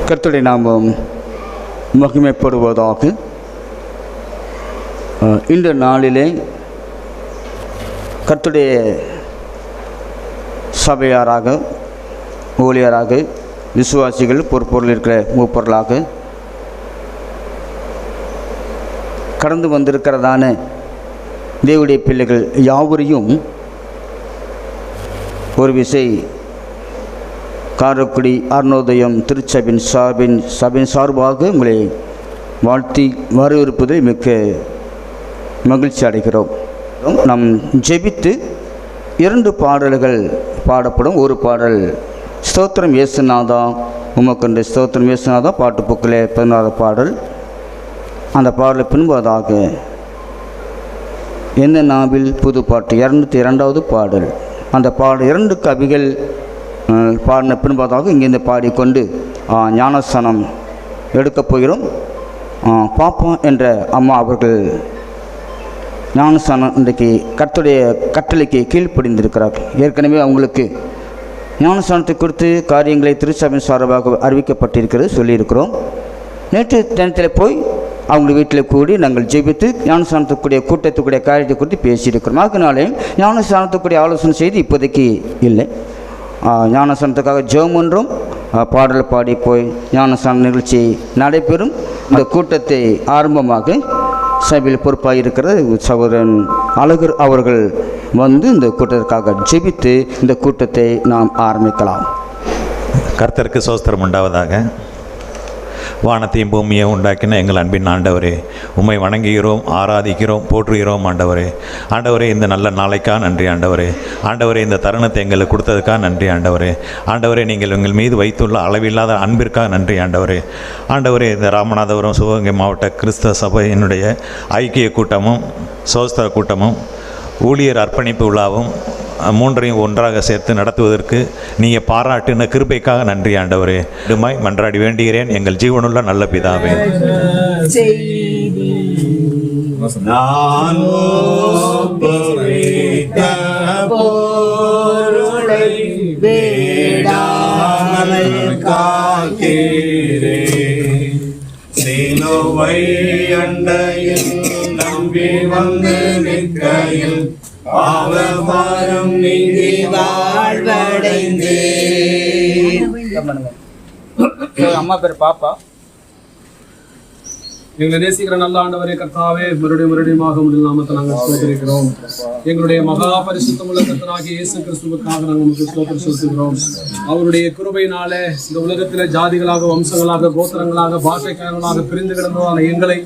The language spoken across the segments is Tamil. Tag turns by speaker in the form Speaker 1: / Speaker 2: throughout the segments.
Speaker 1: கர்த்தருடைய நாமம் மகிமைப்படுவதாக. இந்த நாளிலே கர்த்தருடைய சபையாராக, ஊழியராக, விசுவாசிகள், பொறுப்பொருள் இருக்கிற மூப்பொருளாக கடந்து வந்திருக்கிறதான தேவனுடைய பிள்ளைகள் யாவரையும் ஒரு விசை காரைக்குடி அருணோதயம் திருச்சபையின் சார்பாக உங்களை வாழ்த்தி வரவேற்பதில் மிக்க மகிழ்ச்சி அடைகிறோம். நாம் ஜெபித்து 2 பாடல்கள் பாடப்படும். ஒரு பாடல் ஸ்தோத்திரம் இயேசுநாதா உமக்கென்று ஸ்தோத்திரம் இயேசுநாதா பாட்டு புக்கிலே 16வது பாடல். அந்த பாடலை பின்பதாக என்ன நாவில் புது பாட்டு 202வது பாடல். அந்த பாடல் 2 கவிகள் பாடின பின்பதாக இங்கேருந்து பாடிக்கொண்டு ஞானஸ்தானம் எடுக்கப் போகிறோம். பாப்பா என்ற அம்மா அவர்கள் ஞானஸ்தானம் இன்றைக்கு கர்த்தருடைய கட்டளைக்கு கீழ்ப்படிந்திருக்கிறார்கள். ஏற்கனவே அவங்களுக்கு ஞானஸ்தானத்தை குறித்து காரியங்களை திருச்சபையின் சார்பாக அறிவிக்கப்பட்டிருக்கிறது சொல்லியிருக்கிறோம். நேற்று தினத்தில் போய் அவங்க வீட்டில் கூடி நாங்கள் ஜெபித்து ஞானஸ்தானத்துக்குரிய கூட்டத்துக்குரிய காரியத்தை குறித்து பேசியிருக்கிறோம். அதனாலே ஞானஸ்தானத்துக்குரிய ஆலோசனை செய்து இப்போதைக்கு இல்லை. ஞானஸ்தானத்துக்காக ஜெபம் ஒன்றும் பாடல் பாடி போய் ஞானஸ்தான நிகழ்ச்சி நடைபெறும். இந்த கூட்டத்தை ஆரம்பமாக சபையில் பொறுப்பாக இருக்கிற சகோதரன் அழகர் அவர்கள் வந்து இந்த கூட்டத்திற்காக ஜெபித்து இந்த கூட்டத்தை நாம் ஆரம்பிக்கலாம்.
Speaker 2: கர்த்தருக்கு ஸ்தோத்திரம் உண்டாவதாக. வானத்தையும் பூமியை உண்டாக்கின எங்கள் அன்பின் ஆண்டவரே, உம்மை வணங்குகிறோம், ஆராதிக்கிறோம், போற்றுகிறோம் ஆண்டவரே. ஆண்டவரே, இந்த நல்ல நாளைக்காக நன்றி ஆண்டவரே. ஆண்டவரே, இந்த தருணத்தை எங்களுக்கு கொடுத்ததுக்காக நன்றி ஆண்டவரே. ஆண்டவரே, நீங்கள் எங்கள் மீது வைத்துள்ள அளவில்லாத அன்பிற்காக நன்றி ஆண்டவரே. ஆண்டவரே, இந்த ராமநாதபுரம் சிவகங்கை மாவட்ட கிறிஸ்தவ சபையினுடைய ஐக்கிய கூட்டமும் சோஸ்தர கூட்டமும் ஊழியர் அர்ப்பணிப்பு விழாவும் 3ஐயும் ஒன்றாக சேர்த்து நடத்துவதற்கு நீங்கள் பாராட்டின கிருபைக்காக நன்றி ஆண்டவரே. இடுமாய் மன்றாடி வேண்டுகிறேன் எங்கள் ஜீவனுள்ள நல்ல பிதாவே.
Speaker 3: நம்பி வந்து நிற்கையில் பாவபாரம் நீங்கி வாழ்வடைந்தே.
Speaker 1: அம்மா பேர் பாப்பா.
Speaker 4: எங்களை நேசிக்கிற நல்ல ஆண்டவரே கர்த்தாவே, மறுபடியும் உங்கள் நாமத்தை நாங்கள் ஸ்தோத்திரிக்கிறோம். எங்களுடைய மகா பரிசுத்தமுள்ள கர்த்தராகிய இயேசு கிறிஸ்துவுக்காக நாங்கள் உங்களுக்கு ஸ்தோத்திரம் செலுத்துகிறோம். அவருடைய கிருபையினாலே இந்த உலகத்திலே ஜாதிகளாக, வம்சங்களாக, கோத்திரங்களாக, பாஷைக்காரர்களாக பிரிந்து கிடந்ததான எங்களை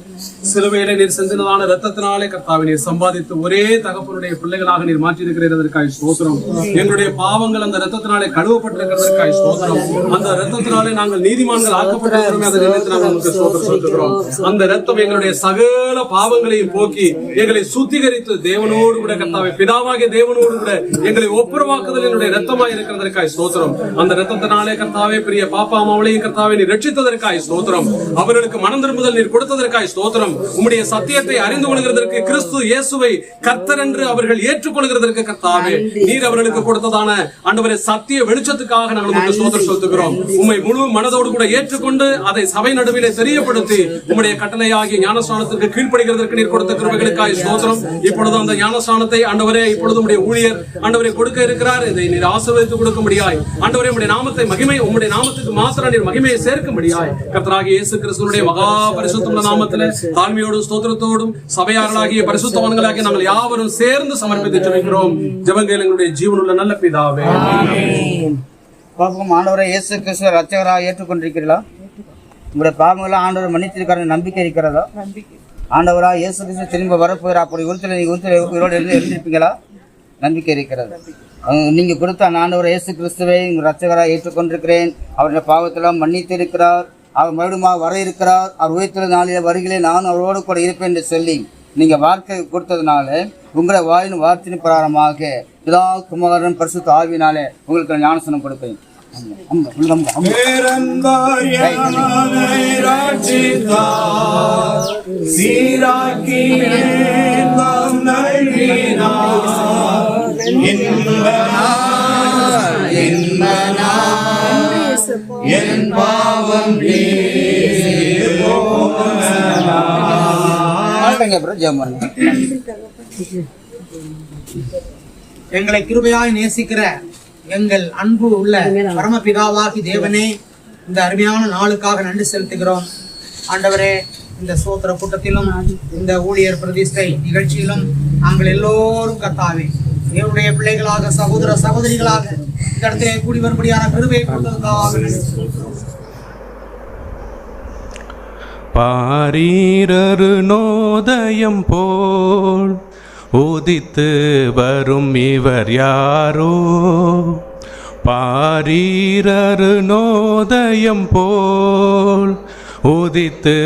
Speaker 4: சிலுவையிலே நீர் சிந்தினதான இரத்தத்தினாலே கர்த்தாவை நீர் சம்பாதித்து ஒரே தகப்பனுடைய பிள்ளைகளாக நீர் மாற்றியிருக்கிறதற்காய் ஸ்தோத்திரம். எங்களுடைய பாவங்கள் அந்த இரத்தத்தினாலே கழுவப்பட்டிருக்கிறதற்காய் ஸ்தோத்திரம். அந்த இரத்தத்தினாலே நாங்கள் நீதிமான்கள் ஆக்கப்பட்டிருக்கிறோம். அதை நினைத்து நாங்கள் உங்களுக்கு ஸ்தோத்திரம் செலுத்துகிறோம். அந்த இரத்தம் எங்களுடைய சகல பாவங்களையும் போக்கி எங்களை சுத்திகரித்து தேவனோடு கூட கர்த்தாவே, பிதாவாகிய தேவனோடு கூட எங்களை ஒப்புரவாக்குதல் என்னுடைய இரத்தமாய் இருக்கிறதற்காய் ஸ்தோத்திரம். அந்த இரத்தத்தினாலே கர்த்தாவே பிரிய பாப்பா அம்மாவளையும் கர்த்தாவே நீர் ரட்சித்ததற்காய் ஸ்தோத்திரம். அவர்களுக்கு மனம் திரும்புதல் நீர் கொடுத்ததற்காய் ஸ்தோத்திரம். உம்முடைய சத்தியத்தை அறிந்து கொள்கிறதற்கு, கிறிஸ்து இயேசுவை கர்த்தர் என்று அவர்கள் ஏற்றுக்கொள்கிறதற்கு கர்த்தாவே நீர் அவர்களுக்கு கொடுத்ததான ஆண்டவரே சத்திய வெளிச்சத்துக்காக நாங்கள் உங்களுக்கு ஸ்தோத்திரம் செலுத்துகிறோம். உம்மை முழு மனதோடு கூட ஏற்றுக்கொண்டு அதை சபை நடுவிலே தெரியப்படுத்தி உம்முடைய கட்டளையாகிய ஞானஸ்நானத்திற்கு கீழ்ப்படுகிறதற்கு நீர் கொடுத்த கிருபைகளுக்காய் ஸ்தோத்திரம். இப்பொழுது அந்த ஞானஸ்நானத்தை ஆண்டவரே இப்பொழுது உம்முடைய ஊழியர் ஆண்டவரை கொடுக்க இருக்கிறார். இதை நீர் ஆசீர்வதித்து கொடுக்கும்படியாய் ஆண்டவரே உம்முடைய நாமத்தை உம்முடைய நாமத்துக்கு மாத்திரம் நீர் மகிமையை சேர்க்கும்படியாய் கர்த்தராகிய இயேசு கிறிஸ்துவினுடைய மகா பரிசுத்தமுள்ள நாமத்திலே தாழ்மையோடும் ஸ்தோத்திரத்தோடும் சபையார்களாகிய பரிசுத்தவான்களாகிய நாங்கள் யாவரும் சேர்ந்து சமர்ப்பித்து ஜெபிக்கிறோம். ஜெபங்கள் எங்களுடைய ஜீவனுள்ள நல்ல பிதாவே.
Speaker 1: பாப்போம். ஆண்டவரை இயேசு கிறிஸ்துவை ரட்சகராக ஏற்றுக்கொண்டிருக்கிறீர்களா? உங்களுடைய பாவங்கள்லாம் ஆண்டவர் மன்னித்திருக்கிற நம்பிக்கை இருக்கிறதா? ஆண்டவரா இயேசு கிறிஸ்து திரும்ப வரப்போகிறார். அப்படி உயிரோடு எழுந்திருப்பீங்களா? நம்பிக்கை இருக்கிறது. நீங்கள் கொடுத்த அந்த ஆண்டவரை இயேசு கிறிஸ்துவை உங்கள் ரட்சகராக ஏற்றுக்கொண்டிருக்கிறேன், அவருடைய பாவத்தெல்லாம் மன்னித்து இருக்கிறார், அவர் மறுபடியும் வர இருக்கிறார், அவர் உயிர்த்தெழு நாளில் வருகிறேன், நான் அவரோடு கூட இருப்பேன் என்று சொல்லி நீங்கள் வார்த்தை கொடுத்ததுனால உங்களை வாயின் வார்த்தையின் பிரகாரமாக பிதா குமாரன் பரிசுத்த ஆவியினாலே உங்களுக்கு ஞானஸ்நானம் கொடுப்பேன்.
Speaker 3: என் பாவம் நீர் போனார்.
Speaker 5: எங்களை கிருபையாய் நேசிக்கிற எங்கள் அன்பு உள்ள பரமபிதாவாகி தேவனே, இந்த அருமையான நாளுக்காக நன்றி செலுத்துகிறோம். ஆண்டவரே, இந்த ஸ்தோத்திர கூட்டத்திலும் இந்த ஊழியர் பிரதிஷ்டை நிகழ்ச்சியிலும் நாங்கள் எல்லோரும் கர்த்தாவே என்னுடைய பிள்ளைகளாக, சகோதர சகோதரிகளாக இந்த இடத்திலே கூடி வரும்படியான கிருபையை கொடுத்ததற்காக நன்றி செலுத்துகிறோம்.
Speaker 6: பாரீரரு நோதயம் போல் உதித்து வரும் இவர் யாரோ, பாரீரரு நோதயம் போல் உதித்து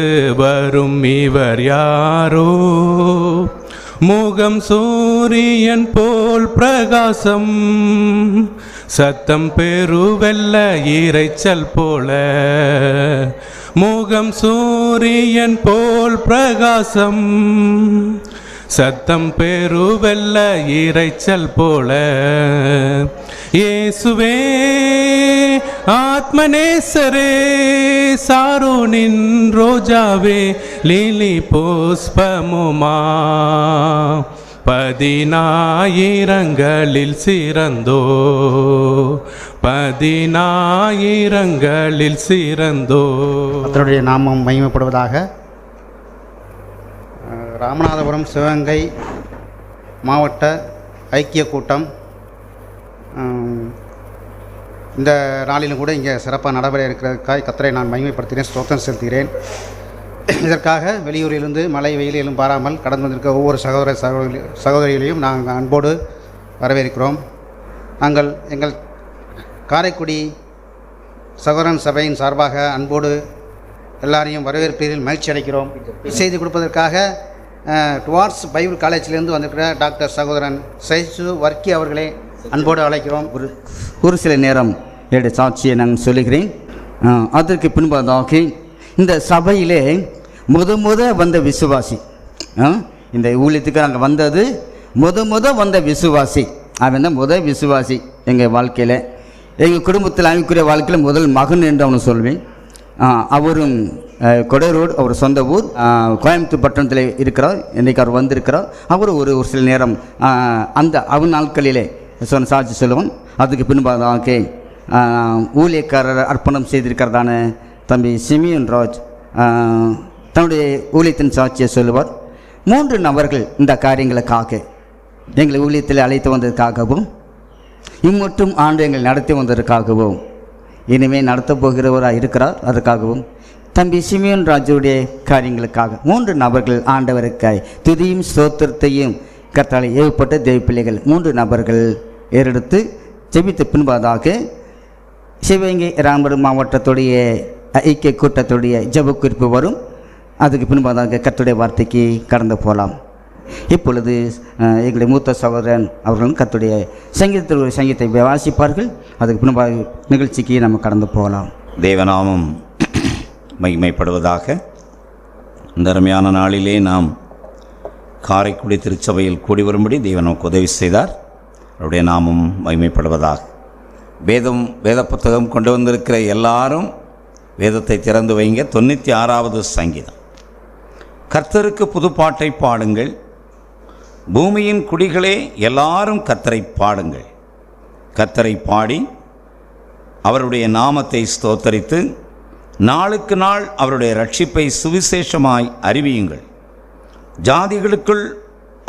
Speaker 6: வரும் இவர் யாரோ, முகம் சூரியன் போல் பிரகாசம், சத்தம் பெருவெல்ல இரைச்சல் போல, முகம் சூரியன் போல் பிரகாசம், சத்தம் பெருவெல்ல இரைச்சல் போல, இயேசுவே ஆத்மநேசரே, சாரோனின் ரோஜாவே, லீலி புஷ்பமுமா, பதினாயிரங்களில் சிறந்தோ, பதினாயிரங்களில் சிறந்தோ.
Speaker 7: கர்த்தருடைய நாமம் மகிமைப்படுவதாக. ராமநாதபுரம் சிவகங்கை மாவட்ட ஐக்கிய கூட்டம் இந்த நாளிலும் கூட இங்கே சிறப்பாக நடைபெற இருக்கிறதுக்காக கர்த்தரை நான் மகிமைப்படுத்தினேன், ஸ்தோத்திரம் செலுத்துகிறேன். இதற்காக வெளியூரிலிருந்து மழை வெயிலிலும் பாராமல் கடந்து வந்திருக்க ஒவ்வொரு சகோதரிகளையும் நாங்கள் அன்போடு வரவேற்கிறோம். நாங்கள் எங்கள் காரைக்குடி சகோதரன் சபையின் சார்பாக அன்போடு எல்லாரையும் வரவேற்பதில் மகிழ்ச்சி அடைக்கிறோம். செய்தி கொடுப்பதற்காக டுவார்ட்ஸ் பைபிள் காலேஜிலிருந்து வந்திருக்கிற டாக்டர் சகோதரன் சைசு வர்க்கி அவர்களை அன்போடு அழைக்கிறோம்.
Speaker 1: ஒரு சில நேரம் என்னுடைய சாட்சியை நான் சொல்லுகிறேன். அதற்கு பின்பதாக இந்த சபையிலே முத வந்த விசுவாசி, இந்த ஊழியத்துக்கு நாங்கள் வந்தது முத வந்த விசுவாசி, அவன் தான் விசுவாசி எங்கள் வாழ்க்கையில், எங்கள் குடும்பத்தில் அமைக்குரிய வாழ்க்கையில் முதல் மகன் என்று அவனு சொல்வேன். அவரும் கொடைரோடு, அவர் சொந்த ஊர் கோயம்புத்தூர் பட்டணத்தில் இருக்கிறார். இன்றைக்கு அவர் வந்திருக்கிறார். அவர் ஒரு சில நேரம் அந்த அவன் நாட்களிலே சொன்ன சாட்சி சொல்லுவான். அதுக்கு பின்பாக ஊழியக்காரர் அர்ப்பணம் செய்திருக்கிறதான தம்பி சிமியன் ராஜ் தன்னுடைய ஊழியத்தின் சாட்சியை சொல்லுவார். 3 நபர்கள் இந்த காரியங்களுக்காக எங்களை ஊழியத்தில் அழைத்து வந்ததற்காகவும், இம்மட்டும் ஆண்டு எங்களை நடத்தி வந்ததற்காகவும், இனிமேல் நடத்தப் போகிறவராக இருக்கிறார் அதற்காகவும், தம்பி சிமியன் ராஜுடைய காரியங்களுக்காக 3 நபர்கள் ஆண்டவருக்காய் துதியும் ஸ்தோத்திரத்தையும் கர்த்தரால் ஏவப்பட்ட தேவ பிள்ளைகள் 3 நபர்கள் ஏறெடுத்து ஜெபித்த பின்பாதாக சிவகங்கை ராமபுரம் மாவட்டத்துடைய ஐக்கிய கூட்டத்துடைய ஜெப குறிப்பு வரும். அதுக்கு பின்பாதாக கர்த்தருடைய வார்த்தைக்கு கடந்து போகலாம். இப்பொழுது எங்களுடைய மூத்த சகோதரன் அவர்களும் கர்த்தருடைய சங்கீதத்தை வாசிப்பார்கள். அதுக்கு பின்பாக நிகழ்ச்சிக்கு நம்ம கடந்து போகலாம்.
Speaker 8: தேவநாமம் மகிமைப்படுவதாக. இந்த அருமையான நாளிலே நாம் காரைக்குடி திருச்சபையில் கூடி வரும்படி தேவன் நமக்கு உதவி செய்தார். அவருடைய நாமம் மகிமைப்படுவதாக. வேத புத்தகம் கொண்டு வந்திருக்கிற எல்லாரும் வேதத்தை திறந்து வைங்க. 96வது சங்கீதம். கர்த்தருக்கு புதுப்பாட்டை பாடுங்கள், பூமியின் குடிகளே எல்லாரும் கர்த்தரை பாடுங்கள். கர்த்தரை பாடி அவருடைய நாமத்தை ஸ்தோத்தரித்து நாளுக்கு நாள் அவருடைய ரட்சிப்பை சுவிசேஷமாய் அறிவியுங்கள். ஜாதிகளுக்குள்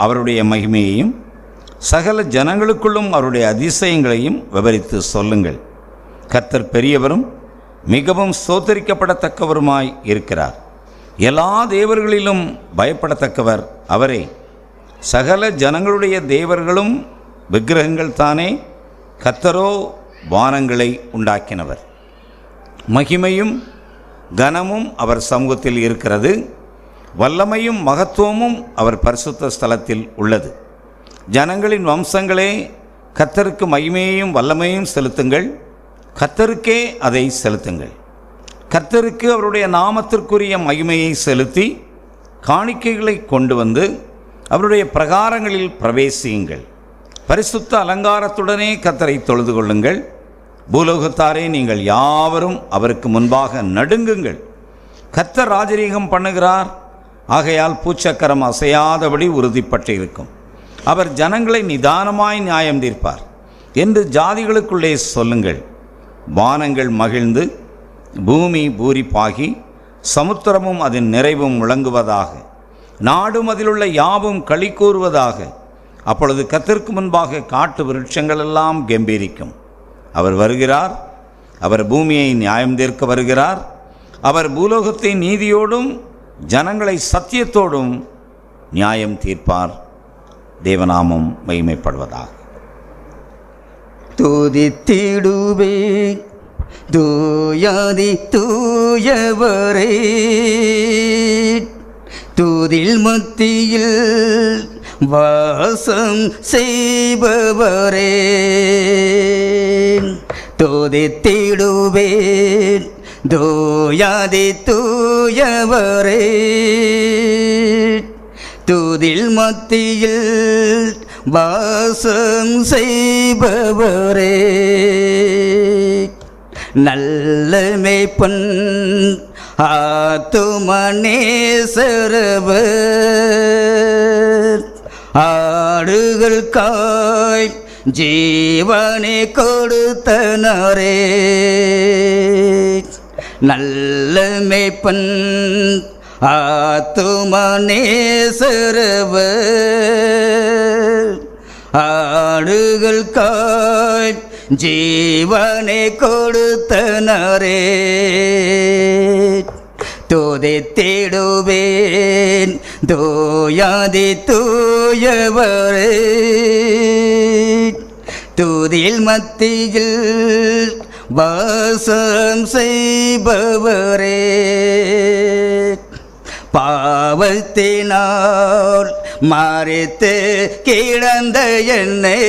Speaker 8: அவருடைய மகிமையையும் சகல ஜனங்களுக்குள்ளும் அவருடைய அதிசயங்களையும் விவரித்து சொல்லுங்கள். கர்த்தர் பெரியவரும் மிகவும் ஸ்தோத்தரிக்கப்படத்தக்கவருமாய் இருக்கிறார். எல்லா தேவர்களிலும் பயப்படத்தக்கவர் அவரே. சகல ஜனங்களுடைய தேவர்களும் விக்கிரகங்கள் தானே, கர்த்தரோ வானங்களை உண்டாக்கினவர். மகிமையும் கனமும் அவர் சமூகத்தில் இருக்கிறது, வல்லமையும் மகத்துவமும் அவர் பரிசுத்த ஸ்தலத்தில் உள்ளது. ஜனங்களின் வம்சங்களே, கர்த்தருக்கு மகிமையையும் வல்லமையும் செலுத்துங்கள், கர்த்தருக்கே அதை செலுத்துங்கள். கர்த்தருக்கு அவருடைய நாமத்திற்குரிய மகிமையை செலுத்தி காணிக்கைகளை கொண்டு வந்து அவருடைய பிரகாரங்களில் பிரவேசியுங்கள். பரிசுத்த அலங்காரத்துடனே கர்த்தரை தொழுது கொள்ளுங்கள். பூலோகத்தாரே நீங்கள் யாவரும் அவருக்கு முன்பாக நடுங்குங்கள். கர்த்தர் ராஜரீகம் பண்ணுகிறார், ஆகையால் பூச்சக்கரம் அசையாதபடி உறுதிப்பட்டிருக்கும். அவர் ஜனங்களை நிதானமாய் நியாயம் தீர்ப்பார் என்று ஜாதிகளுக்குள்ளே சொல்லுங்கள். வானங்கள் மகிழ்ந்து பூமி பூரிப்பாகி சமுத்திரமும் அதன் நிறைவும் முழங்குவதாக, நாடும் அதிலுள்ள யாவும் களி கூறுவதாக. அப்பொழுது கர்த்தருக்கு முன்பாக காட்டு விருட்சங்களெல்லாம் கெம்பீரிக்கும். அவர் வருகிறார், அவர் பூமியை நியாயம் தீர்க்க வருகிறார். அவர் பூலோகத்தை நீதியோடும் ஜனங்களை சத்தியத்தோடும் நியாயம் தீர்ப்பார். தேவநாமம் மகிமைப்படுவதாக.
Speaker 1: துதித்திடுவேன் தூயாதி தூயவரே, தூதில் மத்தியில் வாசம் செய்பவரே. துதித்திடுவேன் தூயாதி தூயவரே, தூதில் மத்தியில் வாசம் செய்பவரே. நல்ல மேய்ப்பன் ஆத்துமனேசரவர், ஆடுகளுக்காய் ஜீவனை கொடுத்தனரே. நல்ல மேய்ப்பன் ஆத்துமனேசரவர், ஆடுகளுக்காய் ஜீவனை கொடுத்தனரே. துதித்திடுவேன் தூயாதி தூயவரே, துதில் மத்தியில் வாசம் செய்பவரே. பாவத்தினால் மரித்து கிடந்த என்னை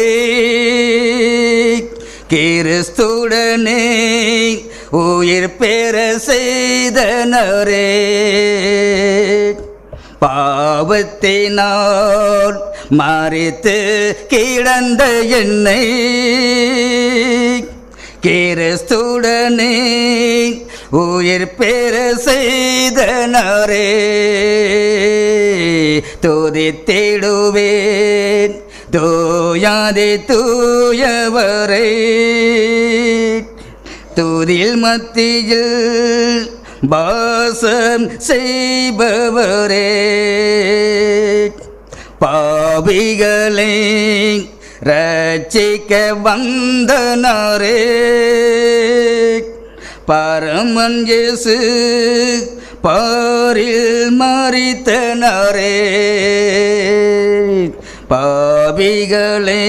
Speaker 1: கிறிஸ்துடனே உயிர் பெற செய்தனரே. பாவத்தினால் மரித்து கிடந்த என்னை கிறிஸ்துடனே உயிர் பெற செய்தனரே. துதித்திடுவேன் தூயாதி தூயவரே, துதில் மத்தியில் வாசம் செய்பவரே. பாவிகளை ரட்சிக்க வந்தனரே, பரமன் இயேசு பாரில் மரித்தனரே. பாவிகளை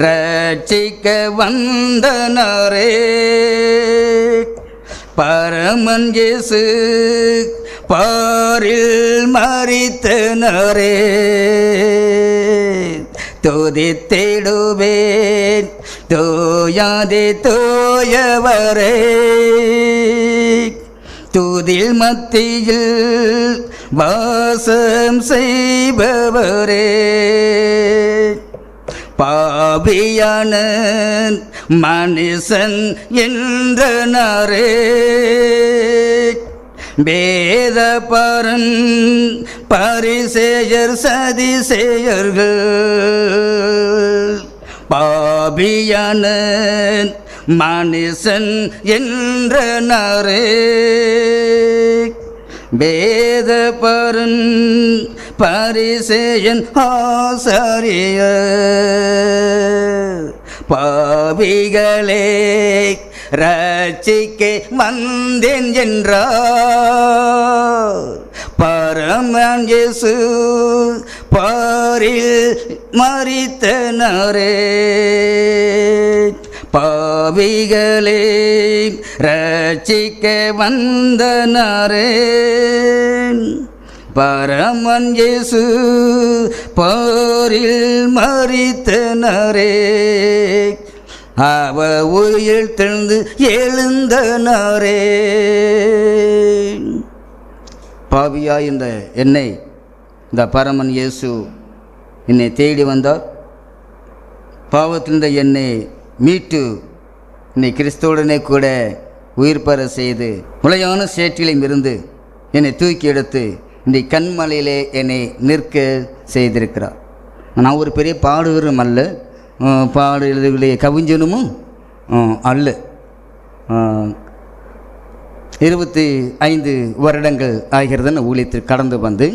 Speaker 1: ரட்சிக்க வந்தனரே, பரமன் இயேசு பாரில் மரித்தனரே. துதித்திடுவேன் தூயாதி தூயவரே, துதில் மத்தியில் வாசம் செய்பவரே. பாவியான மனுஷன் என்றனரே, வேதபரன் பரிசேயர் சதிசேயர்கள். பாவியான மனுஷன் என்றனரே, வேதபரன் பரிசேயன் ஆசாரியர். பாவிகளே ரட்சிக்க வந்தேன் என்றார், பரமன் இயேசு பாரில் மரித்தனரே. பாவிகளே ரட்சிக்க வந்தனரே, பரமன் இயேசு பாரில் மரித்தனரே. அவ உயிர் தெழுந்து எழுந்தனரே. பாவியாய் இந்த என்னை இந்த பரமன் இயேசு என்னை தேடி வந்தார். பாவத்திலிருந்த என்னை மீட்டு இன்னைக்கு கிறிஸ்துவுடனே கூட உயிர் பெற செய்து முளையான சேற்றிலும் இருந்து என்னை தூக்கி எடுத்து இன்றைக்கு கண்மலையிலே என்னை நிற்க செய்திருக்கிறார். நான் ஒரு பெரிய பாடுவரும் அல்ல, பாடுகளுடைய கவிஞனும் அல்ல. 25 வருடங்கள் ஆகிறதுன்னு ஊழியத்தில் கடந்து வந்து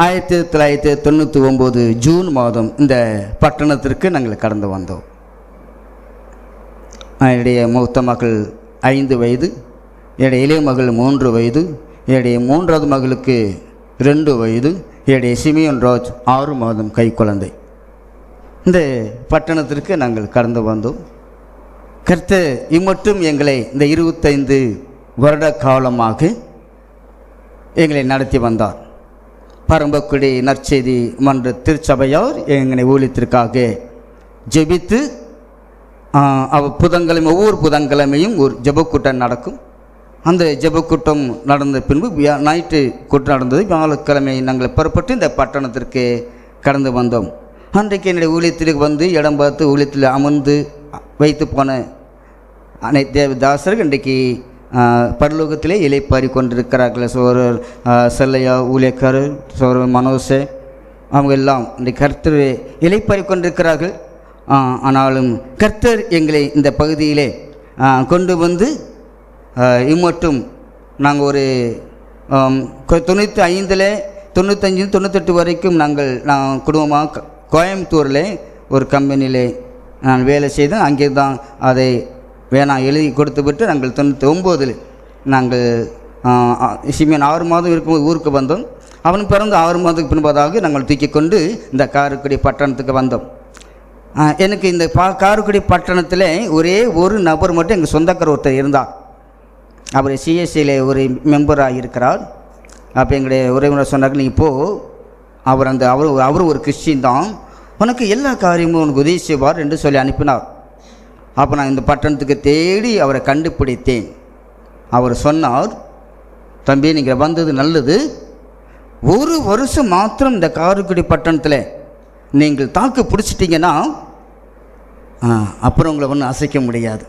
Speaker 1: 1999 ஜூன் மாதம் இந்த பட்டணத்திற்கு நாங்கள் கடந்து வந்தோம். என்னுடைய மூத்த மகள் 5 வயது, என்னுடைய இளைய மகள் 3 வயது, என்னுடைய 3வது மகளுக்கு 2 வயது, என்னுடைய சிமியோன் ராஜ் 6 மாதம் கை குழந்தை. இந்த பட்டணத்திற்கு நாங்கள் கடந்து வந்தோம். கர்த்தர் இம்மட்டும் எங்களை இந்த 25 வருட காலமாக எங்களை நடத்தி வந்தார். பரம்பக்குடி நற்செய்தி மன்ற திருச்சபையார் எங்களை ஊழியத்திற்காக ஜெபித்து புதன்கிழமை ஒவ்வொரு புதன்கிழமையும் ஒரு ஜெபக்கூட்டம் நடக்கும். அந்த ஜெபக்கூட்டம் நடந்த பின்பு ஞாயிற்று கூட்டம் நடந்தது. வியாழக்கிழமை நாங்கள் புறப்பட்டு இந்த பட்டணத்திற்கு கடந்து வந்தோம். அன்றைக்கு என்னுடைய ஊழியத்திற்கு வந்து இடம் பார்த்து ஊழியத்தில் அமர்ந்து வைத்து போன அனைத்து தேவதாசர்கள் இன்றைக்கு பரலோகத்திலே இலைப்பாரி கொண்டிருக்கிறார்கள். சோழர் செல்லையா ஊழியக்காரர், சோழர் மனோசே, அவங்க எல்லாம் இன்றைக்கு கர்த்தர் இலைப்பாரி கொண்டிருக்கிறார்கள். ஆனாலும் கர்த்தர் எங்களை இந்த பகுதியிலே கொண்டு வந்து இம்மட்டும் நாங்கள் ஒரு 95 98 வரைக்கும் நான் குடும்பமாக கோயம்புத்தூரில் ஒரு கம்பெனியில் நான் வேலை செய்தேன். அங்கே தான் அதை வேணாம் எழுதி கொடுத்து விட்டு நாங்கள் 99 நாங்கள் சிமியன் 6 மாதம் இருக்கும்போது ஊருக்கு வந்தோம். அவன் பிறந்து 6 மாதத்துக்கு பின்பதாக நாங்கள் தூக்கி கொண்டு இந்த காரைக்குடி பட்டணத்துக்கு வந்தோம். எனக்கு இந்த காரைக்குடி பட்டணத்தில் ஒரே ஒரு நபர் மட்டும் எங்கள் சொந்தக்காரர் ஒருத்தர் இருந்தார். அவர் சிஎஸ்சியில் ஒரு மெம்பராக இருக்கிறார். அப்போ எங்களுடைய உறவினர் சொன்னாங்க, நீ இப்போது அவர் ஒரு கிறிஸ்டின் தான், உனக்கு எல்லா காரியமும் உனக்கு உதவி செய்வார் என்று சொல்லி அனுப்பினார். அப்போ நான் இந்த பட்டணத்துக்கு தேடி அவரை கண்டுபிடித்தேன். அவர் சொன்னார், தம்பி நீங்கள் வந்தது நல்லது, 1 வருஷம் மாத்திரம் இந்த காரைக்குடி பட்டணத்தில் நீங்கள் தாக்கு பிடிச்சிட்டிங்கன்னா அப்புறம் உங்களை ஒன்றும் அசைக்க முடியாது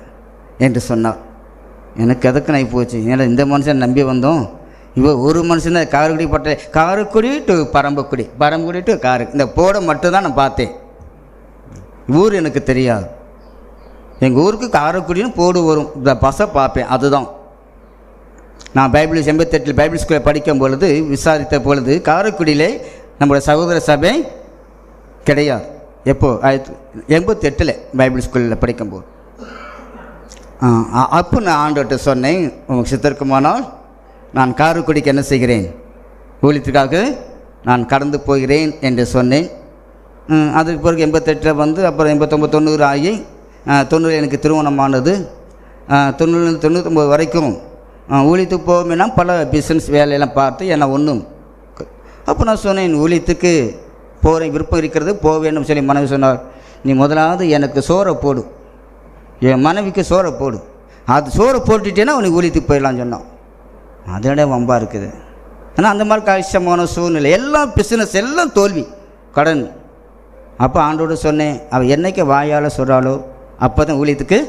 Speaker 1: என்று சொன்னார். எனக்கு எதற்கு நான் போச்சு, ஏன்னா இந்த மனுஷன் நம்பி வந்தோம். ஒரு மனுஷன் தான் காரைக்குடி டு பரம்பக்குடி, பரம்பக்குடி டு இந்த போர்டை மட்டும்தான் நான் பார்த்தேன். ஊர் எனக்கு தெரியாது. எங்கள் ஊருக்கு காரைக்குடின்னு போர்டு வரும், இந்த பஸ்ஸை பார்ப்பேன், அதுதான். நான் 88 பைபிள் ஸ்கூலில் படிக்கும் பொழுது விசாரித்த பொழுது காரைக்குடியிலே நம்மளோட சகோதர சபை கிடையாது. எப்போது 88 பைபிள் ஸ்கூலில் படிக்கும்போது. அப்போ நான் ஆண்டவர்கிட்ட சொன்னேன், உங்களுக்கு சித்தர்க்குமானால் நான் காரைக்குடிக்கு என்ன செய்கிறேன், ஊழியத்துக்காக நான் கடந்து போகிறேன் என்று சொன்னேன். அதுக்கு பிறகு 88 வந்து அப்புறம் 89 90 ஆகி 90 எனக்கு திருமணமானது. 90 99 வரைக்கும் ஊழியத்துக்கு போவோம்னா பல பிஸ்னஸ் வேலையெல்லாம் பார்த்து என்ன ஒன்றும். அப்போ நான் சொன்னேன், ஊழியத்துக்கு போகிறேன், விருப்பம் இருக்கிறது, போவேன்னு சொல்லி மனைவி சொன்னார், நீ முதலாவது எனக்கு சோறை போடு, என் மனைவிக்கு சோறை போடு, அது சோறை போட்டுட்டேன்னா உனக்கு ஊழியத்துக்கு போயிடலான்னு சொன்னான். அதோட வம்பாக இருக்குது. ஆனால் அந்த மாதிரி கஷ்டமான சூழ்நிலை, எல்லாம் பிஸ்னஸ் எல்லாம் தோல்வி, கடன். அப்போ ஆண்டோடு சொன்னேன், அவள் என்னைக்கு வாயால் சொல்கிறாளோ அப்போ தான் ஊழியத்துக்கு.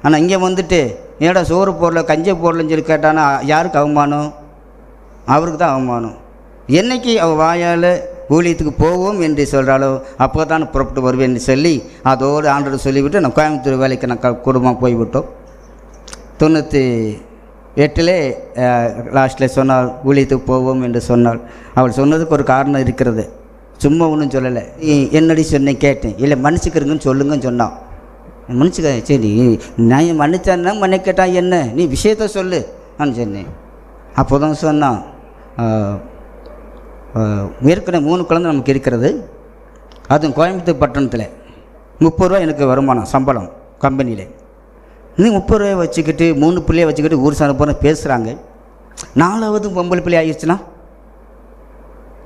Speaker 1: ஆனால் இங்கே வந்துட்டு ஏடா சோறு போடல கஞ்சி போடலன்னு சொல்லி கேட்டானா யாருக்கு அவமானம்? அவருக்கு தான் அவமானம். என்னைக்கு அவள் வாயால் ஊழியத்துக்கு போவோம் என்று சொல்கிறாளோ அப்போ தான் புறப்பட்டு வருவேன்னு சொல்லி அதோடு ஆண்டோடு சொல்லிவிட்டு நான் கோயம்புத்தூர் வேலைக்கு நான் குடும்பமாக போய்விட்டோம். 98 லாஸ்ட்டில் சொன்னாள், ஊழியத்துக்கு போவோம் என்று சொன்னாள். அவள் சொன்னதுக்கு ஒரு காரணம் இருக்கிறது, சும்மா ஒன்றும் சொல்லலை. என்னடி சொன்னேன் கேட்டேன், இல்லை மன்னிச்சுக்கிறங்கன்னு சொல்லுங்கன்னு சொன்னான். மன்னிச்சுக்க, சரி நான் மன்னிச்சான்னா மன்னிக்கட்டா என்ன, நீ விஷயத்த சொல்லு நான் சொன்னேன். அப்போ தான் சொன்னான், ஏற்கனவே 3 குழந்தை நமக்கு இருக்கிறது, அதுவும் கோயம்புத்தூர் பட்டணத்தில் 30 ரூபா எனக்கு வருமானம் சம்பளம் கம்பெனியில். நீ 30 ரூபாயை வச்சுக்கிட்டு 3 பிள்ளையை வச்சுக்கிட்டு ஊர் சாணம் போன பேசுகிறாங்க. 4வது பொம்பளை பிள்ளை ஆகிடுச்சுன்னா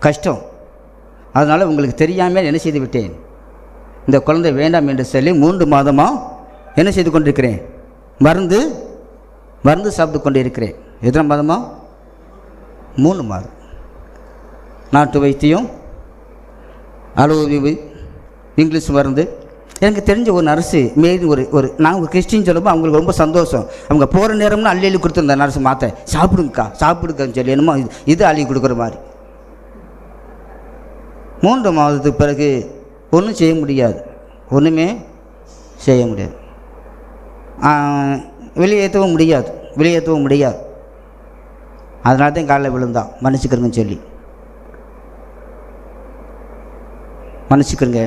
Speaker 1: கஷ்டம். அதனால் உங்களுக்கு தெரியாமல் என்ன செய்து விட்டேன், இந்த குழந்தை வேண்டாம் என்று சொல்லி 3 மாதமாக என்ன செய்து கொண்டிருக்கிறேன், மருந்து சாப்பிட்டு கொண்டு இருக்கிறேன். எத்தனை மாதமாக? 3 மாதம். நாட்டு வைத்தியம், அலோபதி, இங்கிலீஷ் மருந்து எனக்கு தெரிஞ்ச ஒரு நர்ஸு மேரி நான் ஒரு கிறிஸ்டின் சொல்லும்போது அவங்களுக்கு ரொம்ப சந்தோஷம். அவங்க போகிற நேரம்னா அள்ளி கொடுத்துருந்த நர்ஸு மாற்ற சாப்பிடுங்கன்னு சொல்லி என்னமோ இது அள்ளி கொடுக்குற மாதிரி. 3 மாதத்துக்கு பிறகு ஒன்றும் செய்ய முடியாது, ஒன்றுமே செய்ய முடியாது, வெளியேற்றவும் முடியாது. அதனால தான் காலையில் விழுந்தான், மன்னிச்சுக்கிறேங்கன்னு சொல்லி. மன்னிச்சுக்கிறேங்க.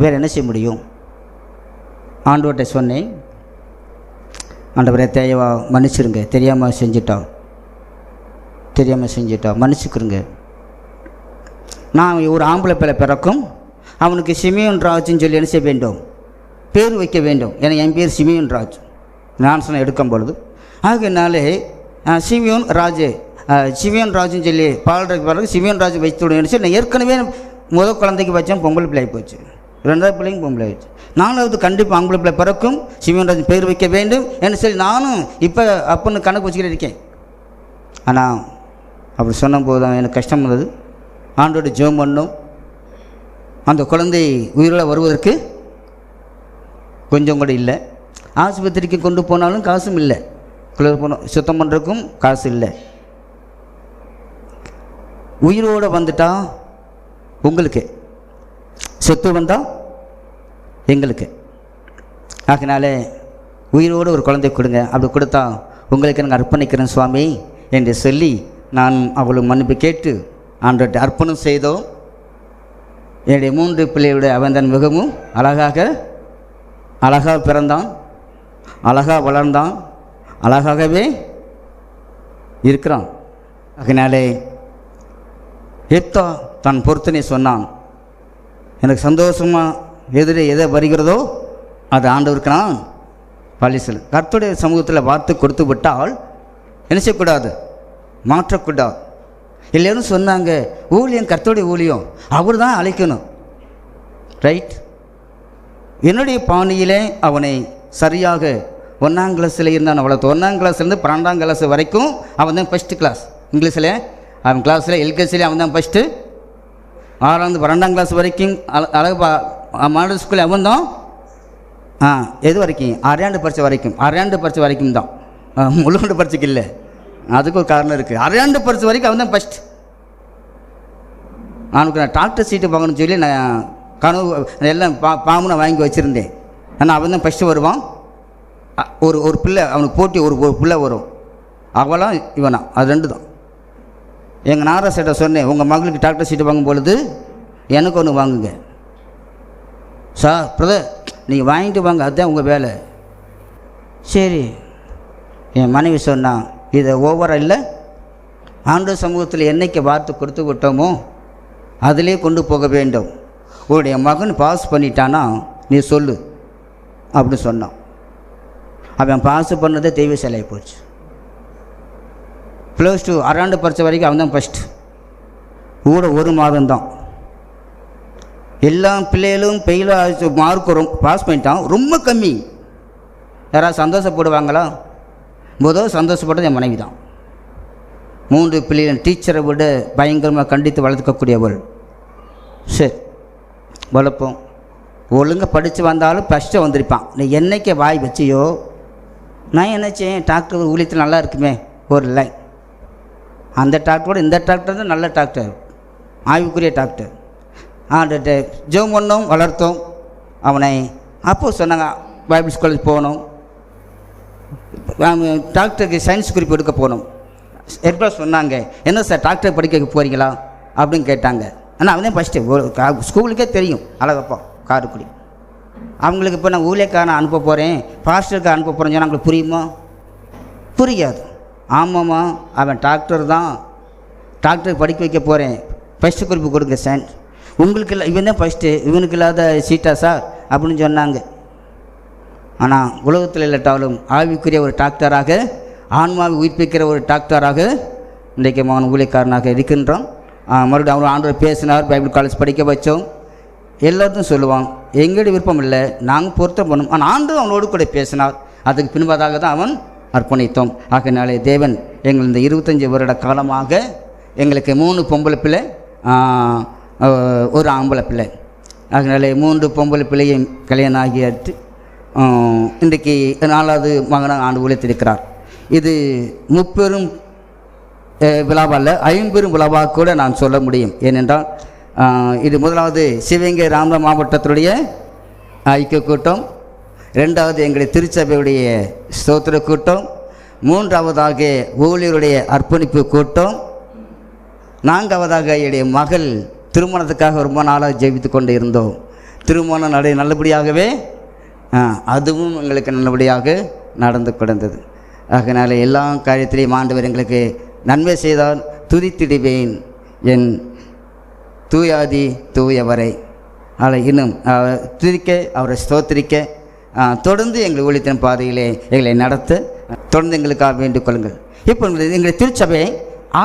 Speaker 1: வேறு என்ன செய்ய முடியும்? ஆண்டவர்கிட்ட சொன்னேன், ஆண்டவரே தேவா மன்னிச்சிருங்க, தெரியாமல் செஞ்சிட்டா மன்னிச்சுக்கிறேங்க. நான் ஒரு ஆம்பளை பிள்ளை பிறக்கும், அவனுக்கு சிமியோன் ராஜ்னு சொல்லி என்ன செய்ய வேண்டும்? பேர் வைக்க வேண்டும். ஏன்னா என் பேர் சிமியோன் ராஜ், நான் சொன்ன எடுக்கும் பொழுது. ஆகினாலே சிமியோன் ராஜுன்னு சொல்லி பாடுறதுக்கு பிறகு சிமியோன் ராஜு வைத்து விடுன்னு நான் ஏற்கனவே முதல் குழந்தைக்கு வச்சேன், பொம்பளை பிள்ளை போச்சு. 2வது பிள்ளைங்க பொம்பளை வச்சு. 4வது கண்டிப்பாக ஆம்பளை பிள்ளை பிறக்கும், சிமியோன் ராஜு பேர் வைக்க வேண்டும் என்று சொல்லி நானும் இப்போ அப்பன்னு கணக்கு வச்சுக்கிட்டு இருக்கேன். ஆனால் அப்படி சொன்னபோது தான் எனக்கு கஷ்டம் இருந்தது. ஆண்டோட ஜெபம் பண்ணோம். அந்த குழந்தை உயிரோடு வருவதற்கு கொஞ்சம் கூட இல்லை. ஆஸ்பத்திரிக்கு கொண்டு போனாலும் காசும் இல்லை, சுத்தம் பண்ணுறதுக்கும் காசு இல்லை. உயிரோடு வந்துட்டா உங்களுக்கு, சொத்து வந்தால் எங்களுக்கு. ஆகினாலே உயிரோடு ஒரு குழந்தை கொடுங்க, அப்படி கொடுத்தா உங்களுக்கு நாங்கள் அர்ப்பணிக்கிறேன் சுவாமி என்று சொல்லி நான் அவளுக்கு மன்னிப்பு கேட்டு ஆண்டவர்கிட்ட அர்ப்பணம் செய்தோம். என்னுடைய 3 பிள்ளையுடைய அவன் தான் மிகவும் அழகாக பிறந்தான், அழகாக வளர்ந்தான், அழகாகவே இருக்கிறான். அதனாலே எப்தா தன் பொருத்தனை சொன்னான், எனக்கு சந்தோஷமாக எதை வருகிறதோ அது ஆண்டவருக்கு நான் பழிசல். கர்த்தருடைய சமூகத்தில் வார்த்தை கொடுத்து விட்டால் என்ன செய்யக்கூடாது? மாற்றக்கூடாது. எல்லோரும் சொன்னாங்க ஊழியம் கர்த்தருடைய ஊழியம், அவர் தான் அழைக்கணும். ரைட். என்னுடைய பாணியிலே அவனை சரியாக 1ஆம் கிளாஸில் இருந்தான் வளர்த்து. 1ஆம் கிளாஸ்லேருந்து 12ஆம் கிளாஸ் வரைக்கும் அவன் தான் ஃபஸ்ட்டு கிளாஸ். இங்கிலீஷில் அவன் கிளாஸில் எல்கேசியில் அவன் தான் ஃபஸ்ட்டு. 6ஆம் 12ஆம் கிளாஸ் வரைக்கும் அழகு மாடல் ஸ்கூலில் அவன் தான் எது வரைக்கும் 6ஆண்டு பரீட்சை வரைக்கும் தான், முழுகண்டு பரீட்சைக்கு இல்லை. அதுக்கு ஒரு காரணம் இருக்குது. 6ஆண்டு பரீட்சை வரைக்கும் அவன் தான் ஃபஸ்ட். அவனுக்கு நான் டாக்டர் சீட்டு வாங்கணும்னு சொல்லி நான் கனவு எல்லாம் பாம்புனை வாங்கி வச்சுருந்தேன். ஆனால் அவன் தான் ஃபஸ்ட்டு வருவான். ஒரு பிள்ளை அவனுக்கு போட்டி ஒரு பிள்ளை வரும், அவளாம் இவனா, அது 2 தான். எங்கள் நாராசேட்ட சொன்னேன், உங்கள் மகளுக்கு டாக்டர் சீட்டு வாங்கும் பொழுது எனக்கு ஒன்று வாங்குங்க சார். பிரதர் நீங்கள் வாங்கிட்டு வாங்க, அதுதான் உங்கள் வேலை. சரி. என் மனைவி சொன்னான், இதை ஓவராக இல்லை, ஆண்டவர் சமூகத்தில் என்னைக்கு வார்த்தை கொடுத்து விட்டோமோ அதிலே கொண்டு போக வேண்டும். உன்னுடைய மகன் பாஸ் பண்ணிட்டானா நீ சொல்லு அப்படின்னு சொன்னான். அவன் பாஸ் பண்ணதே தெய்வ சிலையை போச்சு. +2 6ஆண்டு பரீட்சை வரைக்கும் அவன் தான் ஃபஸ்ட்டு. கூட 1 மாதம்தான். எல்லா பிள்ளைகளும் பெயிலாக மார்க்கு பாஸ் பண்ணிட்டான், ரொம்ப கம்மி. யாராவது சந்தோஷப்படுவாங்களா? முதல் சந்தோஷப்பட்டது என் மனைவி தான். 3 பிள்ளைகள் டீச்சரை விட பயங்கரமாக கண்டித்து வளர்த்துக்கக்கூடியவள். சரி வளர்ப்போம். ஒழுங்காக படித்து வந்தாலும் ஃபஸ்ட்டு வந்திருப்பான். நீ என்னைக்கு வாய் வச்சியோ நான் என்னச்சேன், டாக்டர் ஊழியத்தில் நல்லா இருக்குமே ஒரு லைன். அந்த டாக்டரோட இந்த டாக்டர் தான் நல்ல டாக்டர், ஆய்வுக்குரிய டாக்டர். ஜெபம் பண்ணோம், வளர்த்தோம் அவனை. அப்போ சொன்னாங்க பைபிள் ஸ்கூலுக்கு போகணும், டாக்டருக்கு சயின்ஸ் குறிப்பு எடுக்க போகணும். எப்போ சொன்னாங்க, என்ன சார் டாக்டர் படிக்க போகிறீங்களா அப்படின்னு கேட்டாங்க. ஆனால் அவன் தான் ஃபஸ்ட்டு. ஸ்கூலுக்கே தெரியும் அழகப்பா காரைக்குடி. அவங்களுக்கு இப்போ நான் ஊழியக்காரனை அனுப்ப போகிறேன், பாஸ்டருக்கு அனுப்ப போகிறேன்னு சொன்னால் அவங்களுக்கு புரியுமா? புரியாது. ஆமாம்மா அவன் டாக்டர் தான், டாக்டருக்கு படிக்க வைக்க போகிறேன், ஃபஸ்ட்டு குறிப்பு கொடுங்க சயின்ஸ். உங்களுக்கு இல்லை, இவன் தான் ஃபஸ்ட்டு, இவனுக்கு இல்லாத சீட்டா சார் அப்படின்னு சொன்னாங்க. ஆனால் உலகத்தில் இல்லாட்டாலும் ஆவிக்குரிய ஒரு டாக்டராக, ஆன்மாவை உயிர்ப்பிக்கிற ஒரு டாக்டராக இன்றைக்கு அவன் ஊழியக்காரனாக இருக்கின்றான். மறுபடியும் அவன் ஆண்டவர் பேசினார், பைபிள் காலேஜ் படிக்க வச்சோம். எல்லாத்தையும் சொல்லுவான், எங்களுடைய விருப்பம் இல்லை, நாங்கள் பொருத்தம் பண்ணோம். ஆனால் ஆண்டவர் அவனோடு கூட பேசினார். அதுக்கு பின்பதாக தான் அவன் அர்ப்பணித்தோம். ஆகையினாலே தேவன் எங்கள் இந்த 25 வருட காலமாக எங்களுக்கு 3 பொம்பளை பிள்ளை, 1 ஆம்பளை பிள்ளை. அதனால 3 பொம்பளை பிள்ளையும் கல்யாணம் ஆகியாச்சு. இன்றைக்கு 4வது மகனாக ஆண்டு உழைத்திருக்கிறார். இது முப்பெரும் விழாவல்ல, 50 விழாவாக கூட நான் சொல்ல முடியும். ஏனென்றால் இது முதலாவது சிவகங்கை ராமநாதபுரம் மாவட்டத்துடைய ஐக்கிய கூட்டம், 2வது எங்களுடைய திருச்சபையுடைய ஸ்தோத்திர கூட்டம், 3வதாக ஊழியருடைய அர்ப்பணிப்பு கூட்டம், 4வதாக என்னுடைய மகள் திருமணத்துக்காக ரொம்ப நாளாக ஜெபித்து கொண்டு இருந்தோம். திருமணம் நல்லபடியாகவே அதுவும் எங்களுக்கு நல்லபடியாக நடந்து கிடந்தது. அதனால் எல்லா காரியத்திலையும் ஆண்டவர் எங்களுக்கு நன்மை செய்தால் துதித்திடுவேன் என் தூயாதி தூயவரை. அதில் இன்னும் துதிக்க, அவரை ஸ்தோத்திரிக்க, தொடர்ந்து எங்கள் ஊழியத்தின் பாதையிலே எங்களை நடத்த தொடர்ந்து எங்களுக்காக வேண்டிக் கொள்ளுங்கள். இப்போ எங்களுடைய திருச்சபை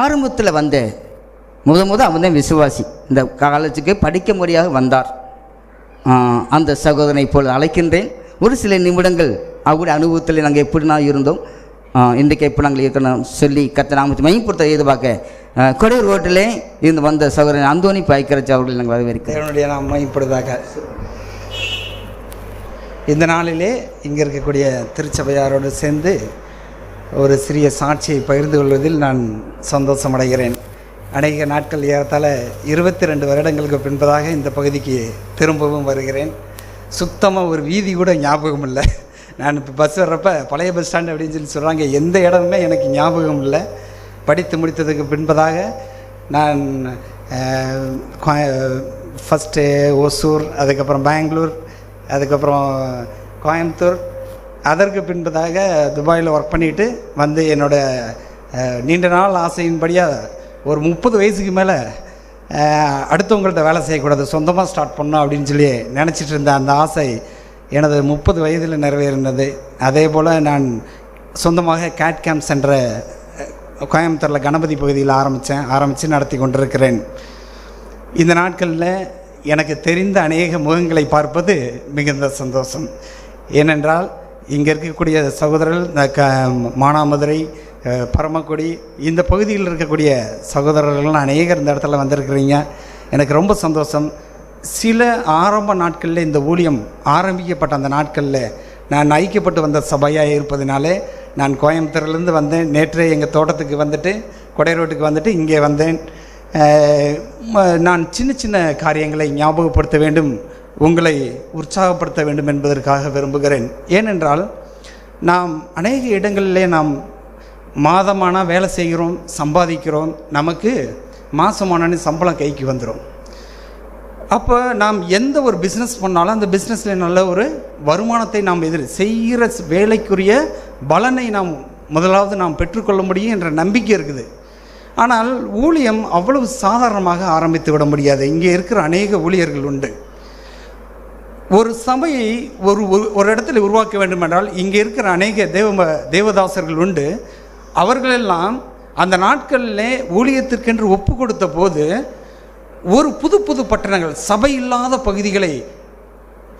Speaker 1: ஆரம்பத்தில் வந்த முத அவன் தான் விசுவாசி. இந்த காலேஜுக்கு படிக்க முறையாக வந்தார். அந்த சகோதரனை இப்பொழுது அழைக்கின்றேன். ஒரு சில நிமிடங்கள் அவருடைய அனுபவத்தில் நாங்கள் எப்படி நான் இருந்தோம், இன்றைக்கு எப்போ நாங்கள் இருக்கணும் சொல்லி கர்த்தர் நாமத்தை மையப்படுத்த ஏதுவாக கொடையூர் ரோட்டிலே இருந்து வந்த சகோதரன் அந்தோணி பாய்க்கரச்சு அவர்களை நாங்கள் வரவேற்கிறோம்.
Speaker 9: என்னுடைய நாம் மையப்படுவதாக இந்த நாளிலே இங்கே இருக்கக்கூடிய திருச்சபையாரோடு சேர்ந்து ஒரு சிறிய சாட்சியை பகிர்ந்து கொள்வதில் நான் சந்தோஷமடைகிறேன். அநேக நாட்கள் ஏறத்தாழ 22 வருடங்களுக்கு பின்பதாக இந்த பகுதிக்கு திரும்பவும் வருகிறேன். சுத்தமாக ஒரு வீதி கூட ஞாபகம் இல்லை. நான் இப்போ பஸ் வர்றப்ப பழைய பஸ் ஸ்டாண்டு அப்படின்னு சொல்லி சொல்கிறாங்க, எந்த இடமுமே எனக்கு ஞாபகம் இல்லை. படித்து முடித்ததுக்கு பின்பதாக நான் ஃபஸ்ட்டு ஒசூர், அதுக்கப்புறம் பெங்களூர், அதுக்கப்புறம் கோயம்புத்தூர், அதற்கு பின்பதாக துபாயில் ஒர்க் பண்ணிவிட்டு வந்து என்னோடய நீண்ட நாள் ஆசையின்படியாக ஒரு 30 வயசுக்கு மேலே அடுத்தவங்கள்ட்ட வேலை செய்யக்கூடாது, சொந்தமாக ஸ்டார்ட் பண்ணோம் அப்படின்னு சொல்லி நினச்சிட்டு இருந்த அந்த ஆசை எனது 30 வயதில் நிறைவேறினது. அதே போல் நான் சொந்தமாக கேட் கேம்ப் சென்டரை கோயம்புத்தூரில் கணபதி பகுதியில் ஆரம்பித்து நடத்தி கொண்டிருக்கிறேன். இந்த நாட்களில் எனக்கு தெரிந்த அநேக முகங்களை பார்ப்பது மிகுந்த சந்தோஷம். ஏனென்றால் இங்கே இருக்கக்கூடிய சகோதரர்கள் மானாமதுரை, பரமக்குடி, இந்த பகுதியில் இருக்கக்கூடிய சகோதரர்கள்லாம் அநேகர் இந்த இடத்துல வந்திருக்கிறீங்க. எனக்கு ரொம்ப சந்தோஷம். சில ஆரம்ப நாட்களில் இந்த ஊழியம் ஆரம்பிக்கப்பட்ட அந்த நாட்களில் நான் ஐக்கியப்பட்டு வந்த சபையாக இருப்பதினாலே நான் கோயம்புத்தூர்லேருந்து வந்தேன். நேற்றே எங்கள் தோட்டத்துக்கு வந்துட்டு கொடையூர் ரோட்டுக்கு வந்துட்டு இங்கே வந்தேன். நான் சின்ன சின்ன காரியங்களை ஞாபகப்படுத்த வேண்டும், உங்களை உற்சாகப்படுத்த வேண்டும் என்பதற்காக விரும்புகிறேன். ஏனென்றால் நாம் அநேக இடங்களிலே நாம் மாதமானால் வேலை செய்கிறோம், சம்பாதிக்கிறோம், நமக்கு மாதமானு சம்பளம் கைக்கு வந்துடும். அப்போ நாம் எந்த ஒரு பிஸ்னஸ் பண்ணாலும் அந்த பிஸ்னஸில் நல்ல ஒரு வருமானத்தை நாம் செய்கிற வேலைக்குரிய பலனை நாம் முதலாவது நாம் பெற்றுக்கொள்ள முடியும் என்ற நம்பிக்கை இருக்குது. ஆனால் ஊழியம் அவ்வளவு சாதாரணமாக ஆரம்பித்து விட முடியாது. இங்கே இருக்கிற அநேக ஊழியர்கள் உண்டு. ஒரு சபையை ஒரு இடத்துல உருவாக்க வேண்டும் என்றால் இங்கே இருக்கிற அநேக தேவதாசர்கள் உண்டு. அவர்களெல்லாம் அந்த நாட்களிலே ஊழியத்திற்கென்று ஒப்பு கொடுத்த போது ஒரு புது பட்டணங்கள், சபை இல்லாத பகுதிகளை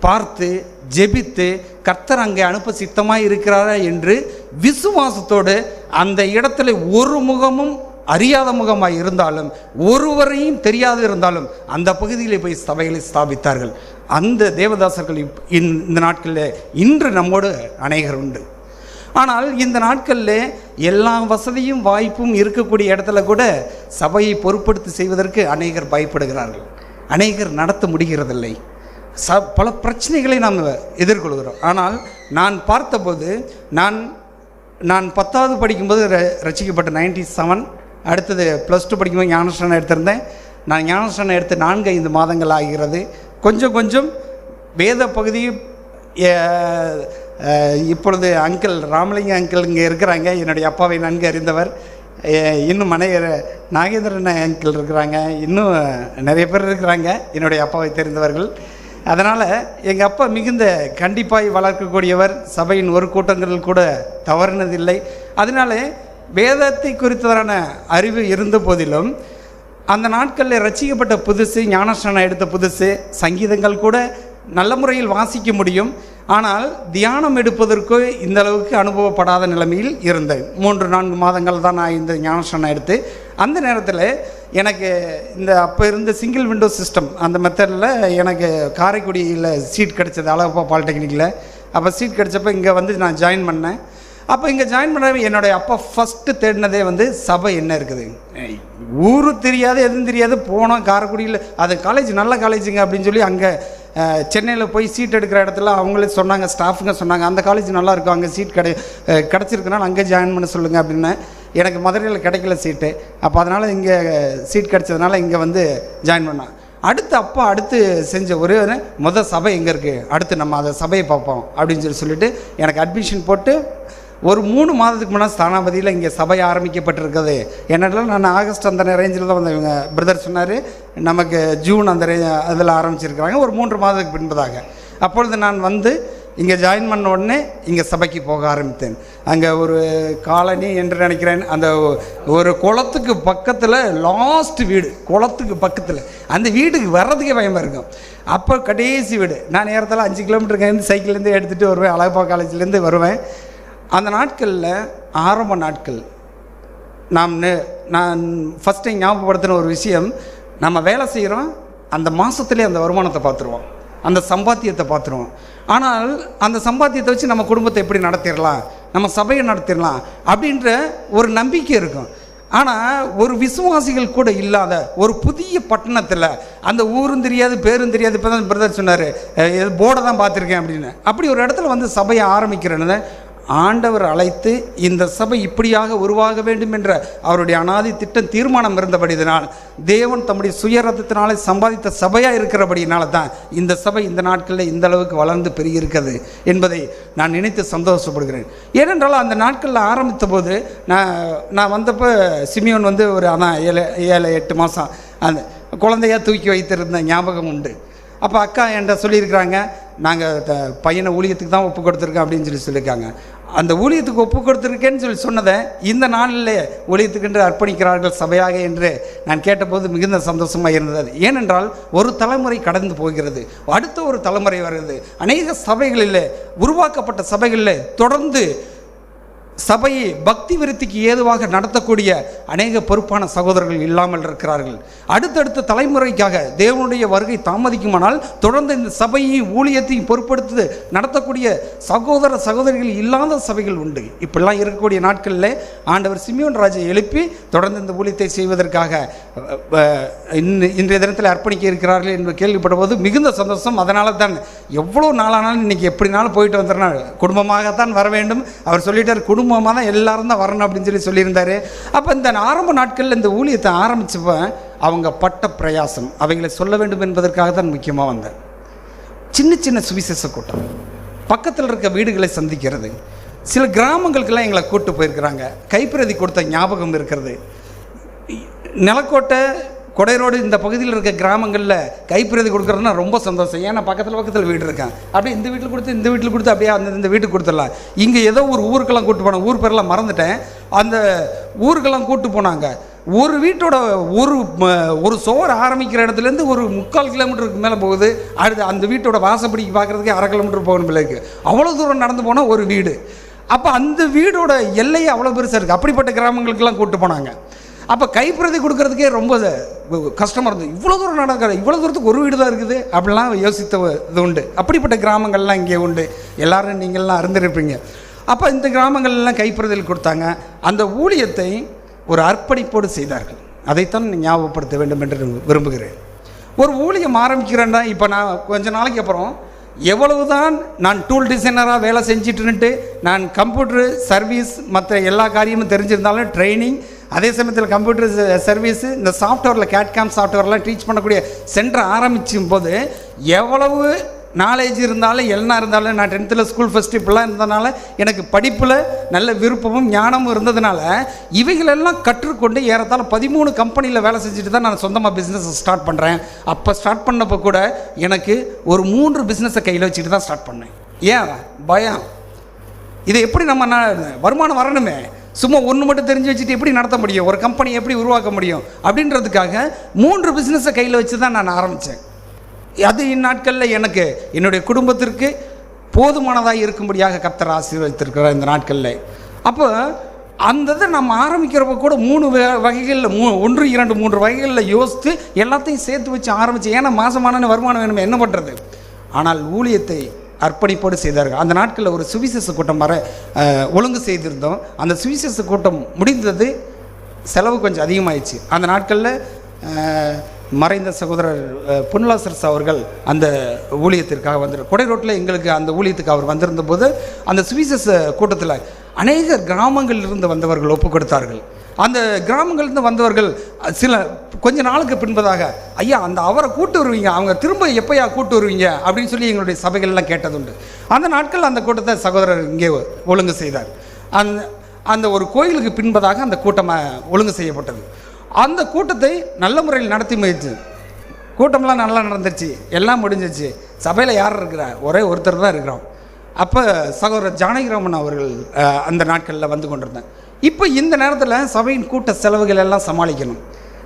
Speaker 9: பார்த்து ஜெபித்து கர்த்தர் அங்கே அனுப்ப சித்தமாக இருக்கிறாரா என்று விசுவாசத்தோடு அந்த இடத்துல ஒரு முகமும் அறியாத முகமாக இருந்தாலும் ஒருவரையும் தெரியாது இருந்தாலும் அந்த பகுதியிலே போய் சபைகளை ஸ்தாபித்தார்கள். அந்த தேவதாசர்கள் இந்த நாட்களில் இன்று நம்மோடு அநேகர் உண்டு. ஆனால் இந்த நாட்களில் எல்லா வசதியும் வாய்ப்பும் இருக்கக்கூடிய இடத்துல கூட சபையை பொறுப்படுத்தி செய்வதற்கு அநேகர் பயப்படுகிறார்கள். அநேகர் நடத்த முடிகிறதில்லை. பல பிரச்சனைகளை நாம் எதிர்கொள்கிறோம். ஆனால் நான் பார்த்தபோது நான் 10வது படிக்கும்போது ரசிக்கப்பட்ட 97, அடுத்தது +2 படிக்கும்போது ஞானஸ்நானம் எடுத்திருந்தேன். நான் ஞானஸ்நானம் எடுத்து 4-5 மாதங்கள் ஆகிறது. கொஞ்சம் வேத பகுதி இப்பொழுது அங்கிள் ராமலிங்க அங்கிள் இங்கே இருக்கிறாங்க, என்னுடைய அப்பாவை நன்கு அறிந்தவர். இன்னும் நாகேந்திரன் அங்கிள் இருக்கிறாங்க, இன்னும் நிறைய பேர் இருக்கிறாங்க என்னுடைய அப்பாவை தெரிந்தவர்கள். அதனால் எங்கள் அப்பா மிகுந்த கண்டிப்பாய் வளர்க்கக்கூடியவர். சபையின் ஒரு கூட்டங்களில் கூட தவறினதில்லை. அதனால வேதத்தை குறித்ததான அறிவு இருந்த போதிலும் அந்த நாட்களில் ரசிக்கப்பட்ட புதுசு, ஞானஸ்நானம் எடுத்த புதுசு, சங்கீதங்கள் கூட நல்ல முறையில் வாசிக்க முடியும். ஆனால் தியானம் எடுப்பதற்கு இந்த அளவுக்கு அனுபவப்படாத நிலைமையில் இருந்தேன். 3-4 மாதங்கள் தான் நான் இந்த ஞானஸ்நானம் எடுத்து அந்த நேரத்தில் எனக்கு இந்த அப்போ இருந்த சிங்கிள் விண்டோ சிஸ்டம் அந்த மெத்தடில் எனக்கு காரைக்குடியில் சீட் கிடச்சது, அழகப்பா பாலிடெக்னிக்கில். அப்போ சீட் கிடச்சப்போ இங்கே வந்து நான் ஜாயின் பண்ணேன். அப்போ இங்கே ஜாயின் பண்ண என்னுடைய அப்பா ஃபஸ்ட்டு தேடினதே வந்து சபை என்ன இருக்குது, ஊர் தெரியாது எதுவும் தெரியாது. போனோம் காரைக்குடியில், அது காலேஜ் நல்ல காலேஜுங்க அப்படின்னு சொல்லி அங்கே சென்னையில் போய் சீட் எடுக்கிற இடத்துல அவங்களே சொன்னாங்க, ஸ்டாஃபுங்க சொன்னாங்க அந்த காலேஜ் நல்லாயிருக்கும், அங்கே சீட் கிடச்சிருக்குனால அங்கே ஜாயின் பண்ண சொல்லுங்கள் அப்படின்னு. எனக்கு மதுரையில் கிடைக்கல சீட்டு. அப்போ அதனால் இங்கே சீட் கிடச்சதுனால இங்கே வந்து ஜாயின் பண்ணேன். அடுத்து செஞ்ச ஒரே சபை எங்கே இருக்குது, அடுத்து நம்ம அதை சபையை பார்ப்போம் அப்படின்னு சொல்லிட்டு எனக்கு அட்மிஷன் போட்டு ஒரு 3 மாதத்துக்கு முன்னாடி ஸ்தானாபதியில் இங்கே சபை ஆரம்பிக்கப்பட்டிருக்குது. என்னென்னா நான் ஆகஸ்ட் அந்த ரேஞ்சில் தான் வந்து இவங்க பிரதர் சொன்னார், நமக்கு ஜூன் அந்த அதில் ஆரம்பிச்சிருக்கிறாங்க ஒரு 3 மாதத்துக்கு பின்பதாக. அப்பொழுது நான் வந்து இங்கே ஜாயின் பண்ண உடனே இங்கே சபைக்கு போக ஆரம்பித்தேன். அங்கே ஒரு காலனி என்று நினைக்கிறேன், அந்த ஒரு குளத்துக்கு பக்கத்தில் லாஸ்ட் வீடு, குளத்துக்கு பக்கத்தில் அந்த வீட்டுக்கு வர்றதுக்கே பயமாக இருக்கும். அப்போ கடைசி வீடு. நான் நேரத்தில் 5 கிலோமீட்டருக்கு சைக்கிள்லேருந்து எடுத்துகிட்டு வருவேன், அழகப்பா காலேஜ்லேருந்து வருவேன். அந்த நாட்களில் ஆரம்ப நாட்கள் நான் ஃபஸ்ட் டைம் ஞாபகப்படுத்தின ஒரு விஷயம், நம்ம வேலை செய்கிறோம், அந்த மாதத்துலேயே அந்த வருமானத்தை பார்த்துருவோம், அந்த சம்பாத்தியத்தை பார்த்துருவோம். ஆனால் அந்த சம்பாத்தியத்தை வச்சு நம்ம குடும்பத்தை எப்படி நடத்திடலாம், நம்ம சபையை நடத்திடலாம் அப்படின்ற ஒரு நம்பிக்கை இருக்கும். ஆனால் ஒரு விசுவாசிகள் கூட இல்லாத ஒரு புதிய பட்டணத்தில், அந்த ஊரும் தெரியாது பேரும் தெரியாது, இப்போ தான் பிரதர் சொன்னார் போர்டை தான் பார்த்துருக்கேன் அப்படின்னு. அப்படி ஒரு இடத்துல வந்து சபையை ஆரம்பிக்கிறேன்னு ஆண்டவர் அழைத்து இந்த சபை இப்படியாக உருவாக வேண்டும் என்ற அவருடைய அனாதி திட்டம் தீர்மானம் இருந்தபடியினால், தேவன் தம்முடைய சுயரத்தினாலே சம்பாதித்த சபையாக இருக்கிறபடியினால தான் இந்த சபை இந்த நாட்களில் இந்த அளவுக்கு வளர்ந்து பெருகியிருக்கிறது என்பதை நான் நினைத்து சந்தோஷப்படுகிறேன். ஏனென்றால் அந்த நாட்களில் ஆரம்பித்த போது நான் வந்தப்போ சிமியோன் வந்து ஒரு 7-8 மாதம் அந்த குழந்தையாக தூக்கி வைத்திருந்த ஞாபகம் உண்டு. அப்போ அக்கா என்கிட்ட சொல்லியிருக்கிறாங்க, நாங்கள் பையனை ஊழியத்துக்கு தான் ஒப்பு கொடுத்துருக்கோம் அப்படின்னு சொல்லியிருக்காங்க. அந்த ஊழியத்துக்கு ஒப்பு கொடுத்துருக்கேன்னு சொன்னதை இந்த நாளில் ஊழியத்துக்கென்று அர்ப்பணிக்கிறார்கள் சபையாக என்று நான் கேட்டபோது மிகுந்த சந்தோஷமாக இருந்தது. ஏனென்றால் ஒரு தலைமுறை கடந்து போகிறது, அடுத்த ஒரு தலைமுறை வருகிறது. அநேக சபைகளில், உருவாக்கப்பட்ட சபைகளில் தொடர்ந்து சபையை பக்தி விருத்திக்கு ஏதுவாக நடத்தக்கூடிய அநேக பொறுப்பான சகோதரர்கள் இல்லாமல் இருக்கிறார்கள். அடுத்தடுத்த தலைமுறைக்காக தேவனுடைய வருகை தாமதிக்குமானால் தொடர்ந்து இந்த சபையை ஊழியத்தையும் பொறுப்படுத்தி நடத்தக்கூடிய சகோதர சகோதரிகள் இல்லாத சபைகள் உண்டு. இப்படிலாம் இருக்கக்கூடிய நாட்களில் ஆண்டவர் சிமியோன் ராஜை எழுப்பி தொடர்ந்து இந்த ஊழியத்தை செய்வதற்காக இன்றைய தினத்தில் அர்ப்பணிக்க இருக்கிறார்கள் என்று கேள்விப்பட்ட போது மிகுந்த சந்தோஷம். அதனால தான் எவ்வளோ நாளானாலும் இன்றைக்கி எப்படினாலும் போயிட்டு வந்துடுறேன், குடும்பமாகத்தான் வர வேண்டும். அவர் சொல்லிட்டார், குடும்பமாக தான் எல்லாரும் தான் வரணும் அப்படின்னு சொல்லியிருந்தார். அப்போ இந்த ஆரம்ப நாட்களில் இந்த ஊழியத்தை ஆரம்பித்தப்போ அவங்க பட்ட பிரயாசம் அவைகளை சொல்ல வேண்டும் என்பதற்காக தான் முக்கியமாக வந்தேன். சின்ன சின்ன சுவிசேஷ கூட்டம், பக்கத்தில் இருக்க வீடுகளை சந்திக்கிறது, சில கிராமங்களுக்கெல்லாம் எங்களை கூட்டு போயிருக்கிறாங்க. கைப்பிரதி கொடுத்த ஞாபகம் இருக்கிறது. நிலக்கோட்டை, கொடைரோடு இந்த பகுதியில் இருக்க கிராமங்களில் கைப்பிரதி கொடுக்குறதுனா ரொம்ப சந்தோஷம். ஏன்னா பக்கத்தில் வீடு இருக்கான், அப்படியே இந்த வீட்டில் கொடுத்து அப்படியே இந்த வீட்டுக்கு கொடுத்துடலாம். இங்கே ஏதோ ஒரு ஊருக்கெல்லாம் கூப்பிட்டு போனாங்க, ஊர் பேரெல்லாம் மறந்துட்டேன். அந்த ஊருக்கெல்லாம் கூப்பிட்டு போனாங்க. ஒரு வீட்டோட ஒரு சோறு ஆரம்பிக்கிற இடத்துலேருந்து ஒரு 3/4 கிலோமீட்டருக்கு மேலே போகுது. அடுத்து அந்த வீட்டோட வாசப்படிக்கு பார்க்குறதுக்கு 1/2 கிலோமீட்டர் போகணும் பிள்ளைக்கு. அவ்வளோ தூரம் நடந்து போனால் ஒரு வீடு. அப்போ அந்த வீடோட எல்லையே அவ்வளோ பெருசாக இருக்குது. அப்படிப்பட்ட கிராமங்களுக்கெல்லாம் கூப்பிட்டு போனாங்க. அப்போ கைப்பிரதி கொடுக்கறதுக்கே ரொம்ப கஷ்டமாக இருந்தது. இவ்வளோ தூரம் நடக்கிற, இவ்வளோ தூரத்துக்கு ஒரு வீடு தான் இருக்குது அப்படிலாம் யோசித்த இது உண்டு. அப்படிப்பட்ட கிராமங்கள்லாம் இங்கே உண்டு, எல்லோரும் நீங்கள்லாம் அறிந்திருப்பீங்க. அப்போ இந்த கிராமங்கள்லாம் கைப்பிரதியில் கொடுத்தாங்க. அந்த ஊழியத்தை ஒரு அர்ப்பணிப்போடு செய்தார்கள். அதைத்தான் ஞாபகப்படுத்த வேண்டும் என்று விரும்புகிறேன். ஒரு ஊழியம் ஆரம்பிக்கிறேன்னா, இப்போ நான் கொஞ்ச நாளைக்கு அப்புறம் எவ்வளவுதான் நான் டூல் டிசைனராக வேலை செஞ்சுட்டுன்ட்டு நான் கம்ப்யூட்டரு சர்வீஸ் மற்ற எல்லா காரியமும் தெரிஞ்சிருந்தாலும் ட்ரைனிங், அதே சமயத்தில் கம்ப்யூட்டர் சர்வீஸு, இந்த சாஃப்ட்வேரில் கேட்காம் சாஃப்ட்வேர்லாம் டீச் பண்ணக்கூடிய சென்டர் ஆரம்பிக்கும் போது எவ்வளவு நாலேஜ் இருந்தாலும் என்ன இருந்தாலும், நான் 10th ஸ்கூல் ஃபஸ்ட்டு இப்படிலாம் இருந்ததுனால எனக்கு படிப்பில் நல்ல விருப்பமும் ஞானமும் இருந்ததுனால இவைகளெல்லாம் கற்றுக்கொண்டு ஏறத்தாழ 13 கம்பெனியில் வேலை செஞ்சுட்டு தான் நான் சொந்தமாக பிஸ்னஸ் ஸ்டார்ட் பண்ணுறேன். அப்போ ஸ்டார்ட் பண்ணப்போ கூட எனக்கு ஒரு 3 பிஸ்னஸை கையில் வச்சுட்டு தான் ஸ்டார்ட் பண்ணேன். ஏன் பயம்? இதை எப்படி நம்ம வருமானம் வரணுமே, சும்மா ஒன்று மட்டும் தெரிஞ்சு வச்சுட்டு எப்படி நடத்த முடியும், ஒரு கம்பெனி எப்படி உருவாக்க முடியும் அப்படின்றதுக்காக 3 பிஸ்னஸை கையில் வச்சு தான் நான் ஆரம்பித்தேன். அது இந்நாட்களில் எனக்கு என்னுடைய குடும்பத்திற்கு போதுமானதாக இருக்கும்படியாக கர்த்தர் ஆசீர்வதித்திருக்கிறார் இந்த நாட்களில். அப்போ அந்த இதை நம்ம ஆரம்பிக்கிறப்ப கூட 3 வகைகளில் 1, 2, 3 வகைகளில் யோசித்து எல்லாத்தையும் சேர்த்து வச்சு ஆரம்பித்து, ஏன்னா மாதமான வருமானம் வேணுமே, என்ன பண்ணுறது. ஆனால் ஊழியத்தை அர்ப்பணிப்போடு செய்தார்கள். அந்த நாட்களில் ஒரு சுவிசேஷ கூட்டம் ஒழுங்கு செய்திருந்தோம். அந்த சுவிசேஷ கூட்டம் முடிந்தது, செலவு கொஞ்சம் அதிகமாகிடுச்சு. அந்த நாட்களில் மறைந்த சகோதரர் புன்லாசர்ஸ் அவர்கள் அந்த ஊழியத்திற்காக கொடை ரோட்டில் எங்களுக்கு அந்த ஊழியத்துக்கு அவர் வந்திருந்த போது அந்த சுவிசேஷ கூட்டத்தில் அநேக கிராமங்களிலிருந்து வந்தவர்கள் ஒப்பு கொடுத்தார்கள். அந்த கிராமங்களிலிருந்து வந்தவர்கள் கொஞ்ச நாளுக்கு பின்பதாக, ஐயா அந்த அவரை கூட்டு வருவீங்க, அவங்க திரும்ப எப்போயா கூட்டு வருவீங்க அப்படின்னு சொல்லி எங்களுடைய சபைகள்லாம் கேட்டதுண்டு. அந்த நாட்கள் அந்த கூட்டத்தை சகோதரர் இங்கே ஒழுங்கு செய்தார். அந்த ஒரு கோயிலுக்கு பின்பதாக அந்த கூட்டம் ஒழுங்கு செய்யப்பட்டது. அந்த கூட்டத்தை நல்ல முறையில் நடத்தி முயற்சி, கூட்டம்லாம் நல்லா நடந்துச்சு, எல்லாம் முடிஞ்சிச்சு. சபையில் யார் இருக்கிறா? ஒரே ஒருத்தர் தான் இருக்கிறோம். அப்போ சகோதரர் ஜானகிராமன் அவர்கள் அந்த நாட்களில் வந்து கொண்டிருந்தேன். இப்போ இந்த நேரத்தில் சபையின் கூட்ட செலவுகள் எல்லாம் சமாளிக்கணும்.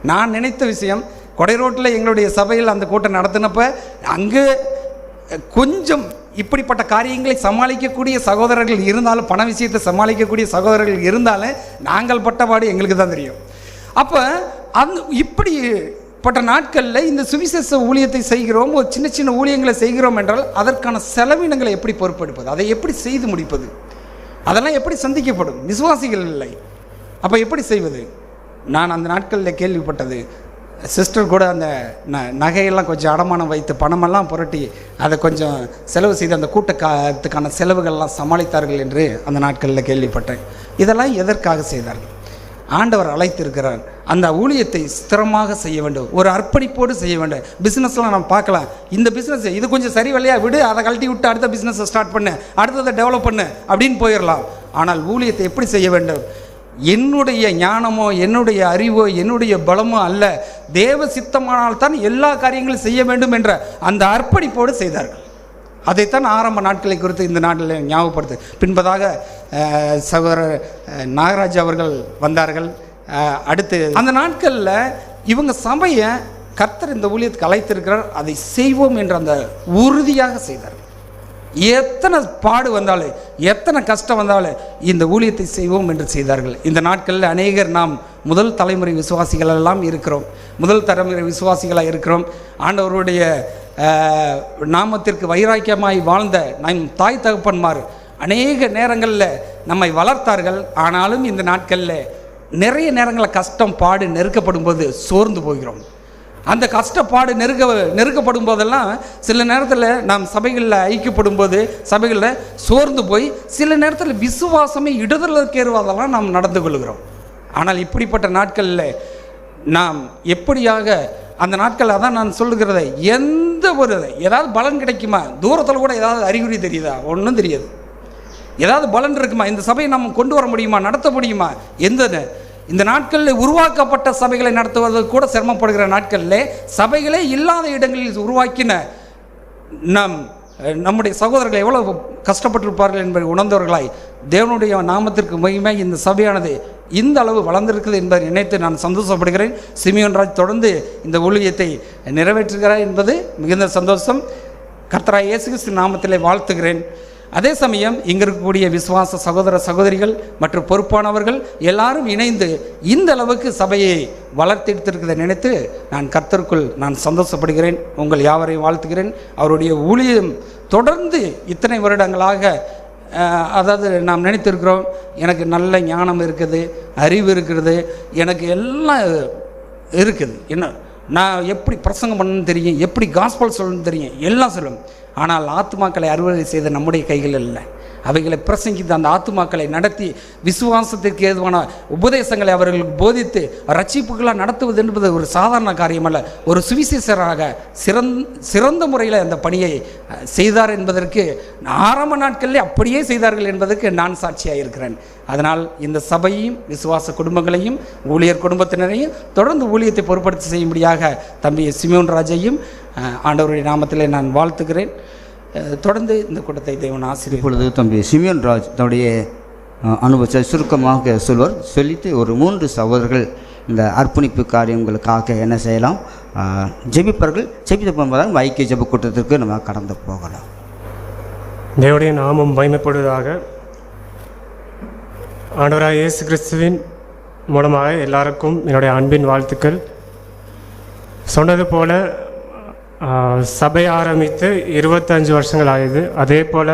Speaker 9: நான் நினைத்த விஷயம், கொடை ரோட்டில் எங்களுடைய சபையில் அந்த கூட்டம் நடத்தினப்போ அங்கே கொஞ்சம் இப்படிப்பட்ட காரியங்களை சமாளிக்கக்கூடிய சகோதரர்கள் இருந்தாலும், பண விஷயத்தை சமாளிக்கக்கூடிய சகோதரர்கள் இருந்தாலும் நாங்கள் பட்டபாடு எங்களுக்கு தான் தெரியும். அப்போ இப்படிப்பட்ட நாட்களில் இந்த சுவிசேஷ ஊழியத்தை செய்கிறோம், ஒரு சின்ன சின்ன ஊழியங்களை செய்கிறோம் என்றால் அதற்கான செலவினங்களை எப்படி பொறுப்பெடுப்பது, அதை எப்படி செய்து முடிப்பது, அதெல்லாம் எப்படி சந்திக்கப்படும்? விசுவாசிகள் இல்லை, அப்போ எப்படி செய்வது? நான் அந்த நாட்களில் கேள்விப்பட்டது, சிஸ்டர் கூட அந்த நகையெல்லாம் கொஞ்சம் அடமானம் வைத்து பணமெல்லாம் புரட்டி அதை கொஞ்சம் செலவு செய்து அந்த கூட்டத்துக்கான செலவுகள்லாம் சமாளித்தார்கள் என்று அந்த நாட்களில் கேள்விப்பட்டேன். இதெல்லாம் எதற்காக செய்தார்கள்? ஆண்டவர் அழைத்திருக்கிறார். அந்த ஊழியத்தை ஸ்திரமாக செய்ய வேண்டும், ஒரு அர்ப்பணிப்போடு செய்ய வேண்டும். பிஸ்னஸ்லாம் நம்ம பார்க்கலாம், இந்த பிஸ்னஸ் இது கொஞ்சம் சரி வழியாக விடு, அதை கழட்டி விட்டு அடுத்த பிஸ்னஸை ஸ்டார்ட் பண்ணு, அடுத்ததை டெவலப் பண்ணு அப்படின்னு போயிடலாம். ஆனால் ஊழியத்தை எப்படி செய்ய வேண்டும்? என்னுடைய ஞானமோ என்னுடைய அறிவோ என்னுடைய பலமோ அல்ல, தேவ சித்தமானால்தான் எல்லா காரியங்களும் செய்ய வேண்டும் என்ற அந்த அர்ப்பணிப்போடு செய்தார்கள். அதைத்தான் ஆரம்ப நாட்களை குறித்து இந்த நாட்டில் ஞாபகப்படுத்து. பின்பதாக சகோதரர் நாகராஜ் அவர்கள் வந்தார்கள். அடுத்து அந்த நாட்களில் இவங்க சபையை கர்த்தர் இந்த ஊழியத்துக்கு அழைத்திருக்கிறார், அதை செய்வோம் என்ற அந்த உறுதியாக செய்தார்கள். எத்தனை பாடு வந்தாலும் எத்தனை கஷ்டம் வந்தாலும் இந்த ஊழியத்தை செய்வோம் என்று செய்தார்கள். இந்த நாட்களில் அநேகர் நாம் முதல் தலைமுறை விசுவாசிகளெல்லாம் இருக்கிறோம், முதல் தலைமுறை விசுவாசிகளாக இருக்கிறோம். ஆண்டவருடைய நாமத்திற்கு வைராக்கியமாய் வாழ்ந்த நம் தாய் தகப்பன்மார் அநேக நேரங்களில் நம்மை வளர்த்தார்கள். ஆனாலும் இந்த நாட்களில் நிறைய நேரங்களில் கஷ்டம் பாடு நெருக்கப்படும் போது சோர்ந்து போகிறோம். அந்த கஷ்டப்பாடு நெருக்கப்படும் போதெல்லாம் சில நேரத்தில் நாம் சபைகளில் ஐக்கியப்படும் போது சபைகளில் சோர்ந்து போய் சில நேரத்தில் விசுவாசமே இடதலுக்கேறுவதெல்லாம் நாம் நடந்து கொள்கிறோம். ஆனால் இப்படிப்பட்ட நாட்களில் நாம் எப்படியாக அந்த நாட்கள் அதான் நான் சொல்லுகிறத, எந்த ஒரு ஏதாவது பலன் கிடைக்குமா? தூரத்தில் கூட ஏதாவது அறிகுறி தெரியுதா? ஒன்றும் தெரியாது. ஏதாவது பலன் இருக்குமா? இந்த சபையை நம்ம கொண்டு வர முடியுமா, நடத்த முடியுமா? இந்த நாட்களில் உருவாக்கப்பட்ட சபைகளை நடத்துவதற்கு கூட சிரமப்படுகிற நாட்களில் சபைகளே இல்லாத இடங்களில் உருவாக்கின நம்முடைய சகோதரர்கள் எவ்வளவு கஷ்டப்பட்டிருப்பார்கள் என்பதை உணர்ந்தவர்களாய் தேவனுடைய நாமத்திற்கு மகிமை இந்த சபையானது இந்த அளவு வளர்ந்திருக்கிறது என்பதை நினைத்து நான் சந்தோஷப்படுகிறேன். சிமியோன் ராஜ் தொடர்ந்து இந்த ஊழியத்தை நிறைவேற்றுகிறார் என்பது மிகுந்த சந்தோஷம். கர்த்தராகிய இயேசு கிறிஸ்து நாமத்திலே வாழ்த்துகிறேன். அதே சமயம் இங்கே இருக்கக்கூடிய விசுவாச சகோதர சகோதரிகள் மற்றும் பொறுப்பானவர்கள் எல்லாரும் இணைந்து இந்த அளவுக்கு சபையை வளர்த்தெடுத்திருக்கிறதை நினைத்து நான் கர்த்தருக்குள் நான் சந்தோஷப்படுகிறேன். உங்கள் யாவரையும் வாழ்த்துகிறேன். அவருடைய ஊழியம் தொடர்ந்து இத்தனை வருடங்களாக, அதாவது நாம் நினைத்திருக்கிறோம், எனக்கு நல்ல ஞானம் இருக்குது, அறிவு இருக்கிறது, எனக்கு எல்லாம் இருக்குது, என்ன நான் எப்படி பிரசங்கம் பண்ணணும்னு தெரியும், எப்படி காஸ்பல் சொல்லணும்னு தெரியும், எல்லாம் சொல்லும். ஆனால் ஆத்துமாக்களை அறுவடை செய்த நம்முடைய கைகள் இல்லை. அவைகளை பிரசங்கித்து அந்த ஆத்துமாக்களை நடத்தி விசுவாசத்திற்கு ஏதுவான உபதேசங்களை அவர்களுக்கு போதித்து ரட்சிப்புகளாக நடத்துவது என்பது ஒரு சாதாரண காரியம் அல்ல. ஒரு சுவிசேஷராக சிறந்த முறையில் அந்த பணியை செய்தார் என்பதற்கு ஆரம்ப நாட்களிலே அப்படியே செய்தார்கள் என்பதற்கு நான் சாட்சியாக இருக்கிறேன். அதனால் இந்த சபையும் விசுவாச குடும்பங்களையும் ஊழியர் குடும்பத்தினரையும் தொடர்ந்து ஊழியத்தை பொறுப்படுத்தி செய்யும்படியாக தம்பி சிமியோன் ராஜையும் ஆண்டவருடைய நாமத்திலே நான் வாழ்த்துகிறேன். தொடர்ந்து இந்த கூட்டத்தை தேவன் ஆசிரியர்.
Speaker 1: இப்பொழுது தம்பி சிமியோன் ராஜ் தன்னுடைய அனுபவத்தை சுருக்கமாக சொல்வார். சொல்லிட்டு ஒரு 3 சகோதரர்கள் இந்த அர்ப்பணிப்பு காரியங்களுக்காக என்ன செய்யலாம், ஜெபிப்பார்கள். ஜெபித்து போகும்போது ஐக்கிய ஜெப கூட்டத்திற்கு நம்ம கடந்து போகலாம்.
Speaker 10: தேவனுடைய நாமம் மகிமைப்படுவதாக. ஆண்டவராக இயேசு கிறிஸ்துவின் மூலமாக எல்லாருக்கும் என்னுடைய அன்பின் வாழ்த்துக்கள். சொன்னது போல் சபை ஆரம்பித்து 25 வருஷங்கள் ஆகுது. அதே போல்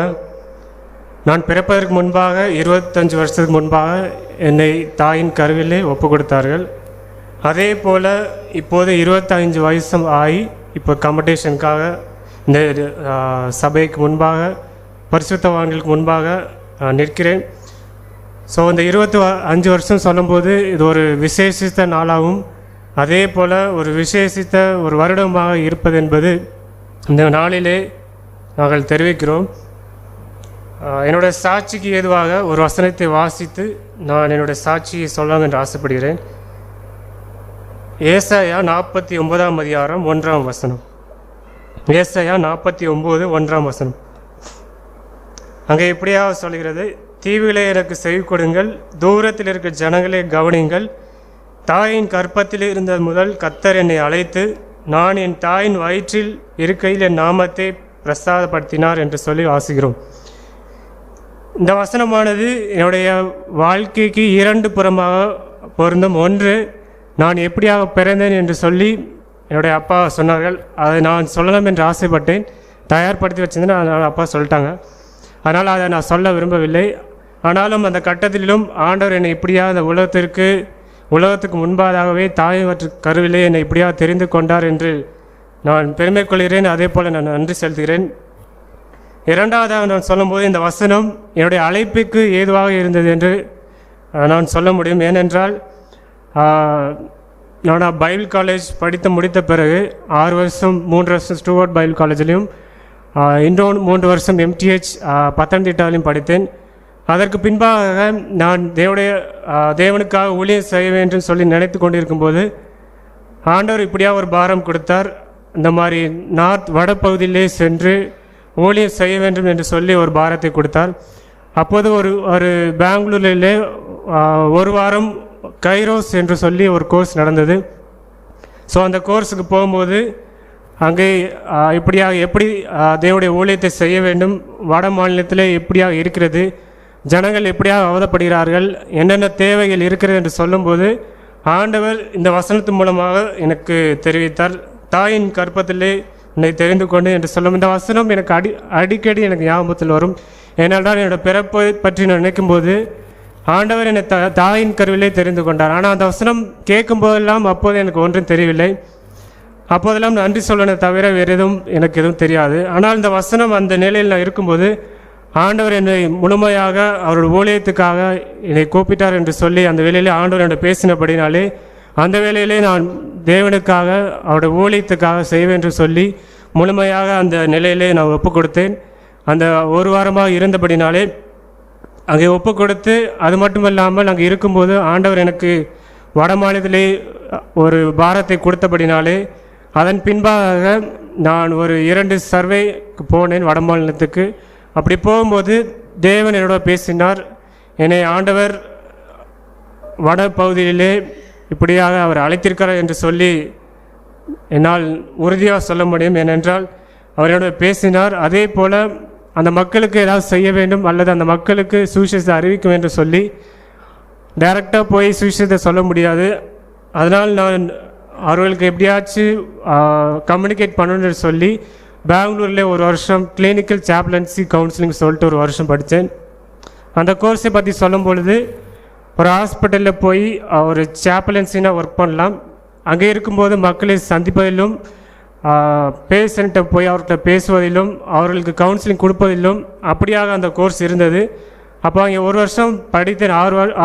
Speaker 10: நான் பிறப்பதற்கு முன்பாக 25 வருஷத்துக்கு முன்பாக என்னை தாயின் கருவிலே ஒப்பு கொடுத்தார்கள். அதே போல் இப்போது 25 வயசு ஆகி இப்போ காம்படிஷனுக்காக இந்த சபைக்கு முன்பாக பரிசுத்தவான்களுக்கு முன்பாக நிற்கிறேன். ஸோ இந்த 25 வருஷம் சொல்லும்போது இது ஒரு விசேஷித்த நாளாகவும் அதே போல் ஒரு விசேஷித்த ஒரு வருடமாக இருப்பது என்பது இந்த நாளிலே நாங்கள் தெரிவிக்கிறோம். என்னுடைய சாட்சிக்கு ஏதுவாக ஒரு வசனத்தை வாசித்து நான் என்னுடைய சாட்சியை சொல்லலாம் என்று ஆசைப்படுகிறேன். ஏசாயா 49ஆம் அதிகாரம் 1ஆம் வசனம். ஏசாயா 49 1ஆம் வசனம். அங்கே இப்படியாக சொல்கிறது, தீவுகளே எனக்கு செவி கொடுங்கள், தூரத்தில் இருக்கிற ஜனங்களே கவனிங்கள். தாயின் கற்பத்தில் இருந்த முதல் கர்த்தர் என்னை அழைத்து நான் என் தாயின் வயிற்றில் இருக்கையில் என் நாமத்தை பிரசாதப்படுத்தினார் என்று சொல்லி வாசிக்கிறோம். இந்த வசனமானது என்னுடைய வாழ்க்கைக்கு 2 புறமாக பொருந்தும். ஒன்று, நான் எப்படியாக பிறந்தேன் என்று சொல்லி என்னுடைய அப்பா சொன்னார்கள். அதை நான் சொல்லலாம் என்று ஆசைப்பட்டேன், தயார்படுத்தி வச்சிருந்தேன். அதனால் அப்பா சொல்லிட்டாங்க. அதனால் அதை நான் சொல்ல விரும்பவில்லை. ஆனாலும் அந்த கட்டத்திலும் ஆண்டவர் என்னை இப்படியாக அந்த உலகத்துக்கு முன்பாகவே தாய் மற்றும் கருவிலே என்னை இப்படியாக தெரிந்து கொண்டார் என்று நான் பெருமை கொள்கிறேன். அதே போல் நான் நன்றி செலுத்துகிறேன். இரண்டாவதாக நான் சொல்லும்போது இந்த வசனம் என்னுடைய அழைப்புக்கு ஏதுவாக இருந்தது என்று நான் சொல்ல முடியும். ஏனென்றால் நான் பைபிள் காலேஜ் படித்து முடித்த பிறகு 6 வருஷம் 3 வருஷம் ஸ்டூவர்ட் பைபிள் காலேஜ்லேயும் இன்னொன்று 3 வருஷம் MTH பத்தனந்திட்டாவிலையும் படித்தேன். அதற்கு பின்பாக நான் தேவனுக்காக ஊழியம் செய்ய வேண்டும் சொல்லி நினைத்து கொண்டிருக்கும்போது ஆண்டவர் இப்படியாக ஒரு பாரம் கொடுத்தார். இந்த மாதிரி வடப்பகுதியிலே சென்று ஊழியம் செய்ய வேண்டும் என்று சொல்லி ஒரு பாரத்தை கொடுத்தார். அப்போது ஒரு பெங்களூரிலே 1 வாரம் கைரோஸ் என்று சொல்லி ஒரு கோர்ஸ் நடந்தது. ஸோ அந்த கோர்ஸுக்கு போகும்போது அங்கே எப்படி தேவனுடைய ஊழியத்தை செய்ய வேண்டும், வட மாநிலத்தில் எப்படியாக இருக்கிறது, ஜனங்கள் எப்படியாக அவதப்படுகிறார்கள், என்னென்ன தேவைகள் இருக்கிறது என்று சொல்லும்போது ஆண்டவர் இந்த வசனத்தின் மூலமாக எனக்கு தெரிவித்தார். தாயின் கற்பத்திலே என்னை தெரிந்து கொண்டு என்று சொல்லும் இந்த வசனம் எனக்கு அடிக்கடி எனக்கு ஞாபகத்தில் வரும். ஏனென்றால் என்னோடய பிறப்பை பற்றி நான் நினைக்கும்போது ஆண்டவர் என்னை தாயின் கருவிலே தெரிந்து கொண்டார். ஆனால் அந்த வசனம் கேட்கும்போதெல்லாம் அப்போது எனக்கு ஒன்றும் தெரியவில்லை. அப்போதெல்லாம் நன்றி சொல்லணே தவிர வேறு எனக்கு எதுவும் தெரியாது. ஆனால் இந்த வசனம் அந்த நிலையில் நான் இருக்கும்போது ஆண்டவர் என்னை முழுமையாக அவருடைய ஊழியத்துக்காக என்னை கூப்பிட்டார் என்று சொல்லி அந்த வேளையிலே ஆண்டவர் என்னை பேசினபடினாலே அந்த வேளையிலே நான் தேவனுக்காக அவருடைய ஊழியத்துக்காக செய்வேன் என்று சொல்லி முழுமையாக அந்த நிலையிலே நான் ஒப்பு கொடுத்தேன். அந்த 1 வாரமாக இருந்தபடினாலே அங்கே ஒப்பு கொடுத்து, அது மட்டும் இல்லாமல் அங்கே இருக்கும்போது ஆண்டவர் எனக்கு வட மாநிலத்திலே ஒரு பாரத்தை கொடுத்தபடினாலே அதன் பின்பாக நான் ஒரு 2 சர்வேக்கு போனேன் வட மாநிலத்துக்கு. அப்படி போகும்போது தேவன் என்னோட பேசினார். என்னை ஆண்டவர் வட பகுதியிலே இப்படியாக அவர் அழைத்திருக்கிறார் என்று சொல்லி என்னால் உறுதியாக சொல்ல முடியும். ஏனென்றால் அவர் என்னோட பேசினார். அதே போல் அந்த மக்களுக்கு ஏதாவது செய்ய வேண்டும் அல்லது அந்த மக்களுக்கு சுவிசேஷத்தை அறிவிக்க வேண்டும் சொல்லி டைரெக்டாக போய் சுவிசேஷத்தை சொல்ல முடியாது. அதனால் நான் அவர்களுக்கு எப்படியாச்சும் கம்யூனிகேட் பண்ணணுன்னு சொல்லி பெங்களூரில் 1 வருஷம் கிளினிக்கல் சாப்லன்சி கவுன்சிலிங் சொல்லிட்டு 1 வருஷம் படித்தேன். அந்த கோர்ஸை பற்றி சொல்லும் பொழுது ஒரு ஹாஸ்பிட்டலில் போய் ஒரு சாப்லன்சினாக ஒர்க் பண்ணலாம். அங்கே இருக்கும்போது மக்களை சந்திப்பதிலும் பேஷண்ட்டை போய் அவர்கிட்ட பேசுவதிலும் அவர்களுக்கு கவுன்சிலிங் கொடுப்பதிலும் அப்படியாக அந்த கோர்ஸ் இருந்தது. அப்போ அங்கே 1 வருஷம் படித்தேன்.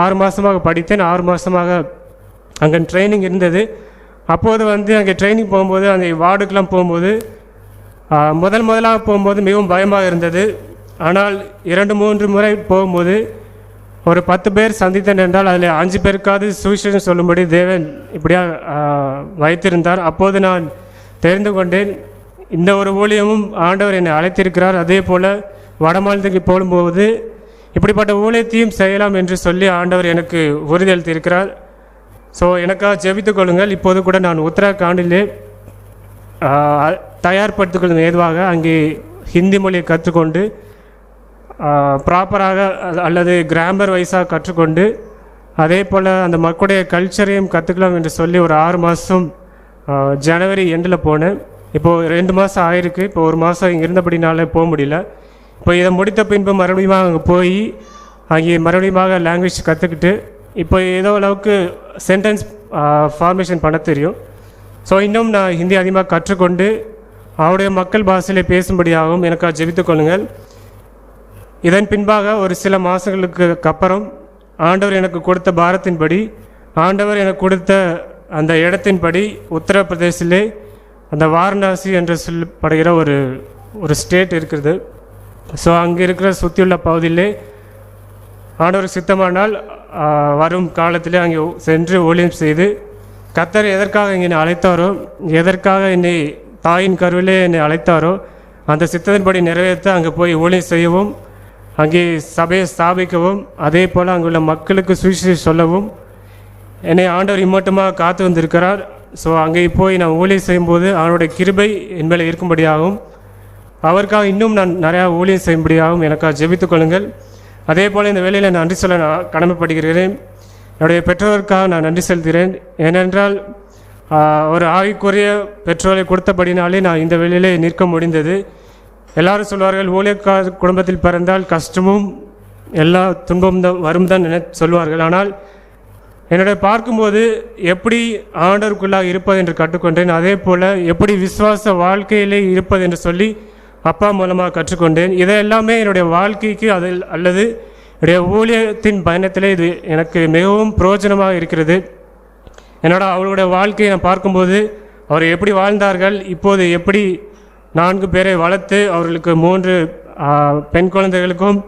Speaker 10: 6 மாதமாக படித்தேன். 6 மாதமாக அங்கே ட்ரைனிங் இருந்தது. அப்போது அங்கே ட்ரைனிங் போகும்போது அந்த வார்டுக்கெலாம் போகும்போது முதலாக போகும்போது மிகவும் பயமாக இருந்தது. ஆனால் 2-3 முறை போகும்போது ஒரு 10 பேர் சந்தித்தேன் என்றால் அதில் 5 பேருக்காவது சுவிசேஷம் சொல்லும்படி தேவன் இப்படியா வைத்திருந்தார். அப்போது நான் தெரிந்து கொண்டேன், இந்த ஒரு ஊழியமும் ஆண்டவர் என்னை அழைத்திருக்கிறார். அதே போல் வடமாநிலத்துக்கு போகும்போது இப்படிப்பட்ட ஊழியத்தையும் செய்யலாம் என்று சொல்லி ஆண்டவர் எனக்கு உறுதியளித்திருக்கிறார். ஸோ எனக்காக ஜெபித்துக் கொள்ளுங்கள். இப்போது கூட நான் உத்தராகண்டிலே தயார்படுத்திக் கொள்ளும் ஏதுவாக அங்கே ஹிந்தி மொழியை கற்றுக்கொண்டு ப்ராப்பராக அல்லது கிராமர் வைஸாக கற்றுக்கொண்டு அதே போல் அந்த மக்களுடைய கல்ச்சரையும் கற்றுக்கலாம் என்று சொல்லி ஒரு 6 மாதம் ஜனவரி எண்டில் போனேன். இப்போது 2 மாதம் ஆயிருக்கு. இப்போ 1 மாதம் இங்கே இருந்தபடினால போக முடியல. இப்போ இதை முடித்த பின்பு மறுபடியும் அங்கே போய் அங்கே மறுபடியும் லாங்குவேஜ் கற்றுக்கிட்டு இப்போ ஏதோ அளவுக்கு சென்டென்ஸ் ஃபார்மேஷன் பண்ண தெரியும். ஸோ இன்னும் நான் ஹிந்தி அதிகமாக கற்றுக்கொண்டு அவருடைய மக்கள் பாஷையிலே பேசும்படியாகவும் எனக்காக ஜெபித்துக் கொள்ளுங்கள். இதன் பின்பாக ஒரு சில மாதங்களுக்கு அப்புறம் ஆண்டவர் எனக்கு கொடுத்த பாரத்தின்படி, ஆண்டவர் எனக்கு கொடுத்த அந்த இடத்தின்படி உத்தரப்பிரதேசிலே அந்த வாரணாசி என்று சொல்லப்படுகிற ஒரு ஸ்டேட் இருக்கிறது. ஸோ அங்கே இருக்கிற சுற்றியுள்ள பகுதியிலே ஆண்டவர் சித்தமானால் வரும் காலத்திலே அங்கே சென்று ஊழியம் செய்து கர்த்தர் எதற்காக என்னை அழைத்தாரோ, எதற்காக என்னை தாயின் கருவிலே என்னை அழைத்தாரோ அந்த சித்தத்தின்படி நிறைவேற்ற அங்கே போய் ஊழியம் செய்யவும், அங்கே சபையை ஸ்தாபிக்கவும், அதே போல் அங்குள்ள மக்களுக்கு சுவிசேஷம் சொல்லவும் என்னை ஆண்டவர் இம்மட்டுமாக காத்து வந்திருக்கிறார். ஸோ அங்கே போய் நான் ஊழியம் செய்யும்போது அவனுடைய கிருபை என் மேலே இருக்கும்படியாகவும் அவருக்காக இன்னும் நான் நிறையா ஊழியம் செய்யும்படியாகவும் எனக்காக ஜெபித்துக் கொள்ளுங்கள். அதே போல் இந்த வேலையில் நான் நன்றி சொல்ல நான் கடமைப்படுகிறேன். என்னுடைய பெற்றோருக்காக நான் நன்றி செலுத்துகிறேன். ஏனென்றால் ஒரு ஆவிக்குரிய பெற்றோரை கொடுத்தபடினாலே நான் இந்த வேலையிலே நிற்க முடிந்தது. எல்லாரும் சொல்வார்கள், ஊழியக்கார குடும்பத்தில் பிறந்தால் கஷ்டமும் எல்லா துன்பமும் தான் வரும் தான் சொல்வார்கள். ஆனால் என்னுடைய பார்க்கும்போது எப்படி ஆண்டவருக்குள்ளாக இருப்பது என்று கற்றுக்கொண்டேன். அதே போல் எப்படி விசுவாச வாழ்க்கையிலே இருப்பது என்று சொல்லி அப்பா மூலமாக கற்றுக்கொண்டேன். இதை எல்லாமே என்னுடைய வாழ்க்கைக்கு அல்லது என்னுடைய ஊழியத்தின் பயணத்திலே இது எனக்கு மிகவும் பிரயோஜனமாக இருக்கிறது. அவளுடைய வாழ்க்கையை நான் பார்க்கும்போது அவர் எப்படி வாழ்ந்தார்கள், இப்போது எப்படி 4 பேரை வளர்த்து அவர்களுக்கு 3 பெண் குழந்தைகளுக்கும்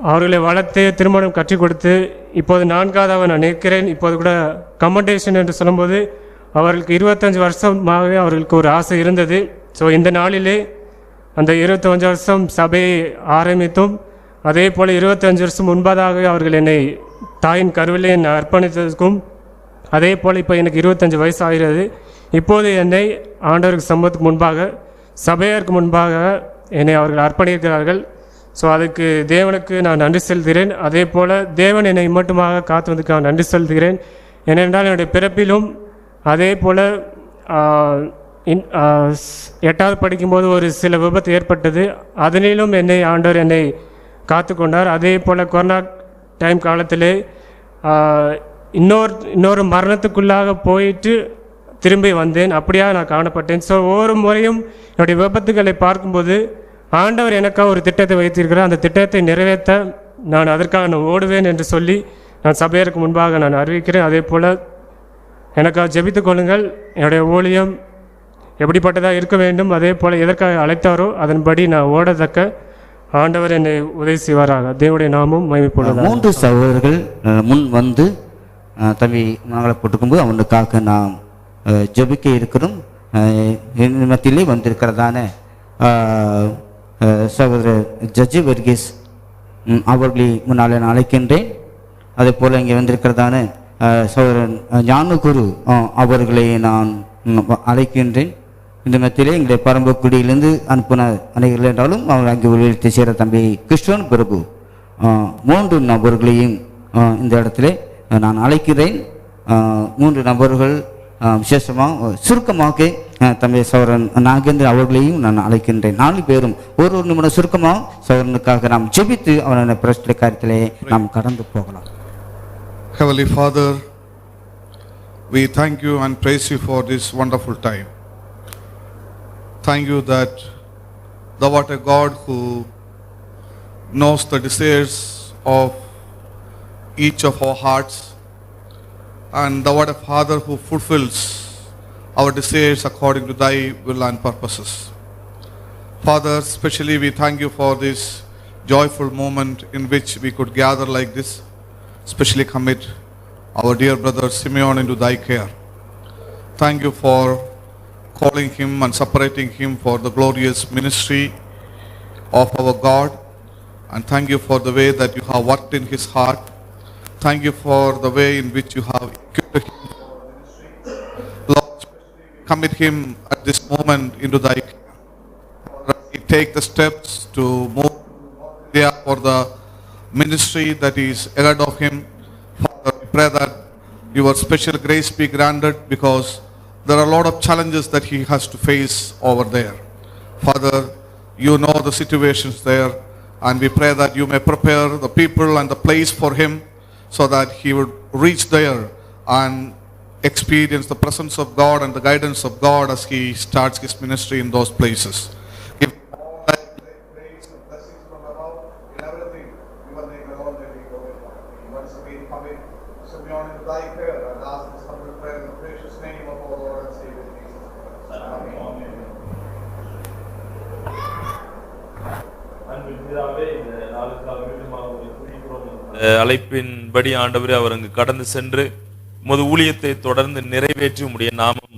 Speaker 10: அவர்களை வளர்த்து திருமணம் கற்றுக் கொடுத்து இப்போது 4ஆவதாக நான் நிற்கிறேன். இப்போது கூட கமெண்டேஷன் என்று சொல்லும்போது அவர்களுக்கு 25 வருஷமாகவே அவர்களுக்கு ஒரு ஆசை இருந்தது. ஸோ இந்த நாளிலே அந்த 25 வருஷம் சபையை ஆரம்பித்தும் அதே போல் 25 வருஷம் முன்பதாக அவர்கள் என்னை தாயின் கருவிலே என்னை அர்ப்பணித்ததுக்கும் அதே போல் இப்போ எனக்கு 25 வயசு ஆகிறது. இப்போது என்னை ஆண்டவருக்கு சம்பவத்துக்கு முன்பாக சபையருக்கு முன்பாக என்னை அவர்கள் அர்ப்பணிக்கிறார்கள். ஸோ அதுக்கு தேவனுக்கு நான் நன்றி செலுத்துகிறேன். அதே போல் தேவன் என்னை மட்டுமாக காத்து வந்ததுக்கு நான் நன்றி செலுத்துகிறேன். ஏனென்றால் என்னுடைய பிறப்பிலும் அதே போல் 8வது படிக்கும்போது ஒரு சில விபத்து ஏற்பட்டது. அதனிலும் ஆண்டவர் என்னை காத்து கொண்டார். அதே போல் கொரோனா டைம் காலத்திலே இன்னொரு மரணத்துக்குள்ளாக போயிட்டு திரும்பி வந்தேன். அப்படியாக நான் காணப்பட்டேன். ஸோ ஒவ்வொரு முறையும் என்னுடைய விபத்துக்களை பார்க்கும்போது ஆண்டவர் எனக்காக ஒரு திட்டத்தை வைத்திருக்கிறார். அந்த திட்டத்தை நிறைவேற்ற நான் அதற்காக நான் ஓடுவேன் என்று சொல்லி நான் சபையருக்கு முன்பாக நான் அறிவிக்கிறேன். அதே போல் எனக்காக ஜெபித்துக் கொள்ளுங்கள். என்னுடைய ஊழியம் எப்படிப்பட்டதாக இருக்க வேண்டும், அதே போல் எதற்காக அழைத்தாரோ அதன்படி நான் ஓடத்தக்க ஆண்டவர் என்னை உதவி செய்வாராக. தேவனுடைய நாமும் மகிமைப்படுவதாக.
Speaker 1: 3 சகோதரர்கள் முன் வந்து தம்பி மகளை போட்டுக்கும்போது அவனுக்காக நாம் ஜெபிக்க இருக்கிறோம். மத்தியிலே வந்திருக்கிறதான சகோதரர் ஜட்ஜி வர்கீஸ் அவர்களை முன்னால் நான் அழைக்கின்றேன். அதே போல் இங்கே வந்திருக்கிறதான சகோதரன் ஞானகுரு அவர்களை நான் அழைக்கின்றேன். இந்த மத்தியிலே எங்களுடைய பரம்பக்குடியிலிருந்து அனுப்பின அனைவர்கள் என்றாலும் அவங்க அங்கே உள்ளிட்டு சேர தம்பி கிருஷ்ணன் பிரபு 3 நபர்களையும் இந்த இடத்துல நான் அழைக்கிறேன். 3 நபர்கள் விசேஷமாக சுருக்கமாக தம்பி சௌரன் நாகேந்திரன் அவர்களையும் நான் அழைக்கின்றேன். 4 பேரும் ஒரு நிமிடம் சுருக்கமாக சௌரனுக்காக நாம் ஜெபித்து அவன பிரச்சனை காரியத்திலே நாம் கடந்து போகலாம்.
Speaker 11: Heavenly Father, we thank you and praise you for this wonderful time. Thank you that thou art a God who knows the desires of each of our hearts, and thou art a Father who fulfills our desires according to thy will and purposes. Father, especially we thank you for this joyful moment in which we could gather like this, especially commit our dear brother Simeon into thy care. Thank you for calling him and separating him for the glorious ministry of our God, and thank you for the way that you have worked in his heart. Thank you for the way in which you have equipped him. Lord, commit him at this moment into thy care. Take the steps to move for the ministry that is ahead of him. Father, we pray that your special grace be granted, because there are a lot of challenges that he has to face over there. Father, you know the situations there, and we pray that you may prepare the people and the place for him, so that he would reach there and experience the presence of God and the guidance of God as he starts his ministry in those places. Give all that grace and blessings from above in everything. Your name alone may be glorified. Once again commit Simeon into thy care, and ask this humble prayer in the precious name of our Lord and Savior Jesus Christ. Amen.
Speaker 12: அழைப்பின்படி ஆண்டவரே அவர் அங்கு கடந்து சென்று உமது ஊழியத்தை தொடர்ந்து நிறைவேற்றி உம்முடைய நாமம்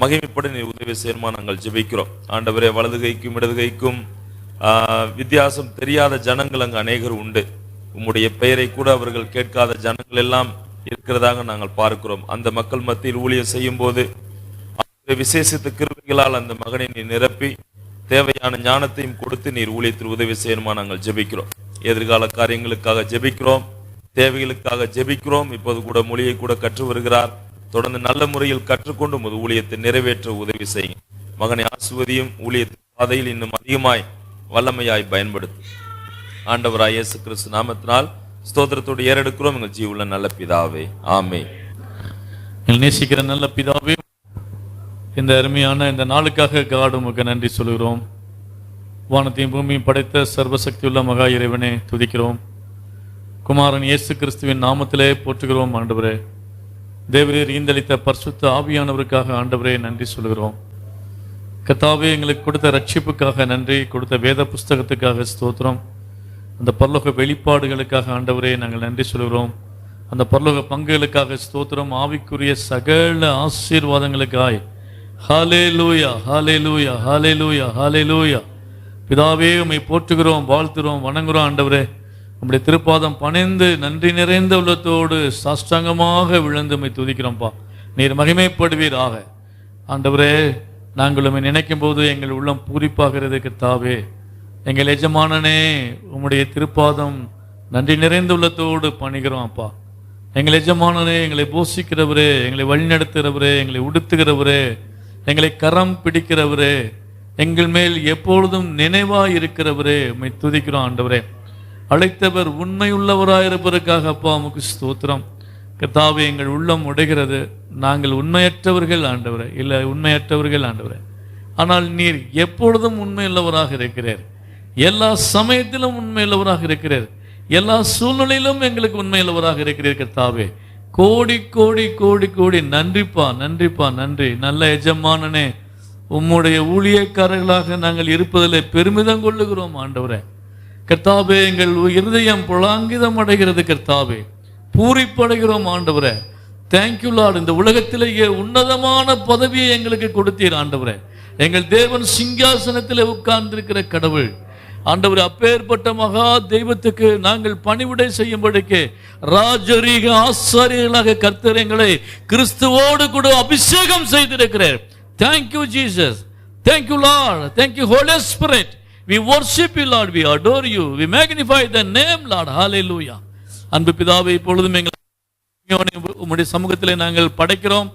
Speaker 12: மகிமைப்பட நீர் உதவி செய்யுமா நாங்கள் ஜெபிக்கிறோம். ஆண்டவரே, வலது கைக்கும் இடது கைக்கும் வித்தியாசம் தெரியாத ஜனங்கள் அங்கு அநேகர் உண்டு. உம்முடைய பெயரை கூட அவர்கள் கேட்காத ஜனங்கள் எல்லாம் இருக்கிறதாக நாங்கள் பார்க்கிறோம். அந்த மக்கள் மத்தியில் ஊழியம் செய்யும் போது விசேஷித்த கிருபைகளால் அந்த மகனை நீர் நிரப்பி தேவையான ஞானத்தையும் கொடுத்து நீர் ஊழியத்தில் உதவி செய்யணுமா நாங்கள் ஜெபிக்கிறோம். எதிர்கால காரியங்களுக்காக ஜெபிக்கிறோம், தேவைகளுக்காக ஜெபிக்கிறோம். இப்போது கூட மொழியை கூட கற்று வருகிறார். தொடர்ந்து நல்ல முறையில் கற்றுக்கொண்டு உமது ஊழியத்தை நிறைவேற்ற உதவி செய்யும். மகனை ஆசீர்வதியும், ஊழியத்தின் பாதையில் இன்னும் அதிகமாய் வல்லமையாய் பயன்படுத்தும். ஆண்டவராய் இயேசு கிறிஸ்து நாமத்தினால் ஸ்தோத்திரத்தோடு ஏறெடுக்கிறோம் எங்கள் ஜீவுள்ள நல்ல பிதாவே, ஆமென்.
Speaker 13: நேசிக்கிற நல்ல பிதாவே, இந்த அருமையான இந்த நாளுக்காக காட் உமக்கு நன்றி சொல்கிறோம். வானத்தையும் பூமியும் படைத்த சர்வசக்தியுள்ள மகா இறைவனே துதிக்கிறோம். குமாரன் இயேசு கிறிஸ்துவின் நாமத்திலே போற்றுகிறோம். ஆண்டவரே, தேவரீர் ஈந்தளித்த பரிசுத்த ஆவியானவருக்காக ஆண்டவரே நன்றி சொல்கிறோம். கர்த்தாவே, எங்களுக்கு கொடுத்த ரட்சிப்புக்காக நன்றி, கொடுத்த வேத புஸ்தகத்துக்காக ஸ்தோத்திரம். அந்த பரலோக வெளிப்பாடுகளுக்காக ஆண்டவரே நாங்கள் நன்றி சொல்கிறோம். அந்த பரலோக பங்குகளுக்காக ஸ்தோத்திரம். ஆவிக்குரிய சகல ஆசீர்வாதங்களுக்காய் ஹல்லேலூயா, ஹல்லேலூயா, ஹல்லேலூயா, ஹல்லேலூயா. பிதாவே, உம்மை போற்றுகிறோம், வாழ்த்துகிறோம், வணங்குகிறோம். ஆண்டவரே, உம்முடைய திருப்பாதம் பணிந்து நன்றி நிறைந்த உள்ளத்தோடு சாஷ்டாங்கமாக விழுந்து உம்மை துதிக்கிறோம்ப்பா. நீர் மகிமைப்படுவீராக. ஆண்டவரே, நாங்கள் உம்மை நினைக்கும் போது எங்கள் உள்ளம் பூரிப்பாகிறது. கர்த்தாவே, எங்கள் எஜமானனே, உம்முடைய திருப்பாதம் நன்றி நிறைந்த உள்ளத்தோடு பணிகிறோம் அப்பா. எங்கள் எஜமானனே, எங்களை போஷிக்கிறவரே, எங்களை வழிநடத்துகிறவரே, எங்களை உடுத்துகிறவரே, எங்களை கரம் பிடிக்கிறவரே, எங்கள் மேல் எப்பொழுதும் நினைவாய் இருக்கிறவரே, உம்மை துதிக்கிறோம். ஆண்டவரே, அழைத்தவர் உண்மையுள்ளவராயிருப்பதற்காக அப்பா உமக்கு ஸ்தோத்திரம். கர்த்தாவே, எங்கள் உள்ளம் உடைகிறது. நாங்கள் உண்மையற்றவர்கள் ஆண்டவரே, இல்லை உண்மையற்றவர்கள் ஆண்டவரே. ஆனால் நீர் எப்பொழுதும் உண்மையுள்ளவராக இருக்கிறார். எல்லா சமயத்திலும் உண்மையுள்ளவராக இருக்கிறார். எல்லா சூழ்நிலையிலும் எங்களுக்கு உண்மையுள்ளவராக இருக்கிறார். கர்த்தாவே, கோடி கோடி கோடி கோடி நன்றிப்பா, நன்றிப்பா, நன்றி. நல்ல எஜமானனே, உம்முடைய ஊழியக்காரர்களாக நாங்கள் இருப்பதில் பெருமிதம் கொள்ளுகிறோம். ஆண்டவரே, கர்த்தாவே, எங்கள் இருதயம் புலாங்கிதம் அடைகிறது. கர்த்தாவே, பூரிப்படைகிறோம். ஆண்டவரே, தேங்க்யூ லார்ட். இந்த உலகத்திலேயே உன்னதமான பதவியை எங்களுக்கு கொடுத்தீர். ஆண்டவரே, எங்கள் தேவன் சிங்காசனத்தில் உட்கார்ந்திருக்கிற கடவுள். ஆண்டவரே, அப்பேற்பட்ட மகா தெய்வத்துக்கு நாங்கள் பணிவிடை செய்யும்படிக்கு ராஜரீக ஆசாரியர்களாக கர்த்தர் எங்களை கிறிஸ்துவோடு கூட அபிஷேகம் செய்திருக்கிறார். Thank you Jesus, thank you Lord, thank you Holy Spirit. We worship you, Lord. We adore you. We magnify the name, Lord. Hallelujah. அன்பு பிதாவே, இப்பொழுதும் எங்கள் உம்முடைய சமூகத்திலே நாங்கள் படைக்கிறோம்.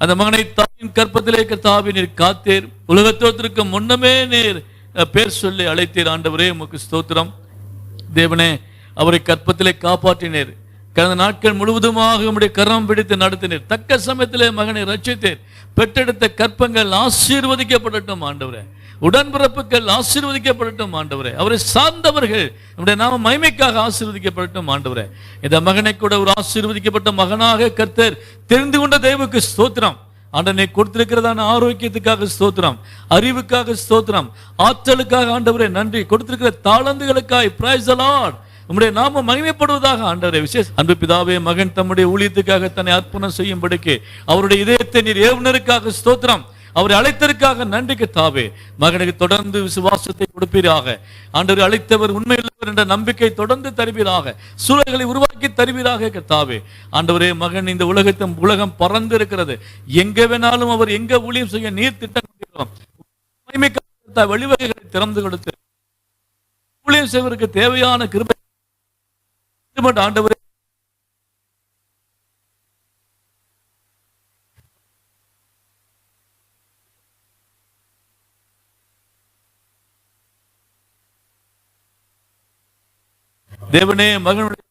Speaker 13: அந்த மகனை தாயின் கற்பத்திலே கர்த்தாவே நீர் காத்தீர். உலகத்தோத்திற்கு முன்னமே நீர் பேர் சொல்லி அழைத்தீர். ஆண்டவரே, உமக்கு ஸ்தோத்திரம். தேவனே, அவரை கற்பத்திலே காப்பாற்றினீர். கடந்த நாட்கள் முழுவதுமாக உம்முடைய கரம் பிடித்து நடத்தினீர். தக்க சமயத்திலே மகனை ரட்சித்தீர். பெற்றெடுத்த கற்பங்கள் ஆசீர்வதிக்கப்படட்டும். ஆண்டவரே, உடன்பிறப்புகள் ஆசீர்வதிக்கப்படட்டும். ஆண்டவரே, அவரை சார்ந்தவர்கள் நம்முடைய நாம மகிமைக்காக ஆசீர்வதிக்கப்படட்டும். ஆண்டவரே, இந்த மகனை கூட ஒரு ஆசீர்வதிக்கப்பட்ட மகனாக கர்த்தர் தெரிந்து கொண்ட தேவனுக்கு ஸ்தோத்திரம். ஆண்டவனை கொடுத்திருக்கிறதான ஆரோக்கியத்துக்காக ஸ்தோத்திரம், அறிவுக்காக ஸ்தோத்திரம், ஆற்றலுக்காக ஆண்டவரே நன்றி. கொடுத்திருக்கிற தாளந்துகளுக்காய் பிரைஸ் தி லார்ட். உம்முடைய நாம மகிமைப்படுவதாக. ஆண்டவரே, விசேஷ அன்பு பிதாவே, மகன் தம்முடைய ஊழியத்துக்காக தன்னை அர்ப்பணம் செய்யும்படிக்கு அவருடைய இதயத்தை நீர் ஏவுனருக்காக ஸ்தோத்திரம். அவரை அழைத்ததற்காக நன்றி கர்த்தாவே. மகனுக்கு தொடர்ந்து விசுவாசத்தை கொடுப்பீராக. ஆண்டவரை அழைத்தவர் உண்மையுள்ளவர் என்ற நம்பிக்கை தொடர்ந்து தருவீராக. சூழல்களை உருவாக்கி தருவீராக கர்த்தாவே. ஆண்டவரே, மகன் இந்த உலகம் பறந்து இருக்கிறது. எங்க வேணாலும் அவர் எங்க ஊழியம் செய்ய நீர் திட்டம் வழிவகைகளை திறந்து கொடுத்து ஊழியம் செய்வதற்கு தேவையான கிருபை ஆண்டவரே தேவனே மகனுடைய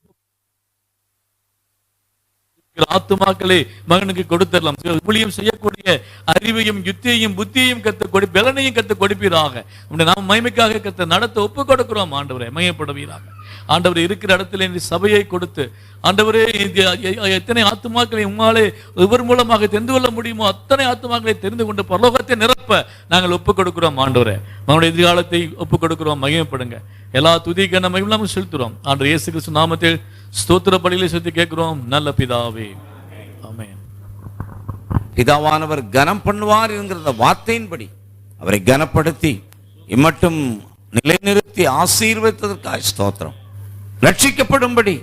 Speaker 13: ஆத்துமாக்களை மகனுக்கு கொடுத்தரலாம். ஊழியம் செய்யக்கூடிய அறிவையும் யுத்தியையும் புத்தியையும் கத்து பலனையும் கத்து கொடுப்பீராக. நாம் மகிமைக்காக கத்த நடத்த ஒப்பு கொடுக்கிறோம். ஆண்டவரே மகிமைப்படுவீராக. ஆண்டவரே இருக்கிற இடத்துல இந்த சபையை கொடுத்து ஆண்டவரே எத்தனை ஆத்துமாக்களை உம்மாலே இவர் மூலமாக தெரிந்து கொள்ள முடியுமோ அத்தனை ஆத்துமாக்களை தெரிந்து கொண்டு பரலோகத்தை நிரப்ப நாங்கள் ஒப்புக் கொடுக்கிறோம். ஆண்டவரே மகனுடைய எதிர்காலத்தை ஒப்புக் கொடுக்கிறோம். மகிமைப்படுங்க. எல்லா துதிக்க நம்ம இல்லாமல் செலுத்துறோம். ஆண்டவர் இயேசு கிறிஸ்து நாமத்தில் ஸ்தோத்திர பலிகளை செலுத்தி கேட்கிறோம் நல்ல பிதாவே. ஆமென்.
Speaker 8: பிதாவானவர் கனம் பண்ணுவார் என்கிற வார்த்தையின்படி அவரை கனப்படுத்தி இம்மட்டும் நிலைநிறுத்தி ஆசீர்வதித்ததற்காக ஸ்தோத்திரம். ரட்சிக்கப்படும்படி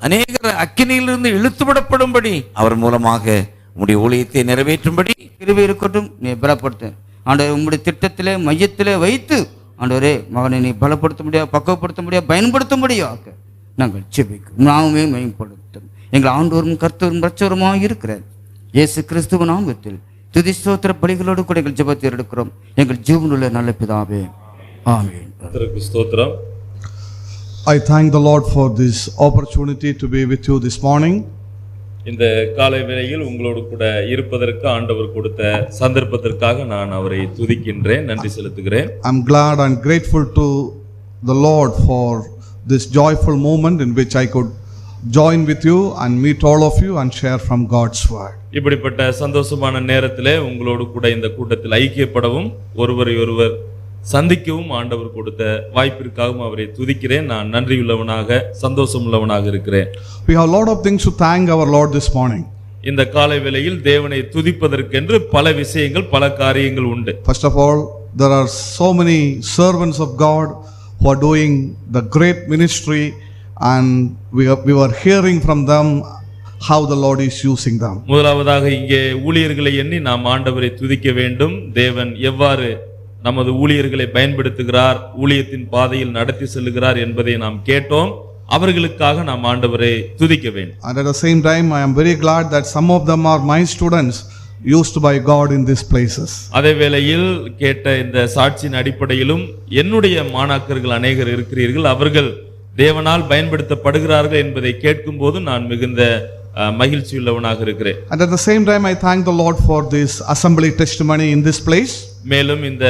Speaker 8: அநேகர் அக்கினியிலிருந்து இழுத்துவிடப்படும்படி அவர் மூலமாக உம்முடைய ஊழியத்தை நிறைவேற்றும்படி
Speaker 1: கிருபை இருக்கட்டும். நீ பலப்படுத்த ஆண்டவர் உங்களுடைய திட்டத்திலே மையத்திலே வைத்து ஆண்டவரே மகனை நீ பலப்படுத்த முடியாது, பக்குவப்படுத்த முடியாது, பயன்படுத்த முடியாது. நாங்கள் ஜெபிக்கும் நாமே மேம்படுத்தும் எங்கள் ஆண்டவரும் கர்த்தரும் இரட்சகருமாய் இருக்கிறார் இயேசு கிறிஸ்துவ நாமத்தில் துதி ஸ்தோத்திர பலிகளோடு கூட எங்கள் ஜெபத்தை எடுக்கிறோம் எங்கள் ஜீவனுள்ள நல்ல பிதாவே. ஆமென்.
Speaker 12: ஸ்தோத்திரம்.
Speaker 11: I thank the Lord for this opportunity to be with you this morning.
Speaker 12: இந்த காலை வேளையில் உங்களோடு கூட இருப்பதற்கு ஆண்டவர் கொடுத்த சந்தர்ப்பத்திற்காக நான் அவரை துதிக்கின்றேன், நன்றி செலுத்துகிறேன்.
Speaker 11: I'm glad and grateful to the Lord for this joyful moment in which I could join with you and meet all of you and share from God's word.
Speaker 12: இப்படிப்பட்ட சந்தோஷமான நேரத்திலே உங்களோடு கூட இந்த கூட்டத்தில் ஐக்கியப்படவும் ஒருவரை ஒருவர் சந்திக்கவும் ஆண்டவர் கொடுத்த வாய்ப்பிற்காகவும் அவரை துதிக்கிறேன். நான் நன்றியுள்ளவனாக சந்தோஷமுள்ளவனாக இருக்கிறேன்.
Speaker 11: We have a lot of things to thank our Lord this morning.
Speaker 12: இந்த காலை வேளையில் தேவனை துதிப்பதற்கென்று பல விஷயங்கள் பல காரியங்கள் உண்டு.
Speaker 11: First of all, there are so many servants of God who are doing the great ministry and we were hearing from them how the Lord is using them.
Speaker 12: முதலாவதாக இங்கே ஊழியர்களை எண்ணி நாம் ஆண்டவரை துதிக்க வேண்டும். தேவன் எவ்வாறு நமது ஊழியர்களை பயன்படுத்துகிறார், ஊழியத்தின் பாதையில் நடத்தி செல்லுகிறார் என்பதை நாம் கேட்டோம். அவர்களுக்காக நாம் ஆண்டவரை துதிக்க வேண்டும்.
Speaker 11: And at the same time I am very glad that some of them are my students used by God in these places.
Speaker 12: அதே வேளையில் கேட்ட இந்த சாட்சியின் அடிப்படையிலும் என்னுடைய மாணாக்கர்கள் அநேகர் இருக்கிறீர்கள், அவர்கள் தேவனால் பயன்படுத்தப்படுகிறார்கள் என்பதை கேட்கும் போது நான் மிகுந்த மகிழ்ச்சியுள்ளவனாக இருக்கிறேன்.
Speaker 11: And at the same time I thank the Lord for this assembly testimony in this place.
Speaker 12: மேலும் இந்த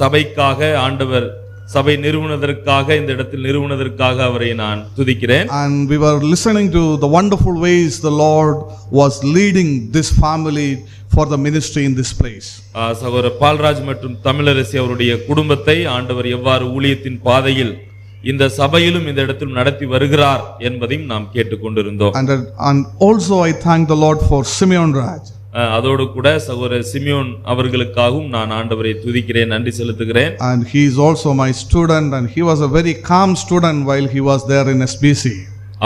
Speaker 12: சபைக்காக ஆண்டவர் சபை நிறுவனதற்காக இந்த இடத்தில் நிறுவனதற்காக அவரை நான் துதிக்கிறேன்.
Speaker 11: And we were listening to the wonderful ways the Lord was leading this family for the ministry in this place.
Speaker 12: சகோதரர் பால்ராஜ் மற்றும் தமிழரசி அவருடைய குடும்பத்தை ஆண்டவர் எவ்வாறு ஊழியத்தின் பாதையில் இந்த சபையிலும் இந்த இடத்திலும் நடத்தி வருகிறார் என்பதையும் நாம் கேட்டுக்கொண்டிருந்தோம்.
Speaker 11: And also I thank the Lord for Simeon Raj.
Speaker 12: அதோடு கூட சகோதரர் சிமியோன் அவர்களுக்காகவும் நான் ஆண்டவரை துதிக்கிறேன், நன்றி செலுத்துகிறேன்.
Speaker 11: And he is also my student and he was a very calm student while he was there in SBC.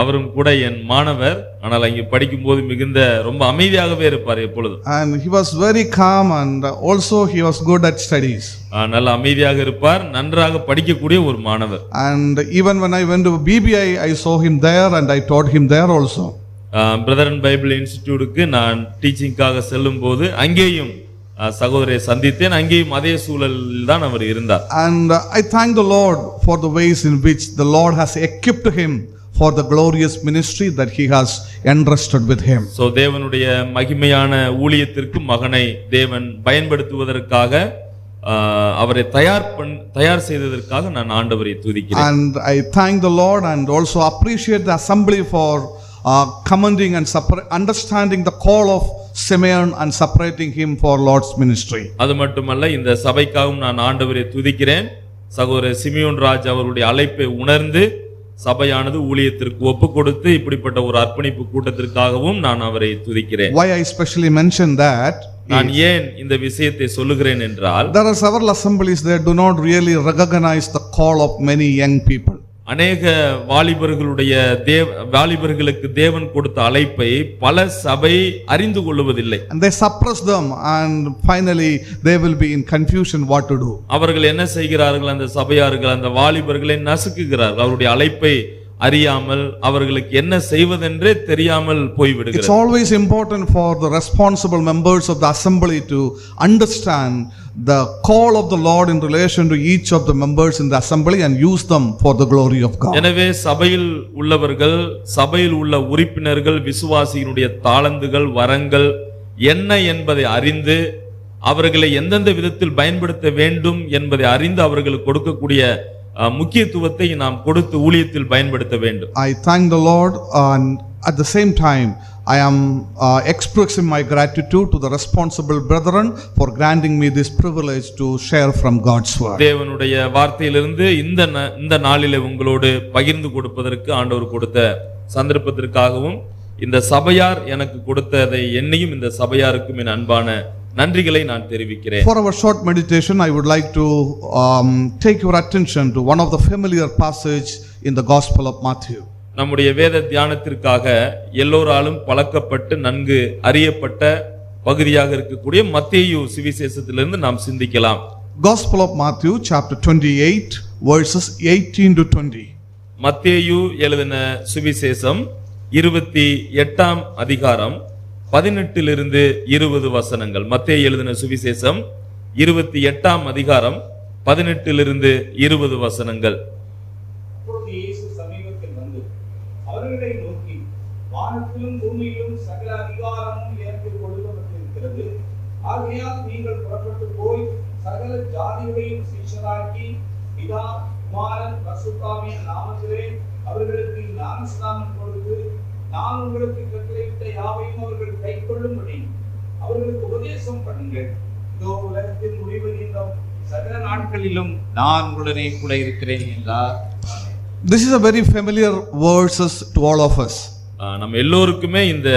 Speaker 12: அவரும் கூட என் மாணவர், ஆனால் அங்கே படிக்கும்போது மிகுந்த ரொம்ப அமைதியாகவே இருப்பார் எப்பொழுதும்.
Speaker 11: And he was very calm and also he was good at studies.
Speaker 12: நல்ல அமைதியாக இருப்பார், நன்றாக படிக்கக்கூடிய ஒரு மாணவர்.
Speaker 11: And even when I went to BBI I saw him there and I taught him there also.
Speaker 12: Brother and Bible இன்ஸ்டிடியூட்டுக்கு நான் டீச்சிங்காக செல்லும் போது அங்கேயும் சகோதரரை சந்தித்தேன், அங்கேயும் அதே சூழலில் தான் அவர் இருந்தார்.
Speaker 11: And I thank the Lord for the ways in which the Lord has equipped him for the glorious ministry that he has entrusted with him.
Speaker 12: So தேவனுடைய மகிமையான ஊழியத்திற்கு மகனை தேவன் பயன்படுத்துவதற்காக அவரை தயார் செய்ததற்காக நான் ஆண்டவரை துதிக்கிறேன்.
Speaker 11: And I thank the Lord and also appreciate the assembly for commending and understanding the call of Simeon and separating him for Lord's ministry.
Speaker 12: அது மட்டுமல்ல, இந்த சபைக்காகவும் நான் ஆண்டவரை துதிக்கிறேன். சகோதரர் சிமியோன் ராஜ் அவருடைய அழைப்பை உணர்ந்து சபையானது ஊழியத்திற்கு ஒப்பு கொடுத்து இப்படிப்பட்ட ஒரு அர்ப்பணிப்பு கூட்டத்திற்காகவும் நான் அவரை துதிக்கிறேன்.
Speaker 11: Why I especially mention that,
Speaker 12: நான் ஏன் இந்த விஷயத்தை சொல்லுகிறேன் என்றால்,
Speaker 11: there are several assemblies that do not really recognize the call of many young people.
Speaker 12: அநேக வாலிபர்களுக்கு தேவன் கொடுத்த அழைப்பை பல சபை அறிந்து கொள்வதில்லை.
Speaker 11: And they suppress them and finally they will be in confusion what to do.
Speaker 12: அவர்கள் என்ன செய்கிறார்கள்? அந்த சபையார்கள் அந்த வாலிபர்களை நசுக்குகிறார்கள். அவருடைய அழைப்பை அறியாமல் அவர்களுக்கு என்ன செய்வதென்றே தெரியாமல் போய்விடுகிறது.
Speaker 11: It's always important for the responsible members of the assembly to understand the call of the Lord in relation to each of the members in the assembly and use them for the glory of God.
Speaker 12: எனவே சபையில் உள்ளவர்கள், சபையில் உள்ள உறுப்பினர்கள் விசுவாசியினுடைய தாளந்துகள், வரங்கள் என்ன என்பதை அறிந்து அவர்களை எந்தெந்த விதத்தில் பயன்படுத்த வேண்டும் என்பதை அறிந்து அவர்களுக்கு கொடுக்கக்கூடிய முக்கியத்துவத்தை நாம் கொடுத்து ஊழியத்தில் பயன்படுத்த வேண்டும்.
Speaker 11: I thank the Lord and at the same time I am expressing my gratitude to the responsible brethren for granting me this privilege to share from God's word.
Speaker 12: தேவனுடைய வார்த்தையிலிருந்து இந்த நாளிலே உங்களோடு பகிர்ந்து கொடுப்பதற்கு ஆண்டவர் கொடுத்த சந்தர்ப்பத்திற்காகவும் இந்த சபையார் எனக்கு கொடுத்ததை என்னையும் இந்த சபையாருக்கும் என் அன்பான நன்றிகளை நான் தெரிவிக்கிறேன்.
Speaker 11: For our short meditation, I would like to take your attention to one of the familiar passage in the Gospel of Matthew.
Speaker 12: நம்முடைய வேத தியானத்திற்காக எல்லோராலும் பழக்கப்பட்டு நன்கு அறியப்பட்ட பகுதியாக இருக்கக்கூடிய மத்தேயு சுவிசேஷத்திலிருந்து நாம் சிந்திக்கலாம்.
Speaker 11: Gospel of Matthew chapter 28 verses 18 to 20.
Speaker 12: மத்தேயு எழுதின சுவிசேஷம் 28ஆம் அதிகாரம் 18 20 வசனங்கள். மத்தேயு எழுதின சுவிசேஷம் 28ஆம் அதிகாரம் 18 20 வசனங்கள்.
Speaker 14: சமீபத்தில் வந்து அவர்களை நோக்கி, வானத்திலும் பூமியிலும் சகல அதிகாரமும் எனக்கு கொடுக்கப்பட்டிருக்கிறது. ஆகையால் நீங்கள் புறப்பட்டு போய் சகல ஜாதிகளையும் சீஷராக்கி பிதா, குமாரன், பரிசுத்தாவியின் நாமத்திலே அவர்களுக்கு ஞானஸ்நானம் கொடுத்து, நான் உங்களுக்கு கட்டளையிட்ட யாவையும் அவர்கள் கைக்கொள்ளும்படி அவர்களுக்கு உபதேசம் பண்ணுங்கள். இதோ உலகத்தின் முடிவு நீங்கும் சகல நாட்களிலும் நான் உடனே கூட இருக்கிறேன் என்றார்.
Speaker 11: This is a very familiar verses to all of us.
Speaker 12: நம்ம எல்லோருக்குமே இந்த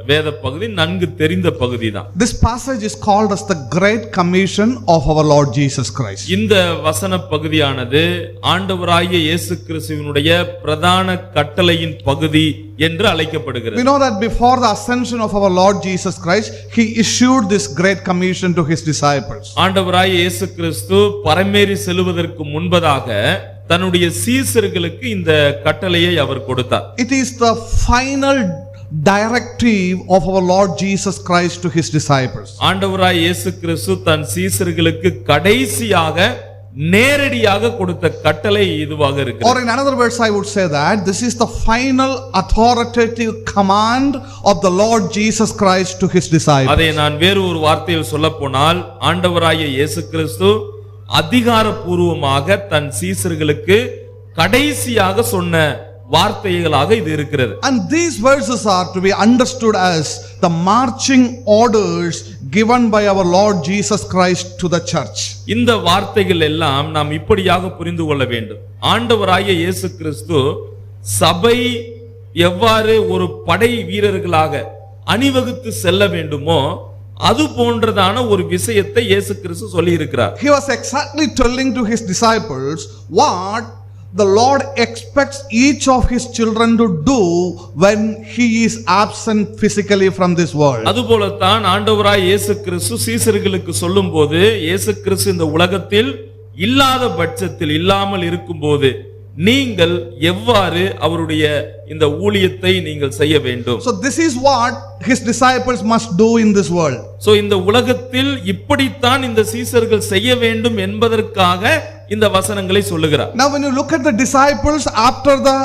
Speaker 12: வேத பகுதி நன்கு தெரிந்த பகுதி தான்.
Speaker 11: This passage is called as the Great Commission of our Lord Jesus Christ.
Speaker 12: இந்த வசன பகுதியானது ஆண்டவராகிய இயேசு கிறிஸ்துவினுடைய பிரதான கட்டளையின் பகுதி என்று அழைக்கப்படுகிறது.
Speaker 11: We know that before the ascension of our Lord Jesus Christ, he issued this Great Commission to his disciples.
Speaker 12: ஆண்டவராகிய இயேசு கிறிஸ்து பரமேறி செல்வதற்கு முன்பதாக தன்னுடைய சீஷர்களுக்கு இந்த கட்டளையை அவர் கொடுத்தார்.
Speaker 11: It is the final directive of our Lord Jesus Christ to his disciples.
Speaker 12: ஆண்டவராகிய இயேசு கிறிஸ்து தன் சீஷர்களுக்கு கடைசியாக நேரடியாக கொடுத்த கட்டளை இதுவாக இருக்கு.
Speaker 11: Or in another words, I would say that this is the final authoritative command of the Lord Jesus Christ to his disciples.
Speaker 12: அதை நான் வேறு ஒரு வார்த்தையில் சொல்ல போனால், ஆண்டவராகிய இயேசு கிறிஸ்து அதிகாரப்பூர்வமாக தன் சீஷர்களுக்கு கடைசியாக சொன்ன வார்த்தைகளாக இது இருக்கிறது.
Speaker 11: And these verses are to be understood as the marching orders given by our Lord Jesus Christ to the church.
Speaker 12: இந்த வார்த்தைகள் எல்லாம் நாம் இப்படியாக புரிந்து கொள்ள வேண்டும். ஆண்டவராகிய இயேசு கிறிஸ்து சபை எவ்வாறு ஒரு படை வீரர்களாக அணிவகுத்து செல்ல வேண்டுமோ அது போன்றதான ஒரு விஷயத்தை இயேசு கிறிஸ்து சொல்லி இருக்கிறார்.
Speaker 11: He was exactly telling to his disciples what the Lord expects each of his children to do when he is absent physically from this world.
Speaker 12: அதுபோலத்தான் ஆண்டவராய் இயேசு கிறிஸ்து சீஷர்களுக்கு சொல்லும்போது, இயேசு கிறிஸ்து இந்த உலகத்தில் இல்லாத பட்சத்தில், இல்லாமல் இருக்கும்போது நீங்கள் எவ்வாறு அவருடைய இந்த ஊழியத்தை நீங்கள் செய்ய வேண்டும்.
Speaker 11: So this is what his disciples must do in this world.
Speaker 12: So இந்த உலகத்தில் இப்படித்தான் இந்த சீஷர்கள் செய்ய வேண்டும் என்பதற்காக இந்த வசனங்களை சொல்லுகிறார்.
Speaker 11: Now when you look at the disciples after the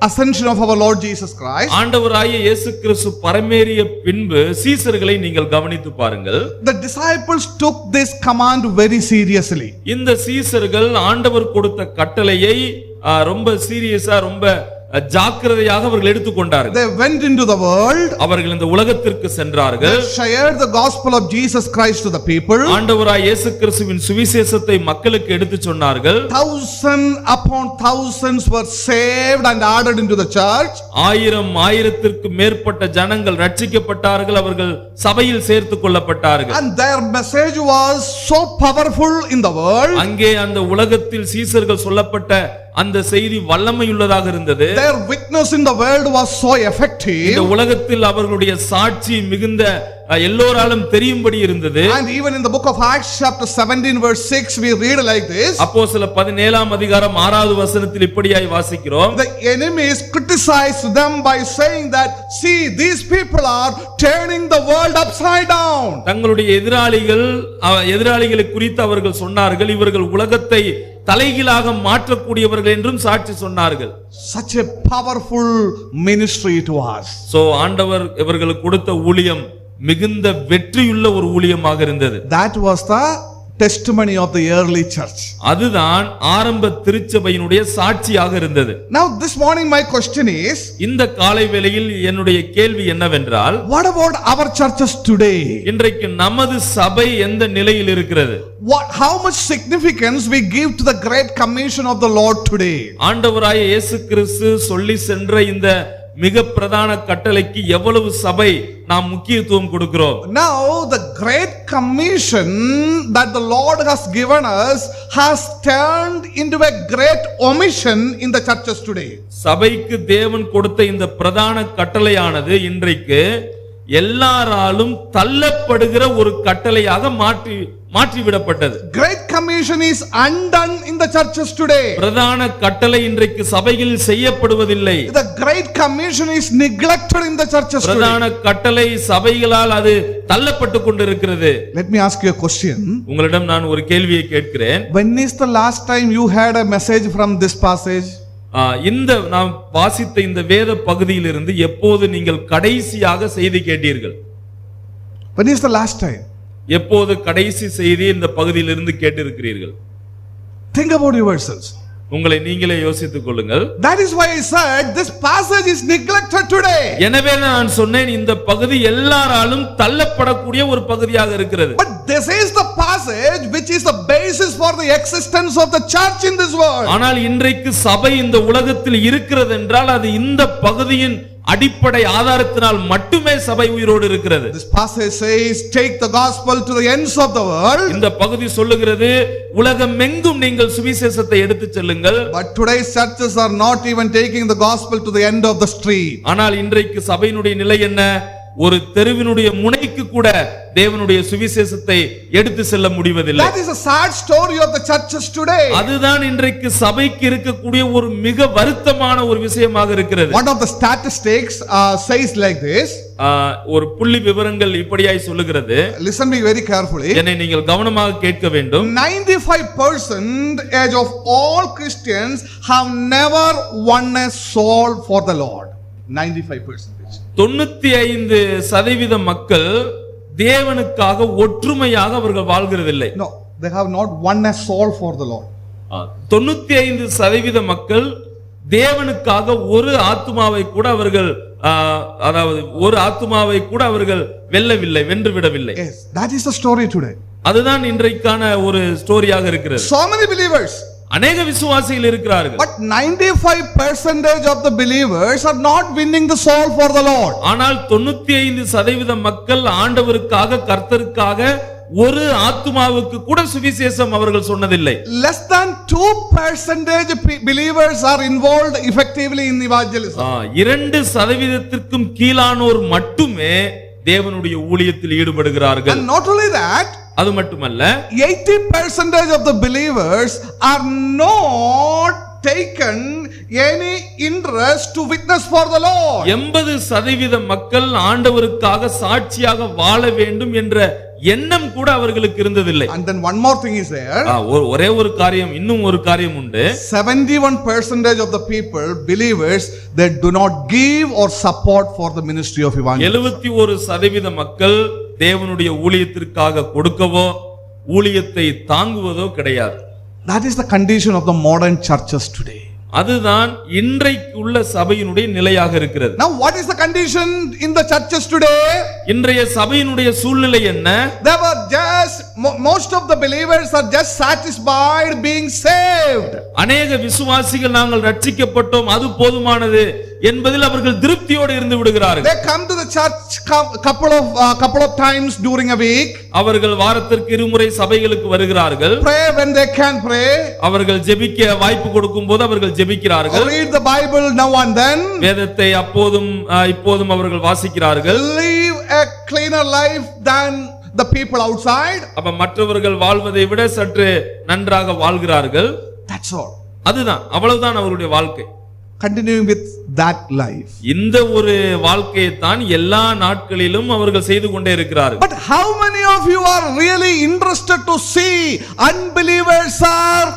Speaker 11: ascension of our Lord Jesus Christ,
Speaker 12: ஆண்டவராகிய இயேசு கிறிஸ்து பரமேறிய பின்பு சீஷர்களை நீங்கள் கவனித்து பாருங்கள்.
Speaker 11: The disciples took this command very seriously.
Speaker 12: இந்த சீஷர்கள் ஆண்டவர் கொடுத்த கட்டளையை ரொம்ப சீரியஸா, ரொம்ப ஜாக்கிரதையாக அவர்கள் எடுத்துக்கொண்டார்கள்.
Speaker 11: They went into the world.
Speaker 12: அவர்கள் இந்த உலகத்திற்கு சென்றார்கள்.
Speaker 11: They shared the gospel of Jesus Christ to the people.
Speaker 12: ஆண்டவராய் இயேசு கிறிஸ்துவின் சுவிசேஷத்தை மக்களுக்கு எடுத்துச் சொன்னார்கள்.
Speaker 11: Thousands upon thousands were saved and added into the church.
Speaker 12: ஆயிரத்திற்கு மேற்பட்ட ஜனங்கள் ரட்சிக்கப்பட்டார்கள், அவர்கள் சபையில் சேர்த்துக் கொள்ளப்பட்டார்கள்.
Speaker 11: And their message was so powerful in the world.
Speaker 12: அங்கே அந்த உலகத்தில் சீஷர்கள் சொல்லப்பட்ட அந்த செய்தி வல்லமையுள்ளதாக இருந்தது.
Speaker 11: Their witness in the world was so effective.
Speaker 12: இந்த உலகத்தில் அவர்களுடைய சாட்சி மிகுந்த எல்லோராலும் தெரியும்படி இருந்தது.
Speaker 11: And even in the book of Acts chapter 17 verse 6 we read like this.
Speaker 12: அப்போஸ்தலர் 17ஆம் அதிகாரம் 6வது வசனத்தில் இப்படியாய் வாசிக்கிறோம்.
Speaker 11: The enemies criticized them by saying that, see, these people are turning the world upside down.
Speaker 12: தங்களுடைய எதிராளிகளை குறித்து அவர்கள் சொன்னார்கள், இவர்கள் உலகத்தை தலைகீழாக மாற்றக்கூடியவர்கள் என்றும் சாட்சி சொன்னார்கள்.
Speaker 11: Such a powerful ministry it was.
Speaker 12: So ஆண்டவர் இவர்களுக்கு கொடுத்த ஊழியம் மிகுந்த வெற்றியுள்ள ஒரு ஊழியமாக இருந்தது.
Speaker 11: That was the testimony of the early church.
Speaker 12: அதுதான் ஆரம்ப திருச்சபையினுடைய சாட்சியாக இருந்தது.
Speaker 11: Now this morning my question is,
Speaker 12: இந்த காலை வேளையில் என்னுடைய கேள்வி என்னவென்றால்,
Speaker 11: what about our churches today?
Speaker 12: இன்றைக்கு நமது சபை எந்த நிலையில் இருக்கிறது?
Speaker 11: How much significance we give to the great commission of the Lord today?
Speaker 12: ஆண்டவராகிய இயேசு கிறிஸ்து சொல்லி சென்ற இந்த மிக பிரதான கட்டளைக்கு எவ்வளவு சபை நாம் முக்கியத்துவம் கொடுக்கிறோம்?
Speaker 11: Now the great commission that the Lord has given us has turned into a great omission in the churches today.
Speaker 12: சபைக்கு தேவன் கொடுத்த இந்த பிரதான கட்டளையானது இன்றைக்கு எல்லாராலும் தள்ளப்படுகிற ஒரு கட்டளையாக மாற்றிவிடப்பட்டது.
Speaker 11: Great commission is undone in the churches today.
Speaker 12: பிரதான கட்டளை இன்றைக்கு சபையில் செய்யப்படுவதில்லை.
Speaker 11: The great commission is neglected in the churches today.
Speaker 12: பிரதான கட்டளை சபைகளால் அது தள்ளப்பட்டு கொண்டிருக்கிறது.
Speaker 11: Let me ask you a question.
Speaker 12: உங்களிடம் நான் ஒரு கேள்வியை கேட்கிறேன்.
Speaker 11: When is the last time you had a message from this passage?
Speaker 12: இந்த நாம் வாசித்த இந்த வேத பகுதியிலிருந்து எப்போது நீங்கள் கடைசியாக செய்தி கேட்டீர்கள்?
Speaker 11: When is the last time?
Speaker 12: எப்போது கடைசி செய்தி இந்த பகுதியிலிருந்து கேட்டிருக்கிறீர்கள்?
Speaker 11: Think about yourselves.
Speaker 12: உங்களை நீங்களே யோசித்துக் கொள்ளுங்கள்.
Speaker 11: That is why I said this passage is neglected today.
Speaker 12: எனவே நான் சொன்னேன் இந்த பகுதி எல்லாராலும் தள்ளப்படக்கூடிய ஒரு பகுதியாக இருக்கிறது.
Speaker 11: But this is the passage which is the basis for the existence of the church in this world.
Speaker 12: ஆனால் இன்றைக்கு சபை இந்த உலகத்தில் இருக்கிறது என்றால் அது இந்த பகுதியின் அடிப்படை ஆதாரத்தினால் மட்டுமே சபை உயிரோடு இருக்கிறது.
Speaker 11: This passage says, take the gospel to the ends of the world.
Speaker 12: இந்த பகுதி சொல்லுகிறது உலகமெங்கும் நீங்கள் சுவிசேஷத்தை எடுத்துச் செல்லுங்கள்.
Speaker 11: But today's churches are not even taking the gospel to the end of the street.
Speaker 12: ஆனால் இன்றைக்கு சபையினுடைய நிலை என்ன? ஒரு தெருவினுடைய முனைக்கு கூட தேவனுடைய சுவிசேஷத்தை எடுத்து செல்ல முடிவதில்லை.
Speaker 11: That is a sad story of the churches today.
Speaker 12: அதுதான் இன்றைக்கு சபைக்கு இருக்கக்கூடிய ஒரு மிக வருத்தமான ஒரு விஷயமாக இருக்கிறது.
Speaker 11: One of the statistics says like this.
Speaker 12: ஒரு புள்ளி விவரங்கள் இப்படியாய் சொல்லுகிறது.
Speaker 11: Listen me very carefully.
Speaker 12: என்னை நீங்கள் கவனமாக கேட்க வேண்டும்.
Speaker 11: 95% of all Christians have never won a soul for the Lord. 95%.
Speaker 12: 95% மக்கள் தேவனுக்காக ஒற்றுமையாக அவர்கள் வாழ்கிறதில்லை.
Speaker 11: No, they have not won a soul for the Lord.
Speaker 12: 95% மக்கள் தேவனுக்காக ஒரு ஆத்துமாவை கூட அவர்கள் அதாவது ஒரு ஆத்துமாவை கூட அவர்கள் வென்று விடவில்லை.
Speaker 11: Yes, that is the story today.
Speaker 12: அதுதான் இன்றைக்கான ஒரு ஸ்டோரியாக இருக்கிறது.
Speaker 11: So many believers,
Speaker 12: அநேக விசுவாசிகள் இருக்கிறார்கள்.
Speaker 11: but 95% of the believers are not winning the soul for the Lord.
Speaker 12: ஆனால் 95% மக்கள் ஆண்டவருக்காக கர்த்தருக்காக ஒரு ஆத்துமாவுக்கு கூட சுவிசேஷம் அவர்கள் சொன்னதில்லை.
Speaker 11: Less than 2% believers are involved effectively in evangelism.
Speaker 12: 2% கீழானோர் மட்டுமே தேவனுடைய ஊழியத்தில் ஈடுபடுகிறார்கள்.
Speaker 11: And not only that,
Speaker 12: அது மட்டுமல்ல
Speaker 11: 80% of the believers are not taken any interest to witness for the Lord.
Speaker 12: 80% மக்கள் ஆண்டவருக்காக சாட்சியாக வாழ வேண்டும் என்ற எண்ணம் கூட அவர்களுக்கு இருந்ததில்லை.
Speaker 11: And then one more thing is there.
Speaker 12: ஒரே ஒரு காரியம், இன்னும் ஒரு காரியம் உண்டு.
Speaker 11: 71% of the people, believers, they do not give or support for the ministry of evangelism.
Speaker 12: 71% மக்கள் தேவனுடைய ஊழியத்திற்காக கொடுக்கவோ ஊழியத்தை தாங்குவதோ கிடையாது.
Speaker 11: That is the condition of the modern churches today.
Speaker 12: அதுதான் இன்றைக்கு உள்ள சபையினுடைய நிலையாக இருக்கிறது.
Speaker 11: Now what is the condition in the churches today?
Speaker 12: இன்றைய சபையினுடைய சூழ்நிலை என்ன?
Speaker 11: They were just most of the believers are just satisfied being saved.
Speaker 12: அநேக விசுவாசிகள் நாங்கள் ரட்சிக்கப்பட்டோம் அது போதுமானது என்பதில் அவர்கள் திருப்தியோடு இருந்து விடுகிறார்கள்.
Speaker 11: They come to the church couple of times during a week.
Speaker 12: அவர்கள் வாரத்திற்கு இருமுறை சபைகளுக்கு வருகிறார்கள்.
Speaker 11: Pray when they can pray.
Speaker 12: அவர்கள் ஜெபிக்க வாய்ப்பு கொடுக்கும்போது அவர்கள் ஜெபிக்கிறார்கள்.
Speaker 11: Read the Bible now and then.
Speaker 12: வேதத்தை அப்போதும் இப்போதும் அவர்கள் வாசிக்கிறார்கள்.
Speaker 11: Live a cleaner life than the people outside.
Speaker 12: அப்ப மற்றவர்கள் வாழ்வதை விட சற்று நன்றாக வாழ்கிறார்கள்.
Speaker 11: That's all.
Speaker 12: அதுதான் அவ்வளவுதான் அவருடைய வாழ்க்கை.
Speaker 11: Continuing with that life.
Speaker 12: இந்த ஒரு வாழ்க்கையை தான் எல்லா நாட்களிலும் அவர்கள் செய்து கொண்டே இருக்கிறார்கள்.
Speaker 11: But how many of you are really interested to see unbelievers are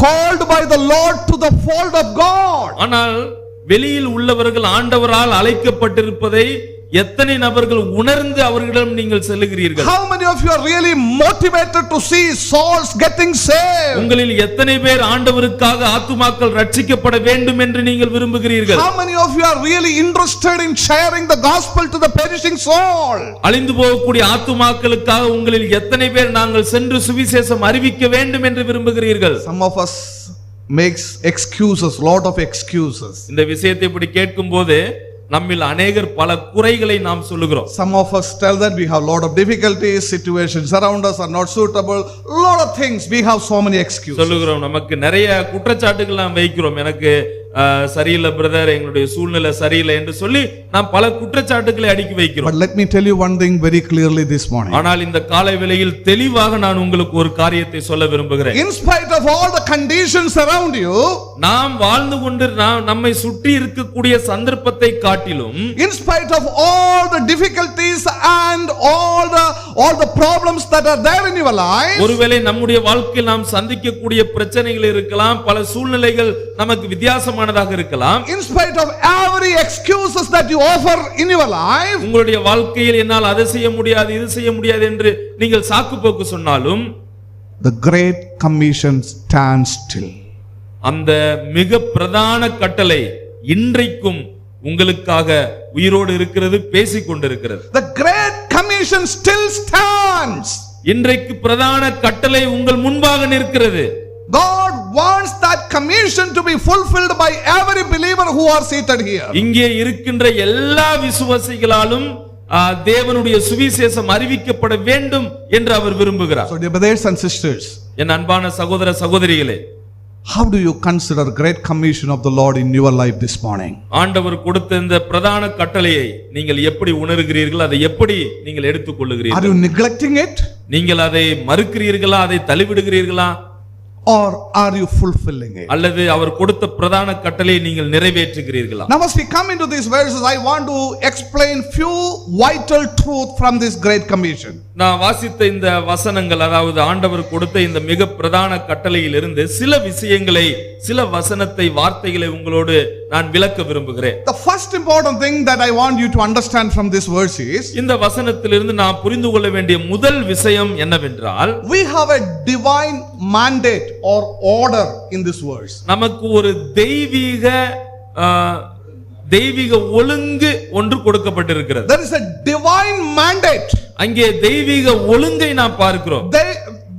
Speaker 11: called by the Lord to the fold of God?
Speaker 12: ஆனால் வெளியில் உள்ளவர்கள் ஆண்டவரால் அழைக்கப்பட்டிருப்பதை எத்தனை நபர்கள் உணர்ந்து அவர்களிடம் நீங்கள் செல்லுகிறீர்கள்?
Speaker 11: How many of you are really motivated to see souls getting saved?
Speaker 12: உங்களில் எத்தனை பேர் ஆண்டவருக்காக ஆத்துமாக்கள் ரட்சிக்கப்பட வேண்டும் என்று நீங்கள் விரும்புகிறீர்கள்?
Speaker 11: How many of you are really interested in sharing the gospel to the perishing soul?
Speaker 12: அழிந்து போகக்கூடிய ஆத்துமாக்களுக்காக உங்களில் எத்தனை பேர் நாங்கள் சென்று சுவிசேஷம் அறிவிக்க வேண்டும் என்று விரும்புகிறீர்கள்?
Speaker 11: Some of us makes excuses, lot of excuses.
Speaker 12: இந்த விஷயத்தை இப்படி கேட்கும்போது நம்மில் அநேகர் பல குறைகளை நாம் சொல்லுகிறோம்.
Speaker 11: Some of us tell that we have lot of difficulties, situations around us are not suitable, lot of things, we have so many excuses.
Speaker 12: சொல்லுகிறோம், நமக்கு நிறைய குற்றச்சாட்டுகள் நாம் வைக்கிறோம். எனக்கு சரியில்லை பிரதர், எங்களுடைய சூழ்நிலை சரியில்லை என்று சொல்லி நாம் பல குற்றச்சாட்டுகளை அடுக்கி வைக்கிறோம்.
Speaker 11: But let me tell you one thing very clearly this morning.
Speaker 12: ஆனால் இந்த காலை வேளையில் தெளிவாக நான் உங்களுக்கு ஒரு காரியத்தை சொல்ல விரும்புகிறேன்.
Speaker 11: In spite of all the conditions around you,
Speaker 12: நாம் வாழ்ந்து கொண்டு நம்மை சுற்றி இருக்கக்கூடிய சந்தர்ப்பத்தை காட்டிலும்,
Speaker 11: in spite of all the difficulties and all the problems that are there in your life,
Speaker 12: ஒருவேளை நம்முடைய வாழ்க்கையில் நாம் சந்திக்கக்கூடிய பிரச்சனைகள் இருக்கலாம், பல சூழ்நிலைகள் நமக்கு வித்தியாசமானதாக இருக்கலாம்.
Speaker 11: in spite of every excuses that you offer in your life,
Speaker 12: உங்களுடைய வாழ்க்கையில் என்னால் அதை செய்ய முடியாது இது செய்ய முடியாது என்று நீங்கள் சாக்கு போக்கு சொன்னாலும்,
Speaker 11: the great commission stands still.
Speaker 12: அந்த மிக பிரதான கட்டளை இன்றைக்கும் உங்களுக்காக உயிரோடு இருக்கிறது, பேசிக் கொண்டிருக்கிறது.
Speaker 11: The great commission still stands.
Speaker 12: இன்றைக்கு பிரதான கட்டளை உங்கள் முன்பாக நிற்கிறது.
Speaker 11: God wants that commission to be fulfilled by every believer who are seated here.
Speaker 12: இங்கே இருக்கின்ற எல்லா விசுவாசிகளாலும் தேவனுடைய சுவிசேஷம் அறிவிக்கப்பட வேண்டும் என்று அவர் விரும்புகிறார்.
Speaker 11: So dear brothers and sisters,
Speaker 12: என் அன்பான சகோதர சகோதரிகளே,
Speaker 11: how do you consider great commission of the Lord in your life this morning?
Speaker 12: ஆண்டவர் கொடுத்த இந்த பிரதான கட்டளையை நீங்கள் எப்படி உணர்கிறீர்கள்? அதை எப்படி நீங்கள் எடுத்துக்கொள்ளுகிறீர்கள்?
Speaker 11: Are you neglecting it?
Speaker 12: நீங்கள் அதை மறுக்கிறீர்களா? அதை தள்ளிவிடுகிறீர்களா?
Speaker 11: Or are you fulfilling it?
Speaker 12: அல்லது அவர் கொடுத்த பிரதான கட்டளையை நீங்கள் நிறைவேற்றுகிறீர்களா?
Speaker 11: Now as we come into these verses, I want to explain few vital truth from this great commission.
Speaker 12: நான் வாசித்த இந்த வசனங்கள், அதாவது ஆண்டவர் கொடுத்த இந்த மிக பிரதான கட்டளையிலிருந்து சில விஷயங்களை, சில வசனத்தை, வார்த்தைகளை உங்களோடு நான் விளக்க விரும்புகிறேன்.
Speaker 11: The first important thing that I want you to understand from this verse is,
Speaker 12: இந்த வசனத்திலிருந்து நாம் புரிந்து கொள்ள வேண்டிய முதல் விஷயம் என்னவென்றால்,
Speaker 11: we have a divine mandate or order in this verse.
Speaker 12: நமக்கு ஒரு தெய்வீக ஒழுங்கு ஒன்று கொடுக்கப்பட்டிருக்கிறது.
Speaker 11: There is a divine mandate.
Speaker 12: அங்கே தெய்வீக ஒழுங்கை நாம் பார்க்கிறோம்.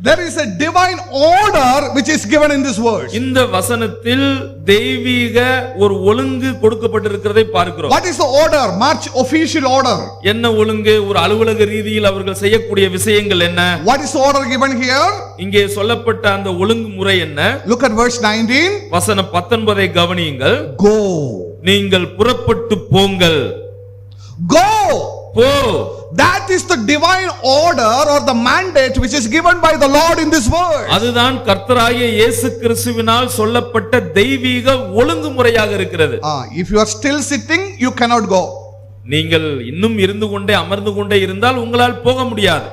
Speaker 11: There is a divine order which is given in this verse.
Speaker 12: இந்த வசனத்தில் தெய்வீக ஒரு ஒழுங்கு கொடுக்கப்பட்டிருக்கிறதை பார்க்கிறோம்.
Speaker 11: What is the order? March official order.
Speaker 12: என்ன ஒழுங்கு? ஒரு அலுவலக ரீதியில் அவர்கள் செய்யக்கூடிய விஷயங்கள் என்ன?
Speaker 11: What is the order given here?
Speaker 12: இங்கே சொல்லப்பட்ட அந்த ஒழுங்கு முறை என்ன?
Speaker 11: Look at verse 19.
Speaker 12: வசனம் 19ஐ கவனியுங்கள்.
Speaker 11: Go.
Speaker 12: நீங்கள் புறப்பட்டு போங்கள்.
Speaker 11: Go.
Speaker 12: போ.
Speaker 11: That is the divine order or the mandate which is given by the Lord in this verse.
Speaker 12: அதுதான் கர்த்தராகிய இயேசு கிறிஸ்துவினால் சொல்லப்பட்ட தெய்வீக ஒழுங்குமுறையாக இருக்கிறது.
Speaker 11: If you are still sitting, you cannot go.
Speaker 12: நீங்கள் இன்னும் இருந்து கொண்டே அமர்ந்து கொண்டே இருந்தால் உங்களால் போக முடியாது.